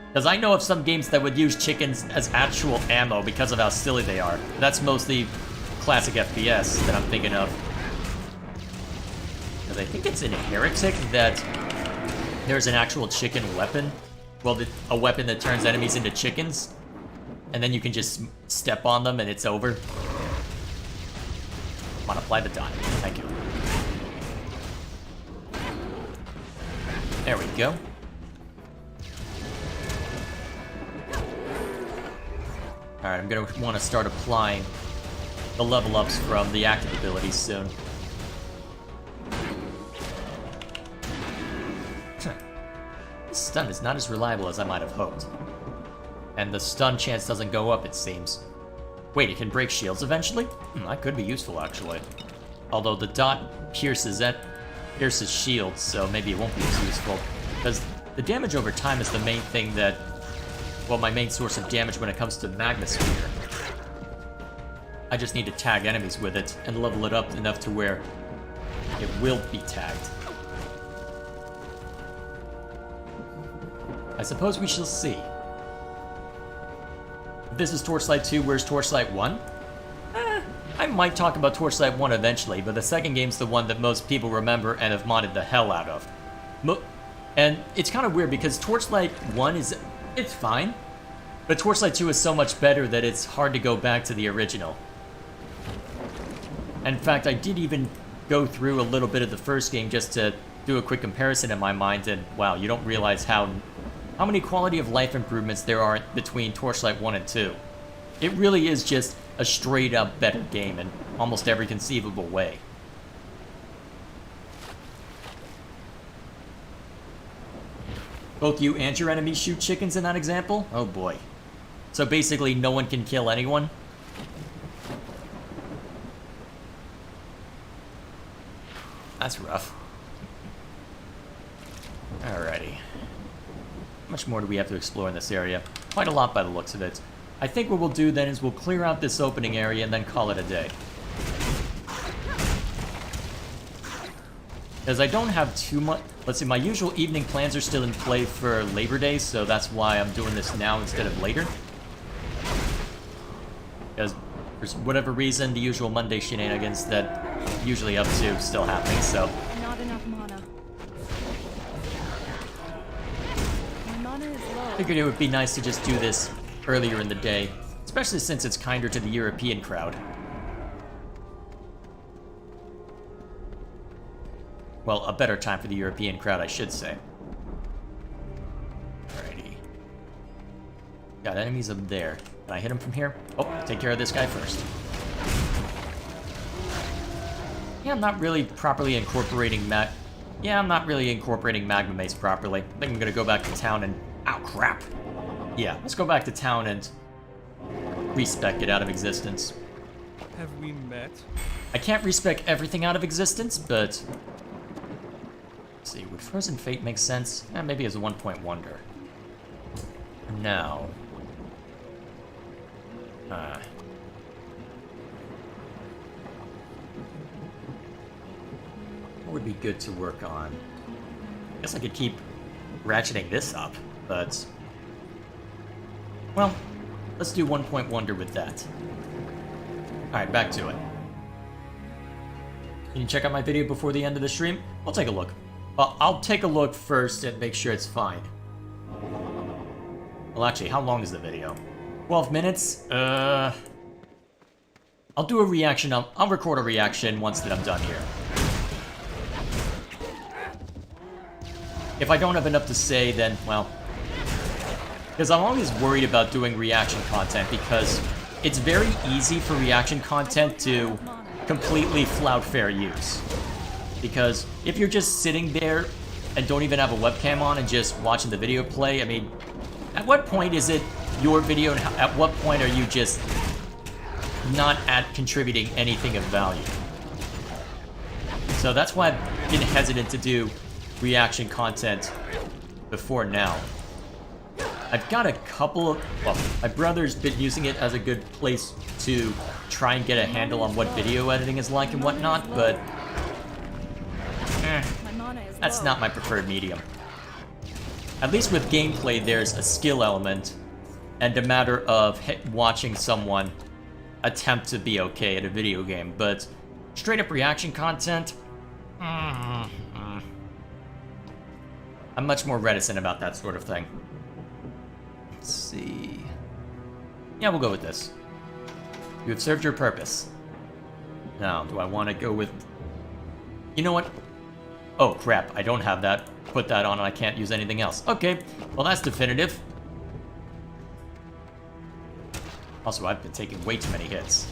Speaker 1: Because I know of some games that would use chickens as actual ammo because of how silly they are. That's mostly classic FPS that I'm thinking of. Because I think it's in Heretic that there's an actual chicken weapon. Well, a weapon that turns enemies into chickens. And then you can just step on them and it's over. Come on, apply the dime. Thank you. There we go. Alright, I'm gonna want to start applying the level ups from the active abilities soon. This stun is not as reliable as I might have hoped. And the stun chance doesn't go up, it seems. Wait, it can break shields eventually? That could be useful, actually. Although the dot pierces shields, so maybe it won't be as useful. Because the damage over time is the main thing that... well, my main source of damage when it comes to Magma Sphere. I just need to tag enemies with it and level it up enough to where it will be tagged. I suppose we shall see. this is Torchlight 2, where's Torchlight 1? I might talk about Torchlight 1 eventually, but the second game's the one that most people remember and have modded the hell out of. And it's kind of weird because Torchlight 1 it's fine, but Torchlight 2 is so much better that it's hard to go back to the original. In fact, I did even go through a little bit of the first game just to do a quick comparison in my mind, and wow, you don't realize how many quality of life improvements there are between Torchlight 1 and 2. It really is just a straight up better game in almost every conceivable way. Both you and your enemies shoot chickens in that example? Oh boy. So basically no one can kill anyone? That's rough. Alrighty. How much more do we have to explore in this area? Quite a lot by the looks of it. I think what we'll do then is we'll clear out this opening area and then call it a day. Because I don't have too much... Let's see, my usual evening plans are still in play for Labor Day, so that's why I'm doing this now instead of later. Because for whatever reason, the usual Monday shenanigans that I'm usually up to still happening, so...
Speaker 3: Not enough mana. My mana is low.
Speaker 1: Figured it would be nice to just do this earlier in the day, especially since it's kinder to the European crowd. Well, a better time for the European crowd, I should say. Alrighty. Got enemies up there. Can I hit him from here? Oh, take care of this guy first. Yeah, I'm not really properly incorporating Magma Mace properly. I think I'm gonna go back to town and... Ow, crap! Yeah, let's go back to town and respec it out of existence.
Speaker 4: Have we met?
Speaker 1: I can't respec everything out of existence, but... Let's see, would Frozen Fate make sense? Maybe as a one-point wonder. No. What would be good to work on? I guess I could keep ratcheting this up, but... Well, let's do one-point wonder with that. Alright, back to it. Can you check out my video before the end of the stream? I'll take a look. Well, I'll take a look first and make sure it's fine. Well, actually, how long is the video? 12 minutes? I'll do a reaction. I'll record a reaction once that I'm done here. If I don't have enough to say, then, well... Because I'm always worried about doing reaction content, because it's very easy for reaction content to completely flout fair use. Because if you're just sitting there and don't even have a webcam on and just watching the video play, I mean, at what point is it your video, and at what point are you just not contributing anything of value? So that's why I've been hesitant to do reaction content before now. I've got a couple of... Well, my brother's been using it as a good place to try and get a handle on what video editing is like and whatnot, but... that's not my preferred medium. At least with gameplay, there's a skill element, and a matter of watching someone attempt to be okay at a video game, but straight up reaction content... I'm much more reticent about that sort of thing. Let's see... Yeah, we'll go with this. You have served your purpose. Now, do I want to go with... You know what? Oh, crap, I don't have that. Put that on and I can't use anything else. Okay, well that's definitive. Also, I've been taking way too many hits.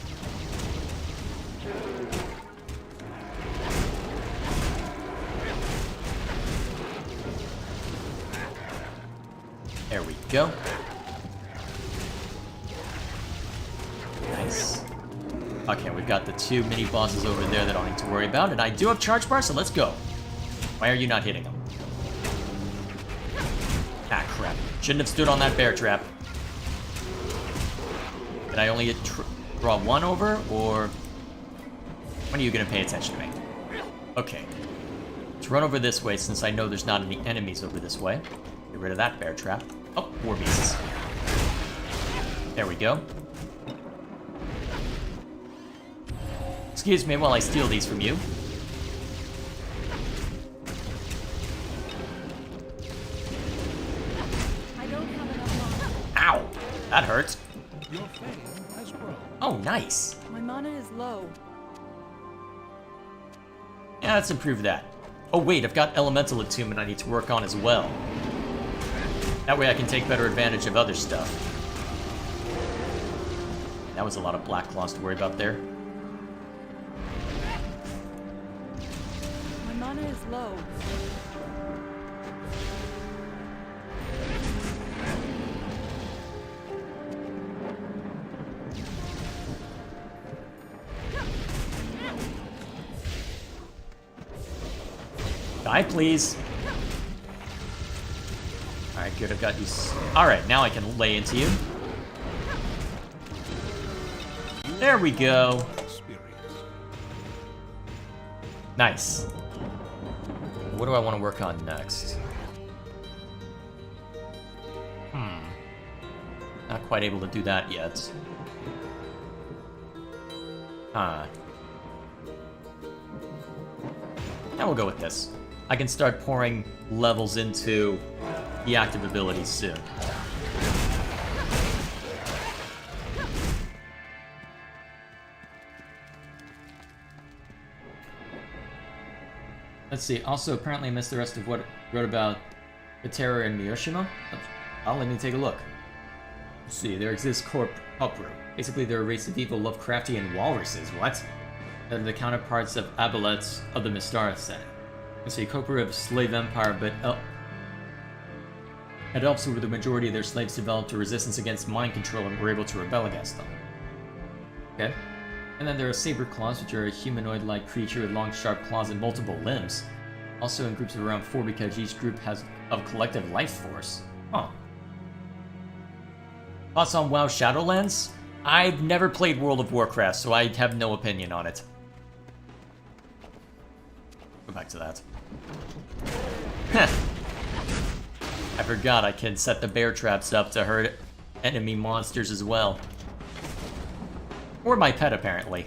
Speaker 1: There we go. Nice. Okay, we've got the two mini bosses over there that I don't need to worry about, and I do have charge bar, so let's go. Why are you not hitting them? Ah, crap. Shouldn't have stood on that bear trap. Did I only draw one over, or... When are you going to pay attention to me? Okay. Let's run over this way, since I know there's not any enemies over this way. Get rid of that bear trap. Oh, 4 beasts. There we go. Excuse me while I steal these from you.
Speaker 3: I don't have enough mana.
Speaker 1: Ow! That hurts.
Speaker 4: Your fame has grown.
Speaker 1: Oh, nice.
Speaker 3: My mana is low.
Speaker 1: Yeah, let's improve that. Oh wait, I've got Elemental Attunement I need to work on as well. That way I can take better advantage of other stuff. That was a lot of Black Claws to worry about there.
Speaker 3: My mana is low.
Speaker 1: Die, please. Alright, good, I've got you. Alright, now I can lay into you. There we go. Nice. What do I want to work on next? Not quite able to do that yet. Now we'll go with this. I can start pouring levels into the active abilities soon. Let's see. Also, apparently I missed the rest of what I wrote about the terror in Miyoshima. Oh, let me take a look. Let's see. There exists Kopru. Basically, they're a race of evil Lovecraftian walruses. What? They're the counterparts of Abolets of the Mystara setting. Let's see. Kopru have a slave empire, but it helps where the majority of their slaves developed a resistance against mind control and were able to rebel against them. Okay. And then there are saber claws, which are a humanoid-like creature with long, sharp claws and multiple limbs. Also in groups of around 4 because each group has a collective life force. Huh. Thoughts on WoW Shadowlands? I've never played World of Warcraft, so I have no opinion on it. Go back to that. I forgot I can set the bear traps up to hurt enemy monsters as well. Or my pet, apparently.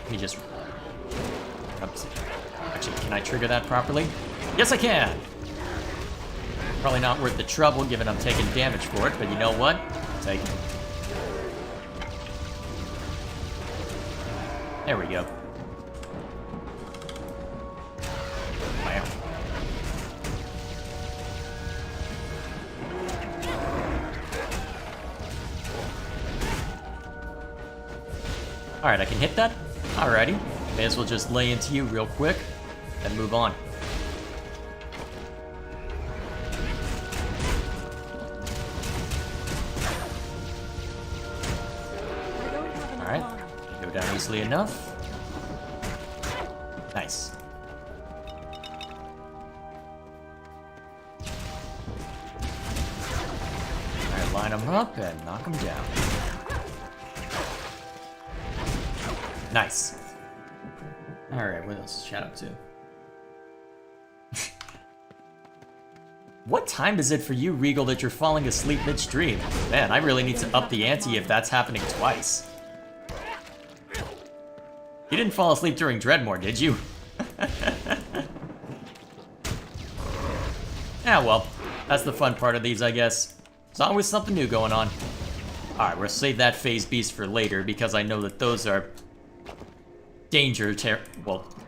Speaker 1: Let me just... Oops. Actually, can I trigger that properly? Yes, I can! Probably not worth the trouble, given I'm taking damage for it, but you know what? I'll take it. There we go. Wow. Alright, I can hit that? Alrighty. May as well just lay into you real quick, then move on. Alright, go down easily enough. Nice. Alright, line them up and knock them down. Nice. Alright, what else is chat up to? What time is it for you, Regal, that you're falling asleep midstream? Man, I really need to up the ante if that's happening twice. You didn't fall asleep during Dredmor, did you? Yeah, well, that's the fun part of these, I guess. There's always something new going on. Alright, we'll save that phase beast for later, because I know that those are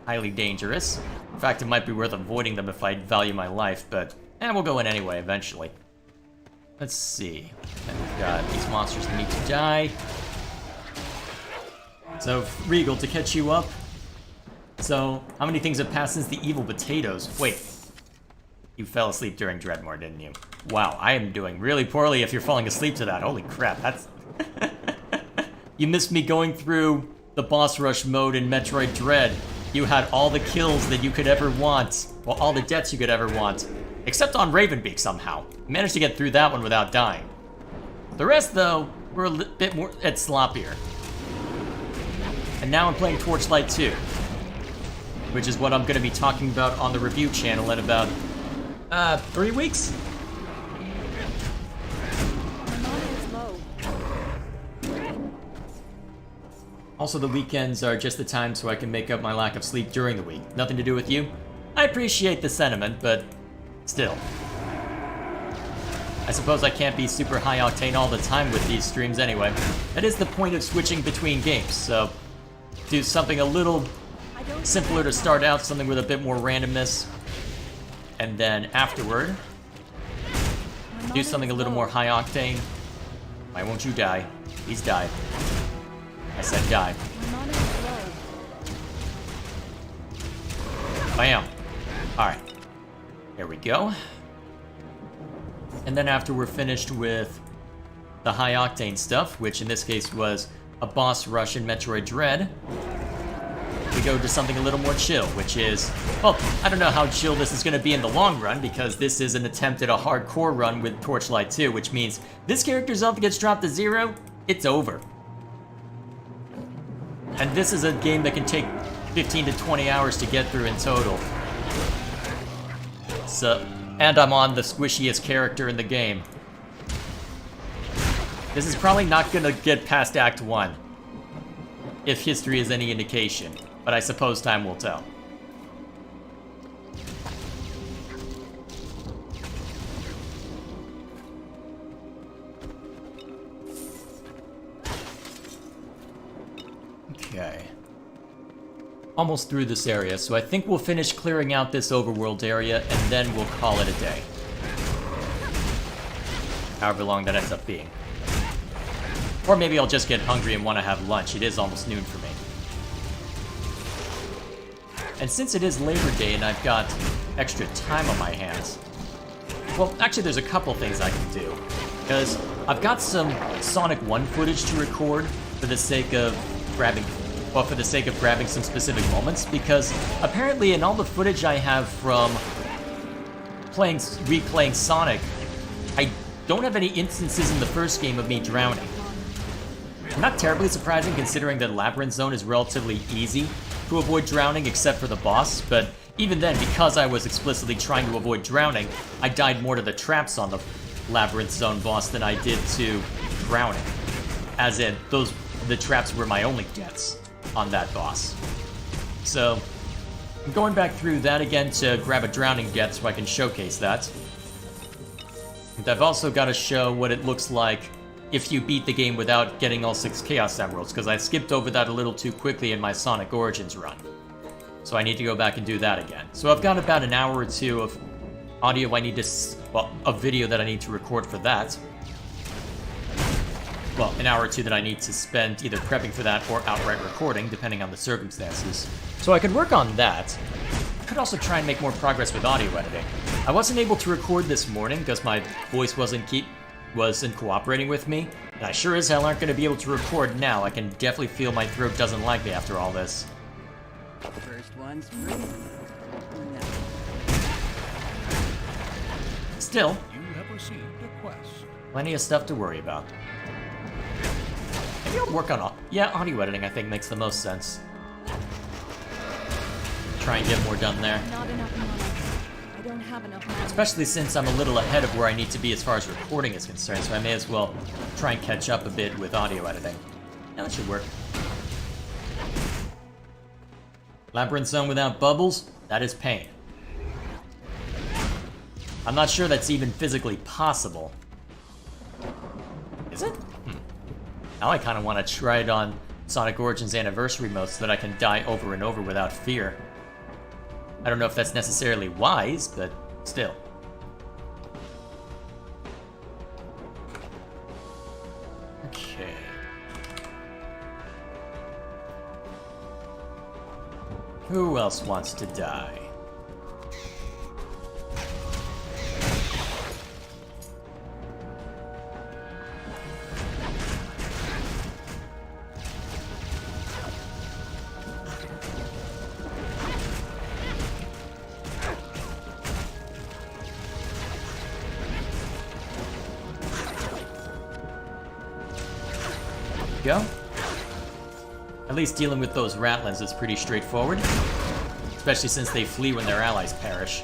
Speaker 1: highly dangerous. In fact, it might be worth avoiding them if I value my life, but we'll go in anyway, eventually. Let's see. And we've got these monsters that need to die. So, Regal, to catch you up. So, how many things have passed since the evil potatoes? Wait. You fell asleep during Dredmor, didn't you? Wow, I am doing really poorly if you're falling asleep to that. Holy crap, that's... You missed me going through the boss rush mode in Metroid Dread. You had all the kills that you could ever want. Well, all the deaths you could ever want. Except on Ravenbeak somehow. Managed to get through that one without dying. The rest, though, were a bit more... it's sloppier. And now I'm playing Torchlight 2. Which is what I'm going to be talking about on the review channel in about... 3 weeks? Also, the weekends are just the time so I can make up my lack of sleep during the week. Nothing to do with you. I appreciate the sentiment, but still. I suppose I can't be super high octane all the time with these streams anyway. That is the point of switching between games, so do something a little simpler to start out, something with a bit more randomness, and then afterward, do something a little more high octane. Why won't you die? Please die. I said die. Bam. Alright. There we go. And then after we're finished with the high octane stuff, which in this case was a boss rush in Metroid Dread, we go to something a little more chill, which is, well, I don't know how chill this is going to be in the long run, because this is an attempt at a hardcore run with Torchlight 2, which means this character's health gets dropped to 0, it's over. And this is a game that can take 15 to 20 hours to get through in total. So, and I'm on the squishiest character in the game. This is probably not gonna get past Act 1, if history is any indication, but I suppose time will tell. Okay. Almost through this area, so I think we'll finish clearing out this overworld area, and then we'll call it a day. However long that ends up being. Or maybe I'll just get hungry and want to have lunch. It is almost noon for me. And since it is Labor Day and I've got extra time on my hands, well, actually there's a couple things I can do. Because I've got some Sonic 1 footage to record for the sake of grabbing some specific moments, because apparently in all the footage I have from replaying Sonic, I don't have any instances in the first game of me drowning. Not terribly surprising considering that Labyrinth Zone is relatively easy to avoid drowning except for the boss, but even then, because I was explicitly trying to avoid drowning, I died more to the traps on the Labyrinth Zone boss than I did to drowning. As in, the traps were my only deaths on that boss. So, I'm going back through that again to grab a drowning death so I can showcase that. And I've also got to show what it looks like if you beat the game without getting all 6 Chaos Emeralds, because I skipped over that a little too quickly in my Sonic Origins run. So I need to go back and do that again. So I've got about an hour or two of audio I need to, well, a video that I need to record for that. Well, an hour or two that I need to spend either prepping for that or outright recording, depending on the circumstances. So I could work on that. I could also try and make more progress with audio editing. I wasn't able to record this morning because my voice wasn't cooperating with me, and I sure as hell aren't going to be able to record now. I can definitely feel my throat doesn't like me after all this.
Speaker 5: First one's free. No.
Speaker 1: Still,
Speaker 4: You have received a quest.
Speaker 1: plenty of stuff to worry about. Maybe I'll work on audio editing I think makes the most sense. Try and get more done there.
Speaker 3: Not enough mana. I don't have enough mana.
Speaker 1: Especially since I'm a little ahead of where I need to be as far as recording is concerned, so I may as well try and catch up a bit with audio editing. Yeah, that should work. Labyrinth Zone without bubbles? That is pain. I'm not sure that's even physically possible. Is it? Now I kind of want to try it on Sonic Origins Anniversary mode so that I can die over and over without fear. I don't know if that's necessarily wise, but still. Okay. Who else wants to die? Go. At least dealing with those ratlins is pretty straightforward, especially since they flee when their allies perish.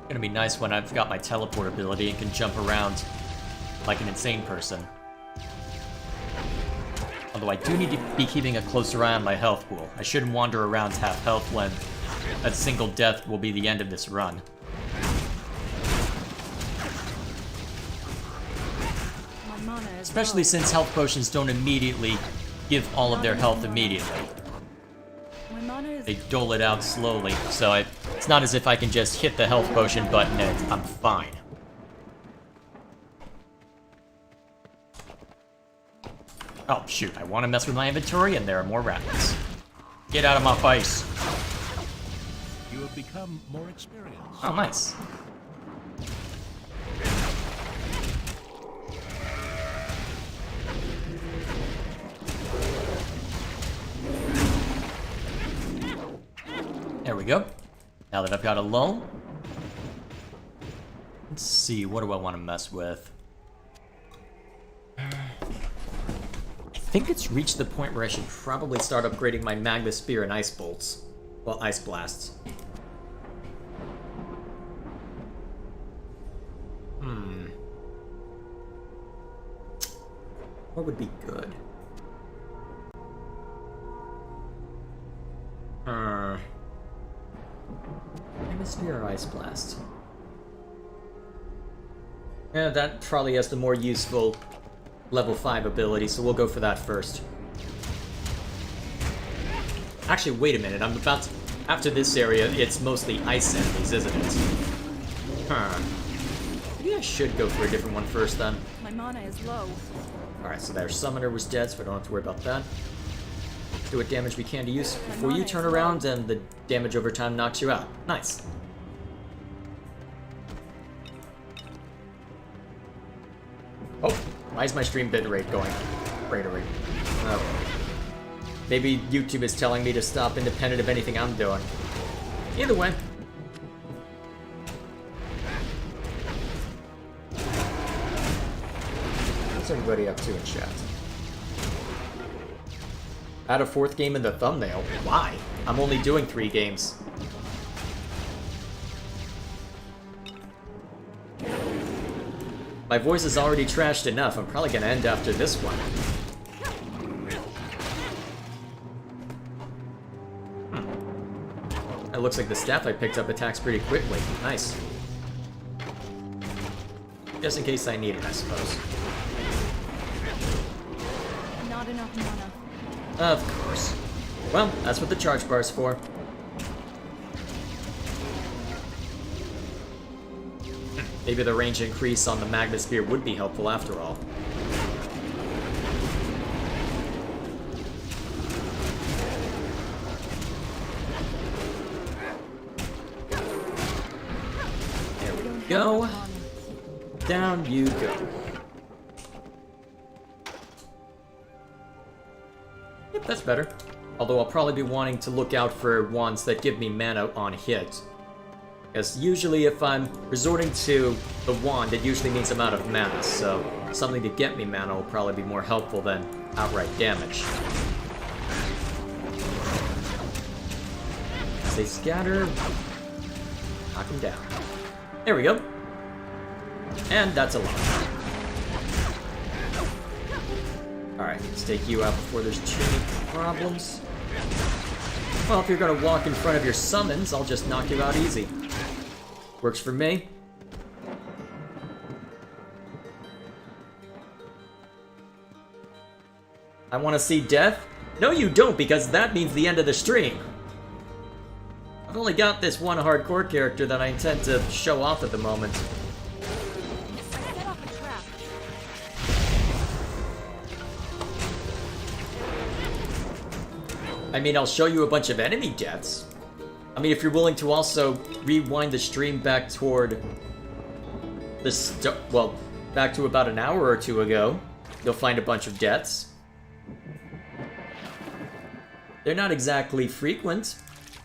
Speaker 1: Gonna be nice when I've got my teleport ability and can jump around like an insane person. although I do need to be keeping a closer eye on my health pool. I shouldn't wander around half health when a single death will be the end of this run.
Speaker 3: My mana is
Speaker 1: Especially
Speaker 3: low.
Speaker 1: since health potions don't immediately give all of their health immediately.
Speaker 3: My mana is
Speaker 1: They dole it out slowly, so it's not as if I can just hit the health potion button and I'm fine. Oh shoot, I want to mess with my inventory and there are more rabbits. Get out of my face.
Speaker 4: You have become more experienced.
Speaker 1: Oh, nice. There we go. Now that I've got a lull. Let's see, what do I want to mess with? I think it's reached the point where I should probably start upgrading my Magma Spear and Ice Bolts. Well, Ice Blasts. What would be good? Magma Spear or Ice Blast? Yeah, that probably has the more useful level 5 ability, so we'll go for that first. Actually, wait a minute, I'm about to... After this area, it's mostly ice enemies, isn't it? Huh. Maybe I should go for a different one first, then.
Speaker 3: my mana is low.
Speaker 1: Alright, so their summoner was dead, so I don't have to worry about that. Do what damage we can to use before you turn around, and the damage over time knocks you out. Nice. Oh, why is my stream bitrate going? Cratering. Oh. Maybe YouTube is telling me to stop independent of anything I'm doing. Either way. What's everybody up to in chat? Add a 4th game in the thumbnail. Why? I'm only doing 3 games. My voice is already trashed enough. I'm probably gonna end after this one. It looks like the staff I picked up attacks pretty quickly. Nice. Just in case I need it, I suppose.
Speaker 3: Not enough mana.
Speaker 1: Of course. Well, that's what the charge bar's for. Maybe the range increase on the Magma Spear would be helpful after all. There we go. Down you go. Yep, that's better. Although I'll probably be wanting to look out for wands that give me mana on hit. Because usually if I'm resorting to the wand, it usually means I'm out of mana, so something to get me mana will probably be more helpful than outright damage. As they scatter, knock them down. There we go. And that's a lot. Alright, let's take you out before there's too many problems. Well, if you're gonna walk in front of your summons, I'll just knock you out easy. Works for me. I want to see death? No, you don't, because that means the end of the stream. I've only got this one hardcore character that I intend to show off at the moment.
Speaker 3: Set off a trap.
Speaker 1: I mean, I'll show you a bunch of enemy deaths. I mean, if you're willing to also rewind the stream back toward well, back to about an hour or two ago, you'll find a bunch of deaths. They're not exactly frequent,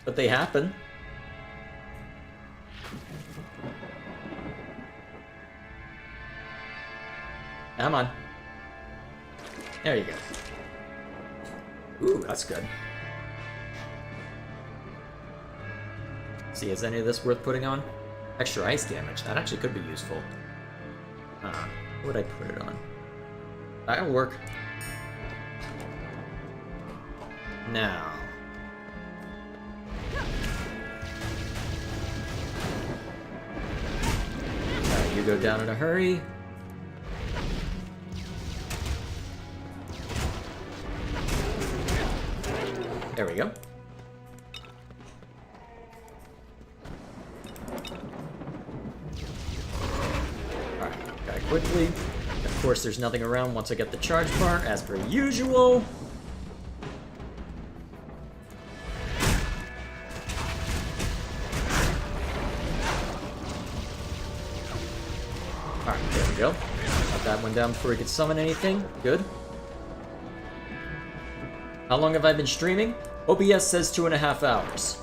Speaker 1: but they happen. Come on. There you go. Ooh, that's good. See, is any of this worth putting on? Extra ice damage. That actually could be useful. What would I put it on? That'll work. Now. Alright, you go down in a hurry. There we go. Alright, die quickly. Of course, there's nothing around once I get the charge bar, as per usual. Alright, there we go. Got that one down before he could summon anything. Good. How long have I been streaming? OBS says 2.5 hours.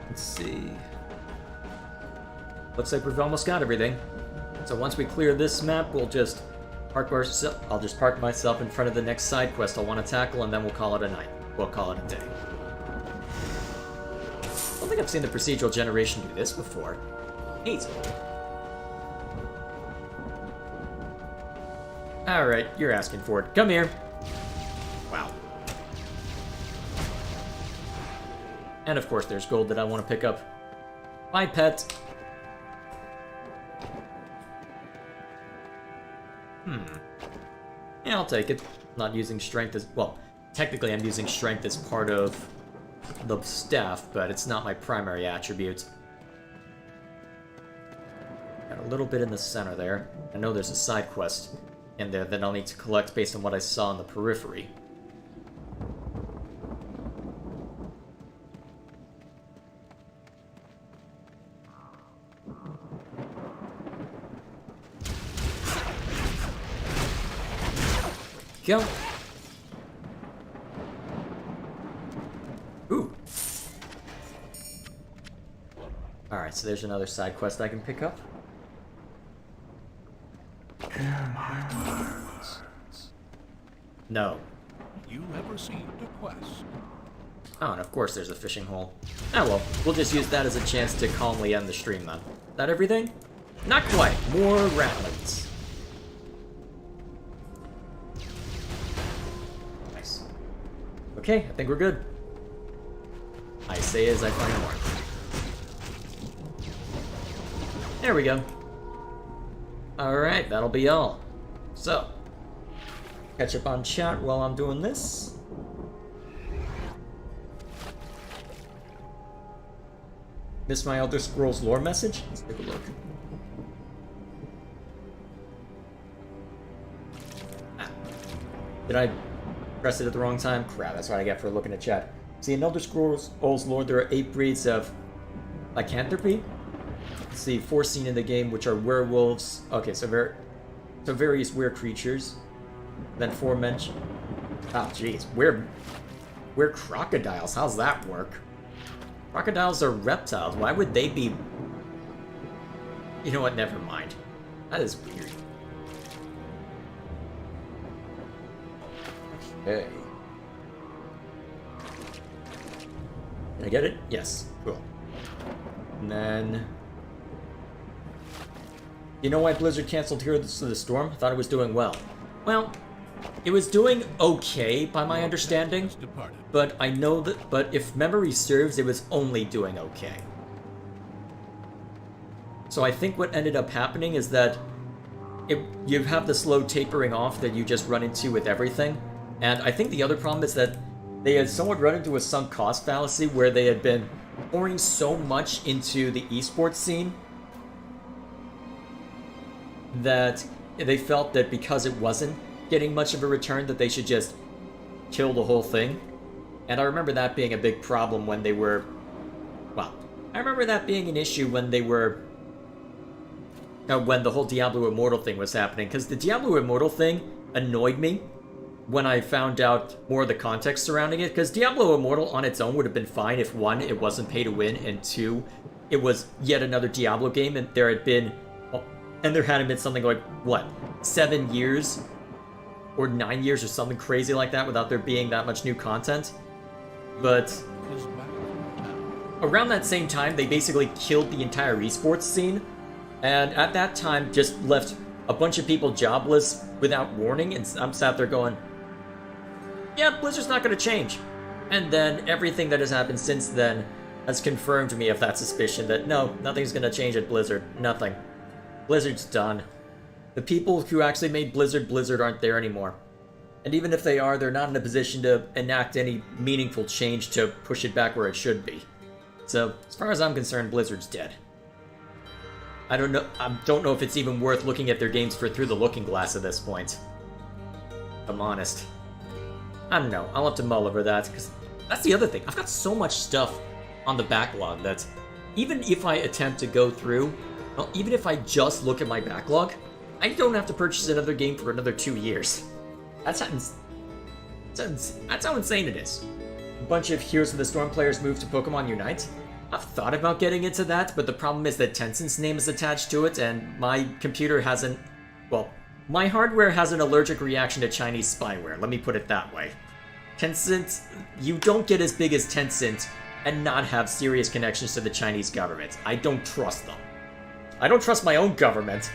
Speaker 1: Let's see. Looks like we've almost got everything. So once we clear this map, we'll just I'll just park myself in front of the next side quest I'll want to tackle, and then we'll call it a night. We'll call it a day. I don't think I've seen the procedural generation do this before. Neat. Alright, you're asking for it. Come here. Wow. And of course there's gold that I want to pick up. Bye, pet. Yeah, I'll take it. Not using strength as... well, technically I'm using strength as part of the staff, but it's not my primary attribute. Got a little bit in the center there. I know there's a side quest in there that I'll need to collect based on what I saw in the periphery. Go. Ooh. Alright, so there's another side quest I can pick up. No.
Speaker 4: You have received a quest.
Speaker 1: Oh, and of course there's a fishing hole. Oh well, we'll just use that as a chance to calmly end the stream then. That everything? Not quite. More ratlins. Nice. Okay, I think we're good. I say as I find more. There we go. Alright, that'll be all. So, catch up on chat while I'm doing this. Missed my Elder Scrolls lore message? Let's take a look. Ah. Did I press it at the wrong time? Crap, that's what I get for looking at chat. See, in Elder Scrolls lore, there are 8 breeds of lycanthropy. Let's see, 4 seen in the game, which are werewolves. Okay, so various weird creatures. Then 4 mentioned. Oh, jeez, we're crocodiles. How's that work? Crocodiles are reptiles. Why would they be... You know what? Never mind. That is weird. Okay. Did I get it? Yes. Cool. And then... You know why Blizzard canceled Heroes of the Storm? I thought it was doing well. Well, it was doing okay, by my understanding. But I know that... But if memory serves, it was only doing okay. So I think what ended up happening is that... you have the slow tapering off that you just run into with everything. And I think the other problem is that they had somewhat run into a sunk cost fallacy where they had been pouring so much into the esports scene that they felt that because it wasn't getting much of a return that they should just kill the whole thing. And I remember that being a big problem when they were... Well, I remember that being an issue when they were... when the whole Diablo Immortal thing was happening, because the Diablo Immortal thing annoyed me when I found out more of the context surrounding it, because Diablo Immortal on its own would have been fine if 1, it wasn't pay to win, and 2, it was yet another Diablo game, and there had been... And there hadn't been something like, what, 7 years? Or 9 years or something crazy like that without there being that much new content? But... around that same time, they basically killed the entire esports scene, and at that time just left a bunch of people jobless without warning, and I'm sat there going, yeah, Blizzard's not going to change. And then everything that has happened since then has confirmed me of that suspicion that no, nothing's going to change at Blizzard. Nothing. Blizzard's done. The people who actually made Blizzard aren't there anymore. And even if they are, they're not in a position to enact any meaningful change to push it back where it should be. So, as far as I'm concerned, Blizzard's dead. I don't know if it's even worth looking at their games through the looking glass at this point. If I'm honest. I don't know, I'll have to mull over that, because that's the other thing. I've got so much stuff on the backlog that even if I attempt to go through, well, even if I just look at my backlog, I don't have to purchase another game for another 2 years. That's how insane it is. A bunch of Heroes of the Storm players moved to Pokemon Unite. I've thought about getting into that, but the problem is that Tencent's name is attached to it, and my computer hasn't... Well, my hardware has an allergic reaction to Chinese spyware, let me put it that way. Tencent... You don't get as big as Tencent and not have serious connections to the Chinese government. I don't trust them. I don't trust my own government,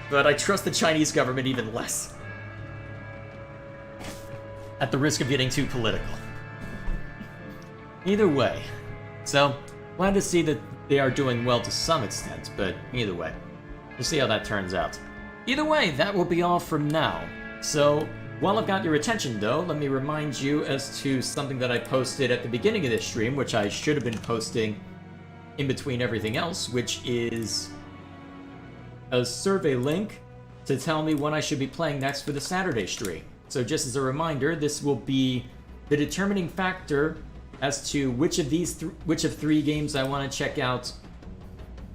Speaker 1: but I trust the Chinese government even less. At the risk of getting too political. Either way. So, glad to see that they are doing well to some extent, but either way. We'll see how that turns out. Either way, that will be all from now. So, while I've got your attention though, let me remind you as to something that I posted at the beginning of this stream, which I should have been posting in between everything else, which is a survey link to tell me when I should be playing next for the Saturday stream. So just as a reminder, this will be the determining factor as to which of 3 games I want to check out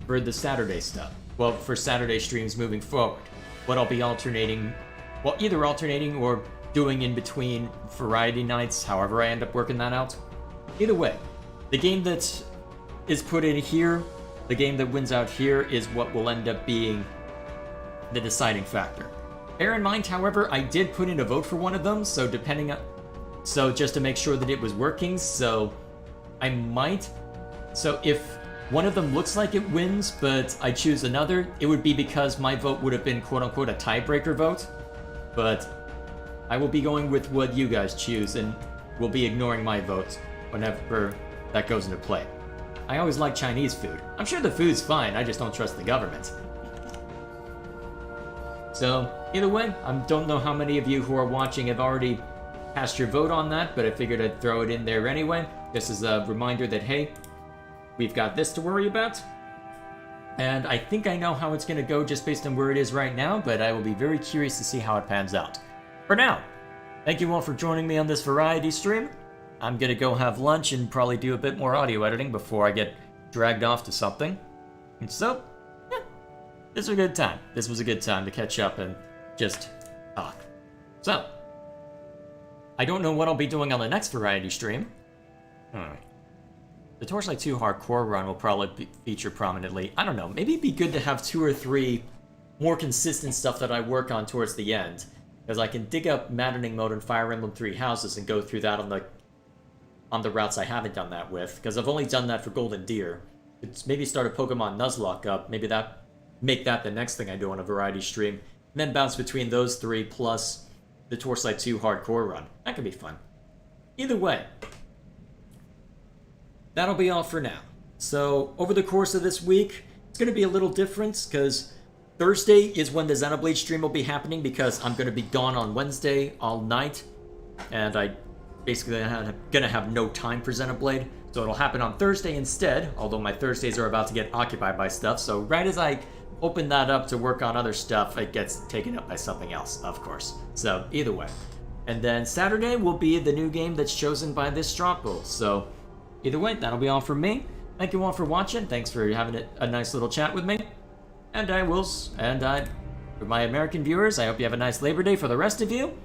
Speaker 1: for the Saturday stuff. Well, for Saturday streams moving forward. What I'll be alternating, well, either alternating or doing in between variety nights, however I end up working that out. Either way, the game that is put in here, the game that wins out here is what will end up being the deciding factor. Bear in mind, however, I did put in a vote for one of them, so just to make sure that it was working, so I might. So if one of them looks like it wins, but I choose another, it would be because my vote would have been quote-unquote a tiebreaker vote. But I will be going with what you guys choose, and will be ignoring my vote whenever that goes into play. I always like Chinese food. I'm sure the food's fine, I just don't trust the government. So, either way, I don't know how many of you who are watching have already cast your vote on that, but I figured I'd throw it in there anyway. This is a reminder that, hey, we've got this to worry about. And I think I know how it's going to go just based on where it is right now, but I will be very curious to see how it pans out. For now, thank you all for joining me on this variety stream. I'm going to go have lunch and probably do a bit more audio editing before I get dragged off to something. And so, yeah, this was a good time. This was a good time to catch up and just talk. So, I don't know what I'll be doing on the next variety stream. The Torchlight 2 hardcore run will probably feature prominently. I don't know, maybe it'd be good to have 2 or 3 more consistent stuff that I work on towards the end. Because I can dig up Maddening Mode and Fire Emblem 3 Houses and go through that on the routes I haven't done that with. Because I've only done that for Golden Deer. It's maybe start a Pokemon Nuzlocke up, maybe make that the next thing I do on a variety stream. And then bounce between those 3 plus the Torchlight 2 hardcore run. That could be fun. Either way, that'll be all for now. So, over the course of this week, it's going to be a little different, because Thursday is when the Xenoblade stream will be happening, because I'm going to be gone on Wednesday all night, and I basically am going to have no time for Xenoblade, so it'll happen on Thursday instead, although my Thursdays are about to get occupied by stuff, so right as I open that up to work on other stuff, it gets taken up by something else, of course. So, either way. And then Saturday will be the new game that's chosen by this straw poll, so either way, that'll be all from me. Thank you all for watching. Thanks for having a nice little chat with me. And for my American viewers, I hope you have a nice Labor Day for the rest of you.